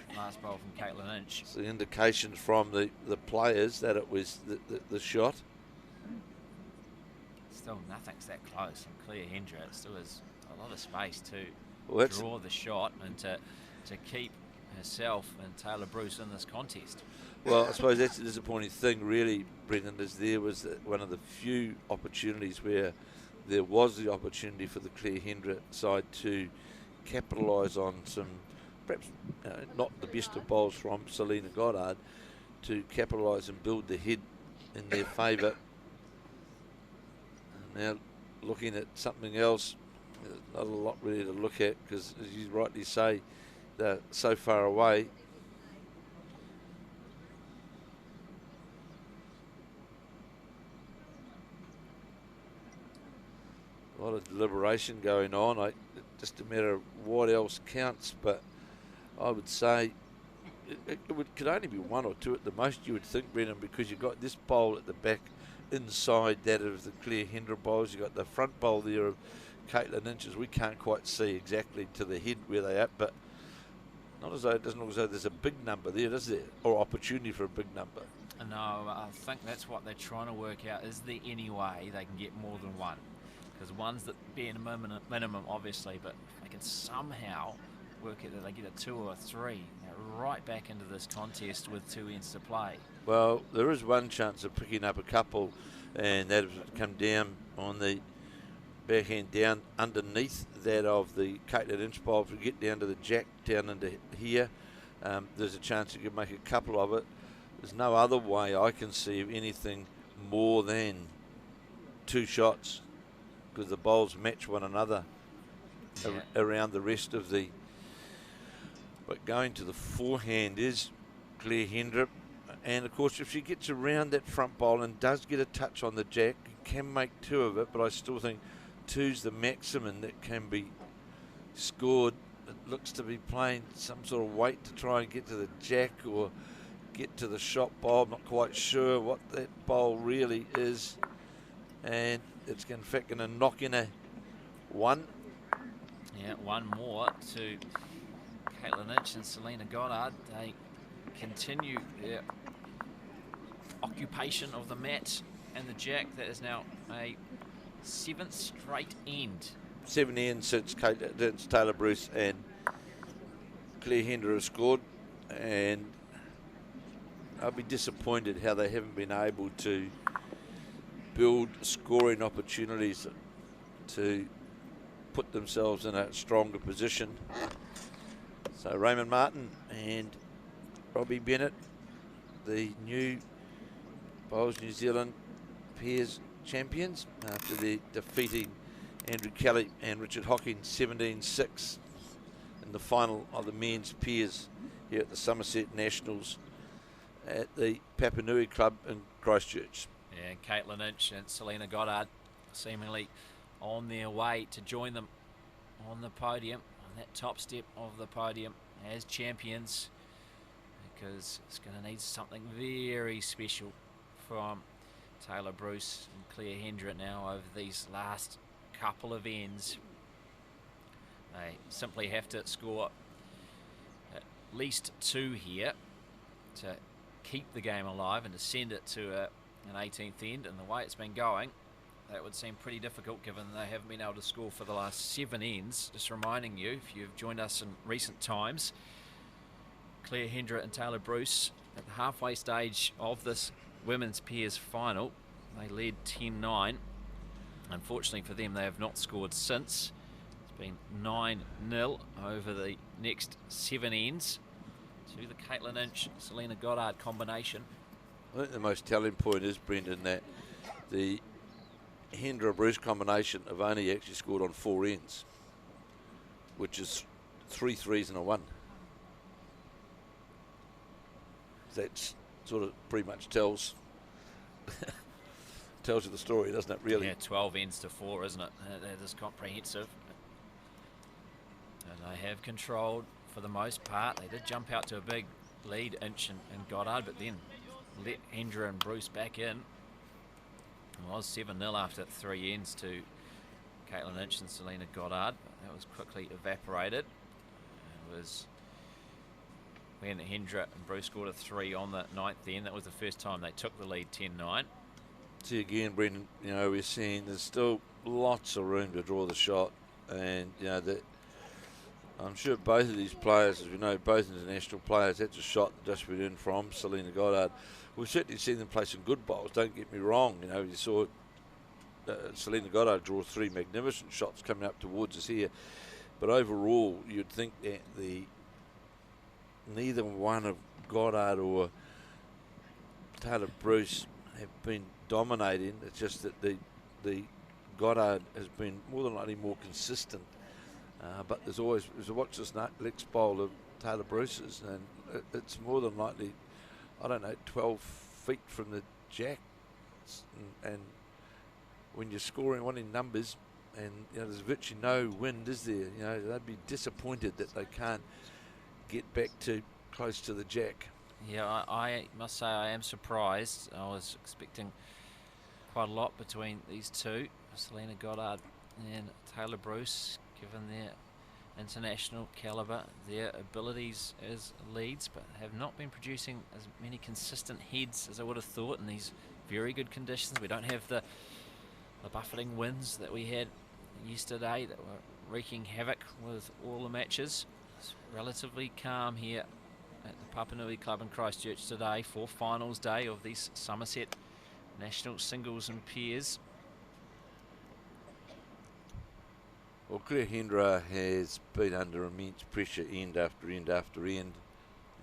That last bowl from Katelyn Inch. It's the indications from the players that it was the shot. Still nothing's that close. And Clare Hendra still has a lot of space to Well, draw the shot and to keep herself and Tayla Bruce in this contest. well, I suppose that's the disappointing thing, really, Brendan, is there was one of the few opportunities where there was the opportunity for the Clare Hendra side to capitalise on some, perhaps not the best of bowls from Selina Goddard, to capitalise and build the head in their favour. Now, looking at something else, there's not a lot really to look at because, as you rightly say, they're so far away. A lot of deliberation going on. Just a matter of what else counts, but I would say it could only be one or two at the most, you would think, Brendan, because you've got this bowl at the back inside that of the Clare Hendra bowls. You've got the front bowl there of Katelyn Inch. We can't quite see exactly to the head where they're at, but not as though it doesn't look as though there's a big number there, does there? Or opportunity for a big number. No, I think that's what they're trying to work out. Is there any way they can get more than one? Because one's that being a minimum, obviously, but they can somehow work it that they get a 2 or a 3. They're right back into this contest with 2 ends to play. Well, there is one chance of picking up a couple, and that would come down on the backhand down underneath that of the Katelyn Inch bowl. If we get down to the jack down into here, there's a chance you could make a couple of it. There's no other way I can see of anything more than 2 shots, because the bowls match one another around the rest of the. But going to the forehand is Clare Hendra, and of course if she gets around that front bowl and does get a touch on the jack, you can make 2 of it, but I still think 2's the maximum that can be scored. It looks to be playing some sort of weight to try and get to the jack or get to the shot bowl. I'm not quite sure what that bowl really is, and it's in fact going to knock in a 1. Yeah, 1 more to Katelyn Inch and Selina Goddard. They continue their occupation of the mat and the jack. That is now a 7th straight end. 7 ends since Tayla Bruce and Clare Hendra have scored, and I'll be disappointed how they haven't been able to build scoring opportunities to put themselves in a stronger position. So Raymond Martin and Robbie Bennett, the new Bowls New Zealand pairs champions, after their defeating Andrew Kelly and Richard Hocking 17-6 in the final of the men's pairs here at the Summmerset Nationals at the Papanui Club in Christchurch. Yeah, Katelyn Inch and Selina Goddard seemingly on their way to join them on the podium, on that top step of the podium as champions, because it's going to need something very special from Tayla Bruce and Clare Hendra now over these last couple of ends. They simply have to score at least 2 here to keep the game alive and to send it to an 18th end, and the way it's been going, that would seem pretty difficult given they haven't been able to score for the last 7 ends. Just reminding you, if you've joined us in recent times, Clare Hendra and Tayla Bruce at the halfway stage of this women's pairs final, they led 10-9. Unfortunately for them, they have not scored since. It's been 9-0 over the next 7 ends to the Katelyn Inch Selina Goddard combination. I think the most telling point is, Brendan, that the Hendra Bruce combination have only actually scored on 4 ends, which is 3 threes and a 1. That sort of pretty much tells you the story, doesn't it, really? Yeah, 12 ends to 4, isn't it? That is comprehensive. And they have controlled for the most part. They did jump out to a big lead, Inch and Goddard, but then let Hendra and Bruce back in. It was 7-0 after 3 ends to Katelyn Inch and Selina Goddard. that was quickly evaporated. It was when Hendra and Bruce scored a 3 on the 9th then. That was the first time they took the lead 10-9. See again, Brendan, we're seeing there's still lots of room to draw the shot, and that I'm sure both of these players, as we know, both international players, that's a shot that just went in from Selina Goddard. We've certainly seen them play some good bowls, don't get me wrong. You saw Selina Goddard draw 3 magnificent shots coming up towards us here. But overall, you'd think that neither one of Goddard or Tayla Bruce have been dominating. It's just that the Goddard has been more than likely more consistent. But there's always, as I watch this next bowl of Tayla Bruce's, and it's more than likely, 12 feet from the jack. And when you're scoring one in numbers, and there's virtually no wind, is there? They'd be disappointed that they can't get back to close to the jack. Yeah, I must say I am surprised. I was expecting quite a lot between these two, Selina Goddard and Tayla Bruce, given their international calibre, their abilities as leads, but have not been producing as many consistent heads as I would have thought in these very good conditions. We don't have the buffeting winds that we had yesterday that were wreaking havoc with all the matches. It's relatively calm here at the Papanui Club in Christchurch today for finals day of these Summmerset national singles and pairs. Well, Clare Hendra has been under immense pressure end after end after end,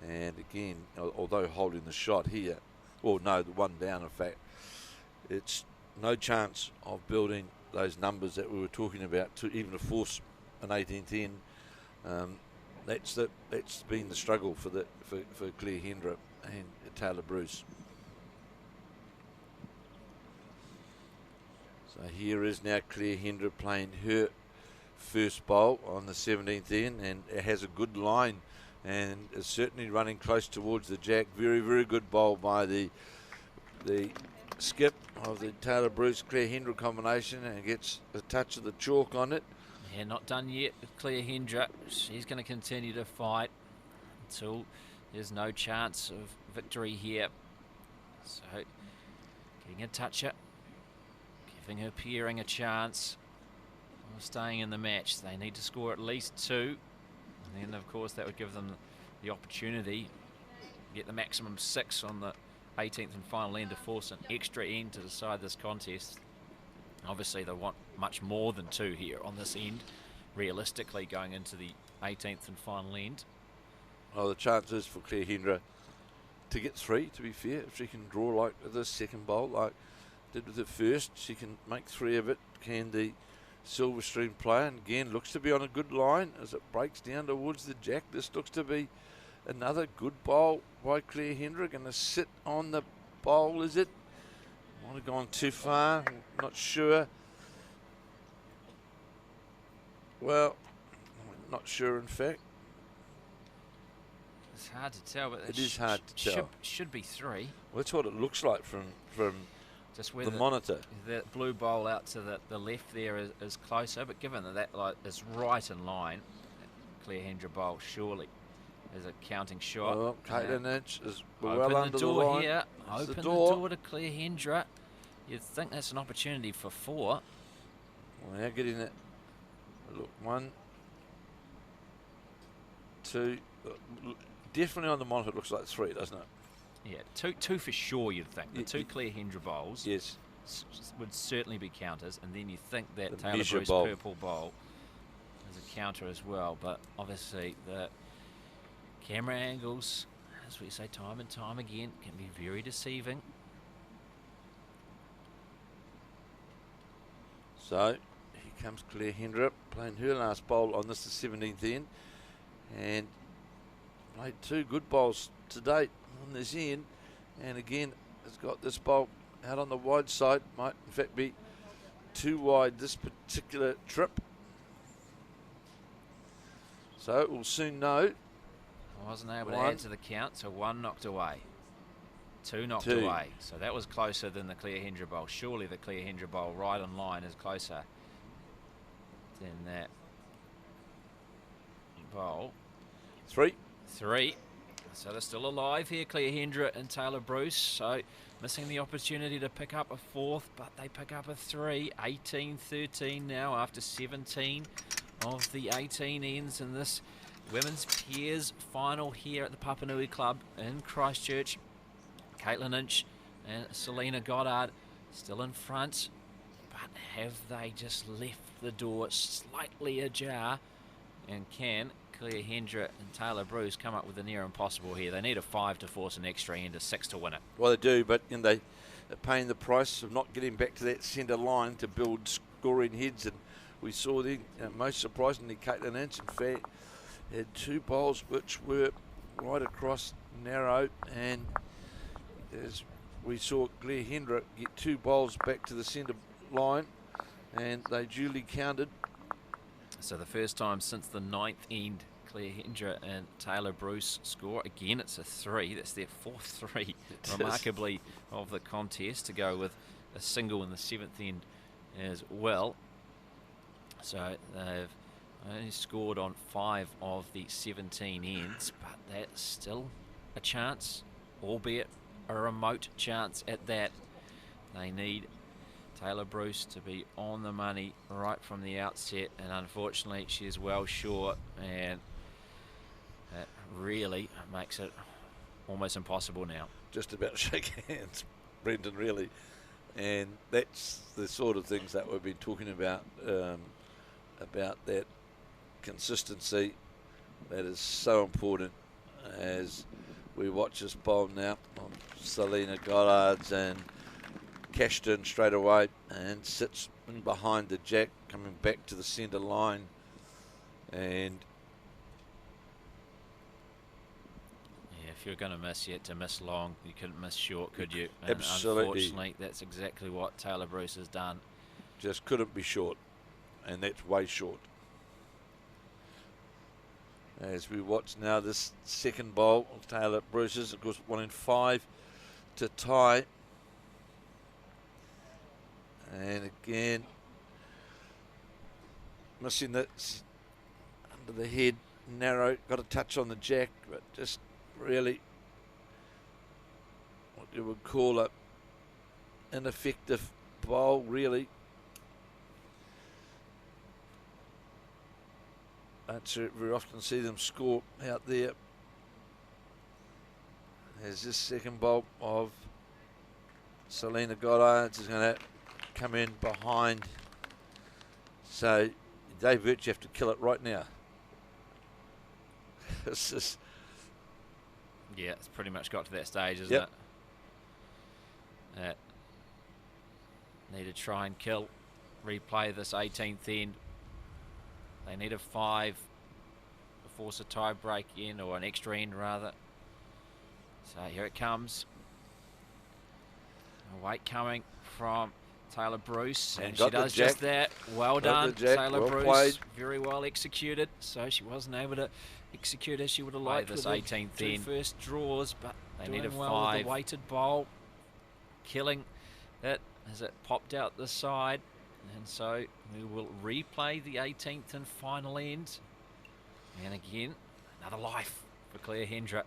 and again, although holding the shot here, or no, the one down in fact, it's no chance of building those numbers that we were talking about to even to force an 18th end. That's been the struggle for Clare Hendra and Tayla Bruce. So here is now Clare Hendra playing her first bowl on the 17th end, and it has a good line and is certainly running close towards the jack. Very, very good bowl by the skip of the Tayla Bruce Clare Hendra combination, and gets a touch of the chalk on it. Yeah, not done yet with Clare Hendra. She's going to continue to fight until there's no chance of victory here. So, getting a toucher, giving her pairing a chance of staying in the match. They need to score at least 2, and then of course that would give them the opportunity to get the maximum 6 on the 18th and final end to force an extra end to decide this contest. Obviously they want much more than 2 here on this end, realistically, going into the 18th and final end. Well, the chances for Clare Hendra to get 3, to be fair, if she can draw like this second bowl, like did with the first, she can make 3 of it. Can the Silverstream player, and again looks to be on a good line as it breaks down towards the jack. This looks to be another good bowl by Clare Hendra. Going to sit on the bowl, is it? Might have gone too far, not sure. Well, not sure in fact. It's hard to tell, but it is hard to tell. Should be 3. Well, that's what it looks like from just where the monitor. The blue bowl out to the left there is closer, but given that is right in line, Clare Hendra bowl surely is a counting shot. Well, Katelyn is well open under the door line. here. That's Open the door to Clare Hendra. You'd think that's an opportunity for 4. Well, now getting it. Look, 1, 2. Definitely on the monitor it looks like 3, doesn't it? Yeah, two for sure. You'd think the 2 Clare Hendra bowls, yes, would certainly be counters, and then you think that the Tayla Bruce bowl. purple bowl is a counter as well. But obviously the camera angles, as we say time and time again, can be very deceiving. So here comes Clare Hendra playing her last bowl on this, the 17th end, and played 2 good bowls to date on this end, and again has got this bowl out on the wide side. Might in fact be too wide this particular trip, so we'll soon know. I wasn't able to add to the count, so 1 knocked away, 2 knocked away, so that was closer than the Clare Hendra bowl. Surely the Clare Hendra bowl right on line is closer than that bowl. 3. 3. So they're still alive here, Clare, Hendra and Tayla Bruce. So missing the opportunity to pick up a 4th, but they pick up a 3. 18-13 now after 17 of the 18 ends in this women's pairs final here at the Papanui Club in Christchurch. Katelyn Inch and Selina Goddard still in front, but have they just left the door slightly ajar? And can Clare Hendra and Tayla Bruce come up with a near impossible here? They need a 5 to force an extra end, a 6 to win it. Well, they do, but they're paying the price of not getting back to that centre line to build scoring heads. And we saw then, most surprisingly, Katelyn Inch, in fact, had 2 bowls which were right across narrow. And as we saw Clare Hendra get 2 bowls back to the centre line, and they duly counted. So the first time since the 9th end, Clare Hendra and Tayla Bruce score. Again, it's a 3. That's their 4th 3, remarkably, of the contest, to go with a single in the 7th end as well. So they've only scored on 5 of the 17 ends, but that's still a chance, albeit a remote chance at that. They need Tayla Bruce to be on the money right from the outset, and unfortunately she is well short, and that really makes it almost impossible now. Just about shake hands, Brendan, really. And that's the sort of things that we've been talking about that consistency that is so important as we watch this bowl now on Selina Goddard's, and Katelyn straight away and sits in behind the jack, coming back to the centre line. And yeah, if you're going to miss, you had to miss long. You couldn't miss short, could you? And absolutely. Unfortunately, that's exactly what Tayla Bruce has done. Just couldn't be short, and that's way short. As we watch now this second bowl of Tayla Bruce's, of course, 1 in 5 to tie. And again, missing that under the head, narrow, got a touch on the jack, but just really what you would call a ineffective bowl, really. Don't very often see them score out there. As this second bowl of Selina Goddard is going to come in behind. So they virtually have to kill it right now. It's just, yeah, it's pretty much got to that stage, isn't it? Need to try and kill, replay this 18th end. They need a 5 to force a tie break in, or an extra end rather. So here it comes. A weight coming from Tayla Bruce, and she does just that. Well done, Tayla Bruce. Played. Very well executed. So she wasn't able to execute as she would have liked this 18th end. First draws, but they need a 5 with the weighted bowl, killing it as it popped out the side. And so we will replay the 18th and final end. And again, another life for Clare Hendra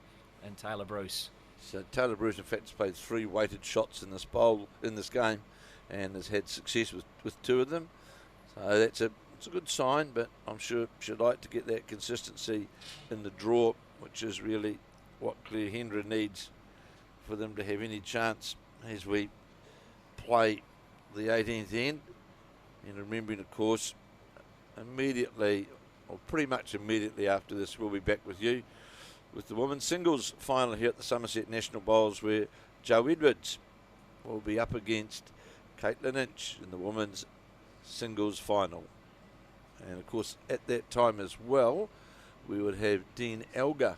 and Tayla Bruce. So Tayla Bruce, in fact, has played 3 weighted shots in this bowl, in this game, and has had success with 2 of them. So it's a good sign, but I'm sure she'd like to get that consistency in the draw, which is really what Clare Hendra needs for them to have any chance as we play the 18th end. And remembering, of course, immediately, or pretty much immediately after this, we'll be back with you with the women's singles final here at the Summmerset National Bowls, where Jo Edwards will be up against Katelyn Inch in the women's singles final. And of course, at that time as well, we would have Dean Elgar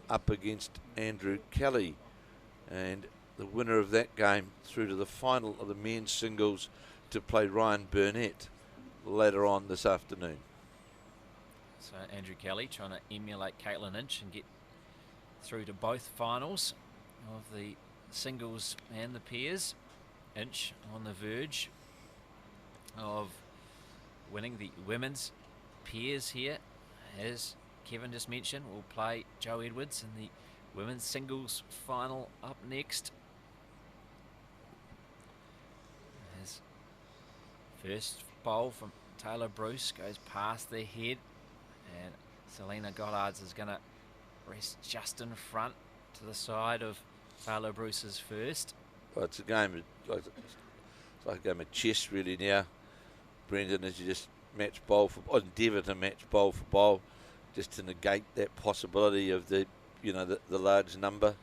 up against Andrew Kelly, and the winner of that game through to the final of the men's singles to play Ryan Burnett later on this afternoon. So Andrew Kelly trying to emulate Katelyn Inch and get through to both finals of the singles and the pairs. Inch on the verge of winning the women's pairs here, as Kevin just mentioned, will play Joe Edwards in the women's singles final up next. As first bowl from Tayla Bruce goes past their head, and Selina Goddard is going to rest just in front to the side of Tayla Bruce's first. Well, it's a game, it's like a game of chess really now, Brendan, as you just match bowl for, endeavour to match bowl for bowl, just to negate that possibility of the, you know, the large number.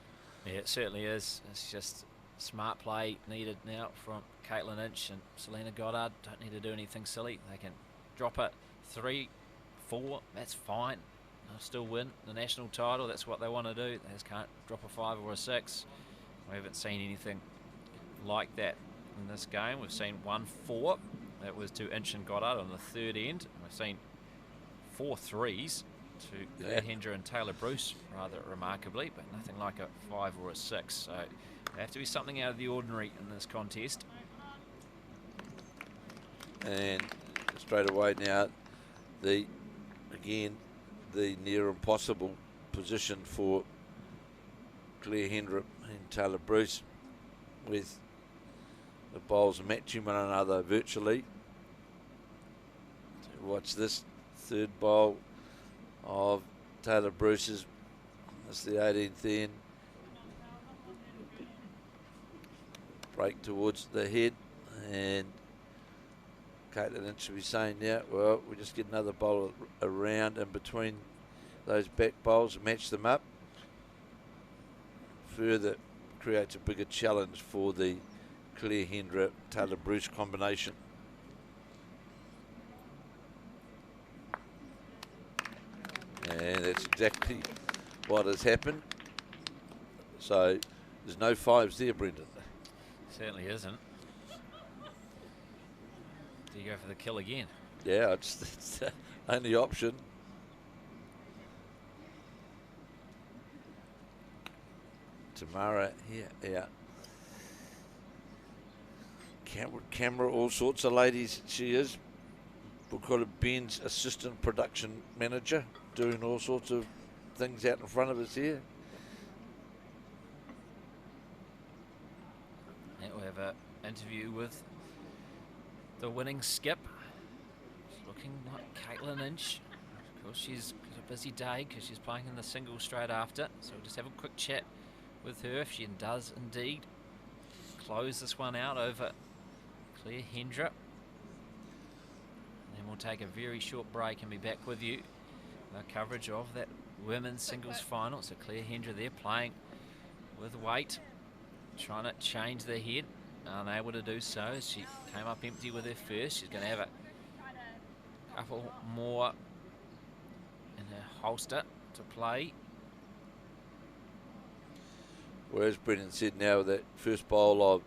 Yeah, it certainly is. It's just smart play needed now from Katelyn Inch and Selina Goddard. Don't need to do anything silly. They can drop it 3, 4, that's fine. They'll still win the national title. That's what they want to do. They just can't drop a 5 or a 6. We haven't seen anything like that in this game. We've seen 1-4. That was to Inch and Goddard on the third end. We've seen 4 3s to Clare Hendra and Tayla Bruce, rather remarkably, but nothing like a 5 or a 6. So there have to be something out of the ordinary in this contest. And straight away now, the near impossible position for Clare Hendra and Tayla Bruce, with the bowls matching one another virtually. So watch this third bowl of Tayla Bruce's. That's the 18th end. Break towards the head, and Katelyn should be saying now, well, we just get another bowl around and between those back bowls and match them up. Further creates a bigger challenge for the Clare Hendra Tayla Bruce combination. And that's exactly what has happened. So there's no 5s there, Brendan. Certainly isn't. Do you go for the kill again? Yeah, it's the only option. Tamara here, yeah. Camera, all sorts of ladies she is. We'll call it Ben's assistant production manager, doing all sorts of things out in front of us here. Yeah, we have an interview with the winning skip. She's looking like Katelyn Inch. Of course, she's got a busy day because she's playing in the singles straight after. So we'll just have a quick chat with her if she does indeed close this one out over Clare Hendra. Then we'll take a very short break and be back with you. Our coverage of that women's singles final. So Clare Hendra there playing with weight, trying to change the head, unable to do so. She came up empty with her first. She's going to have a couple more in her holster to play. Whereas Brendan said now, that first bowl of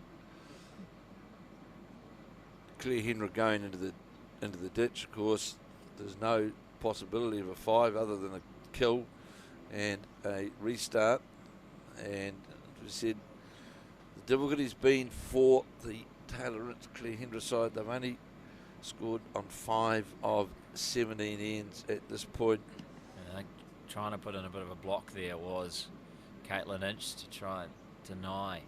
Clare Hendra going into the ditch, of course, there's no possibility of a 5 other than a kill and a restart. And as we said, the difficulty's been for the Tayla Clare Hendra side. They've only scored on 5 of 17 ends at this point. Trying to put in a bit of a block there was Katelyn Inch to try and deny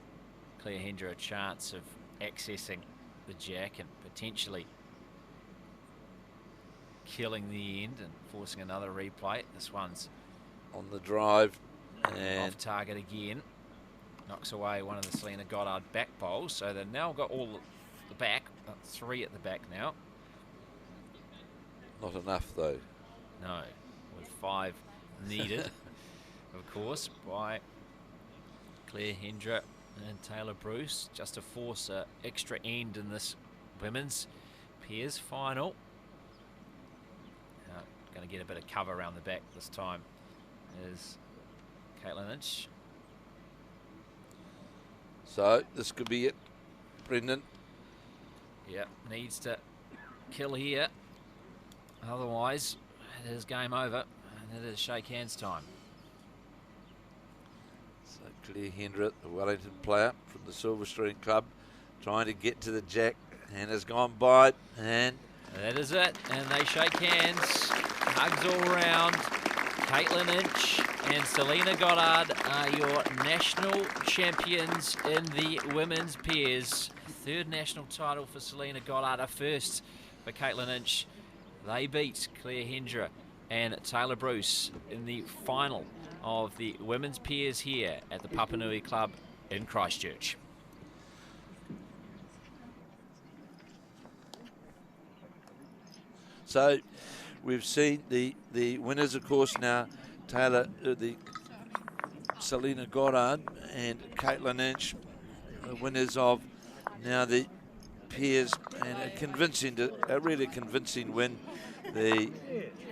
Clare Hendra a chance of accessing the jack and potentially killing the end and forcing another replay. This one's on the drive and off target again. Knocks away one of the Selina Goddard back bowls. So they've now got all the back, 3 at the back now. Not enough though. No, with 5 needed, of course, by Clare Hendra and Tayla Bruce, just to force an extra end in this women's pairs final. Going to get a bit of cover around the back this time is Katelyn Inch. So this could be it, Brendan. Yeah, needs to kill here. Otherwise, it is game over and it is shake hands time. So Clare Hendra, the Wellington player from the Silverstream Club, trying to get to the jack and has gone by it, and that is it, and they shake hands, hugs all round. Katelyn Inch and Selina Goddard are your national champions in the women's pairs. Third national title for Selina Goddard, a first for Katelyn Inch. They beat Clare, Hendra and Tayla Bruce in the final of the women's pairs here at the Papanui Club in Christchurch. So we've seen the winners, of course, now. Tayla, the Selina Goddard and Katelyn Inch, the winners of now the pairs, and a really convincing win. The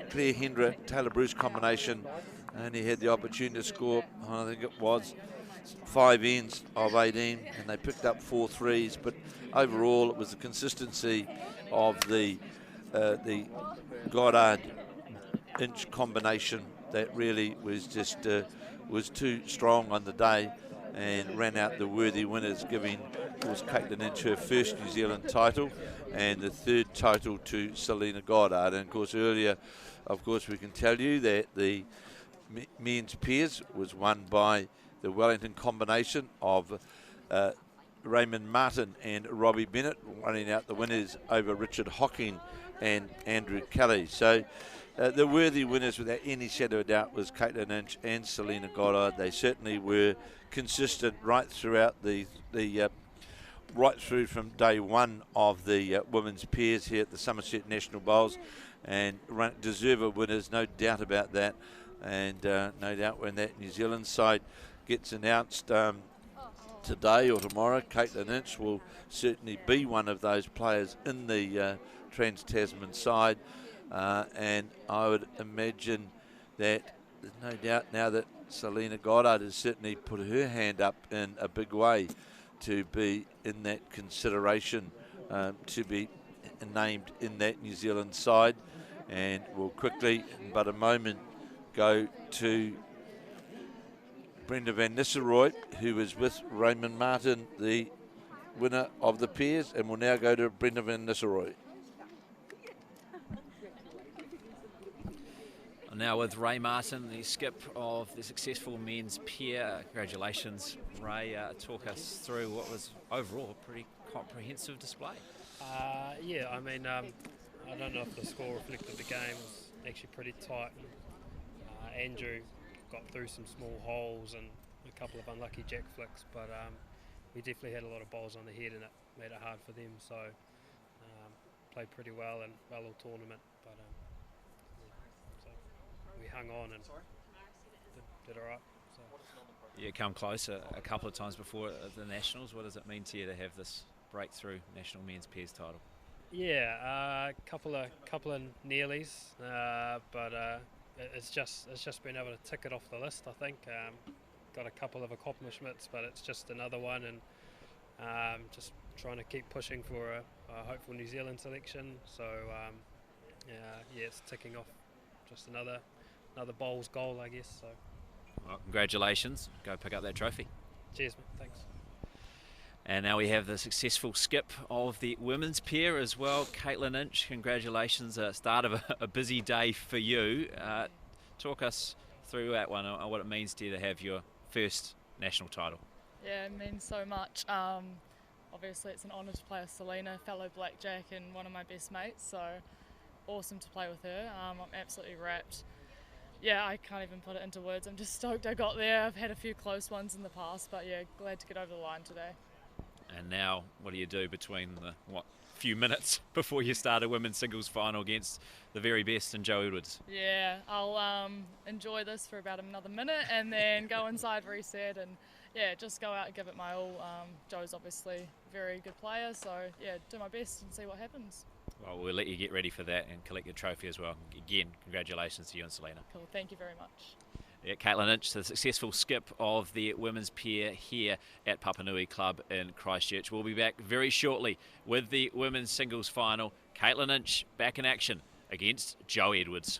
Clare Hendra Tayla Bruce combination only had the opportunity to score, I think it was 5 ends of 18, and they picked up 4 threes. But overall, it was the consistency of the Goddard Inch combination that really was just was too strong on the day and ran out the worthy winners, giving, of course, Katelyn Inch her first New Zealand title and the third title to Selina Goddard. And of course, earlier, of course, we can tell you that the men's pairs was won by the Wellington combination of Raymond Martin and Robbie Bennett, running out the winners over Richard Hocking and Andrew Kelly. So the worthy winners, without any shadow of doubt, was Katelyn Inch and Selina Goddard. They certainly were consistent right throughout right through from day one of the women's pairs here at the Summmerset National Bowls, and deserved winners, no doubt about that. And no doubt when that New Zealand side gets announced today or tomorrow, Katelyn Inch will certainly be one of those players in the Trans-Tasman side. And I would imagine that there's no doubt now that Selina Goddard has certainly put her hand up in a big way to be in that consideration, to be named in that New Zealand side. And we'll quickly, in but a moment, go to Brenda Van Nistelrooy, who was with Raymond Martin, the winner of the pairs, and we'll now go to Brenda Van Nistelrooy. Now with Ray Martin, the skip of the successful men's pair. Congratulations, Ray. Talk us through what was overall a pretty comprehensive display. Yeah, I mean, I don't know if the score reflected the game. It was actually pretty tight. Andrew got through some small holes and a couple of unlucky jack flicks, but we definitely had a lot of bowls on the head, and it made it hard for them. So played pretty well and well all tournament, but so we hung on and did all right. So. You come close a couple of times before the Nationals. What does it mean to you to have this breakthrough national men's pairs title? Yeah, a couple of nearlies, but it's just been able to tick it off the list. I think got a couple of accomplishments, but it's just another one, and just trying to keep pushing for a hopeful New Zealand selection. So yeah, it's ticking off just another bowls goal, I guess. So well, congratulations! Go pick up that trophy. Cheers, mate. Thanks. And now we have the successful skip of the women's pair as well. Katelyn Inch, congratulations. Start of a busy day for you. Talk us through that one, what it means to you to have your first national title. Yeah, it means so much. Obviously it's an honour to play with Selina, fellow blackjack and one of my best mates, so awesome to play with her. I'm absolutely wrapped. Yeah, I can't even put it into words. I'm just stoked I got there. I've had a few close ones in the past, but yeah, glad to get over the line today. And now, what do you do between the few minutes before you start a women's singles final against the very best in Joe Edwards? Yeah, I'll enjoy this for about another minute and then go inside, reset, and yeah, just go out and give it my all. Joe's obviously a very good player, so yeah, do my best and see what happens. Well, we'll let you get ready for that and collect your trophy as well. Again, congratulations to you and Selina. Cool, thank you very much. Yeah, Katelyn Inch, the successful skip of the women's pair here at Papanui Club in Christchurch. We'll be back very shortly with the women's singles final. Katelyn Inch back in action against Joe Edwards.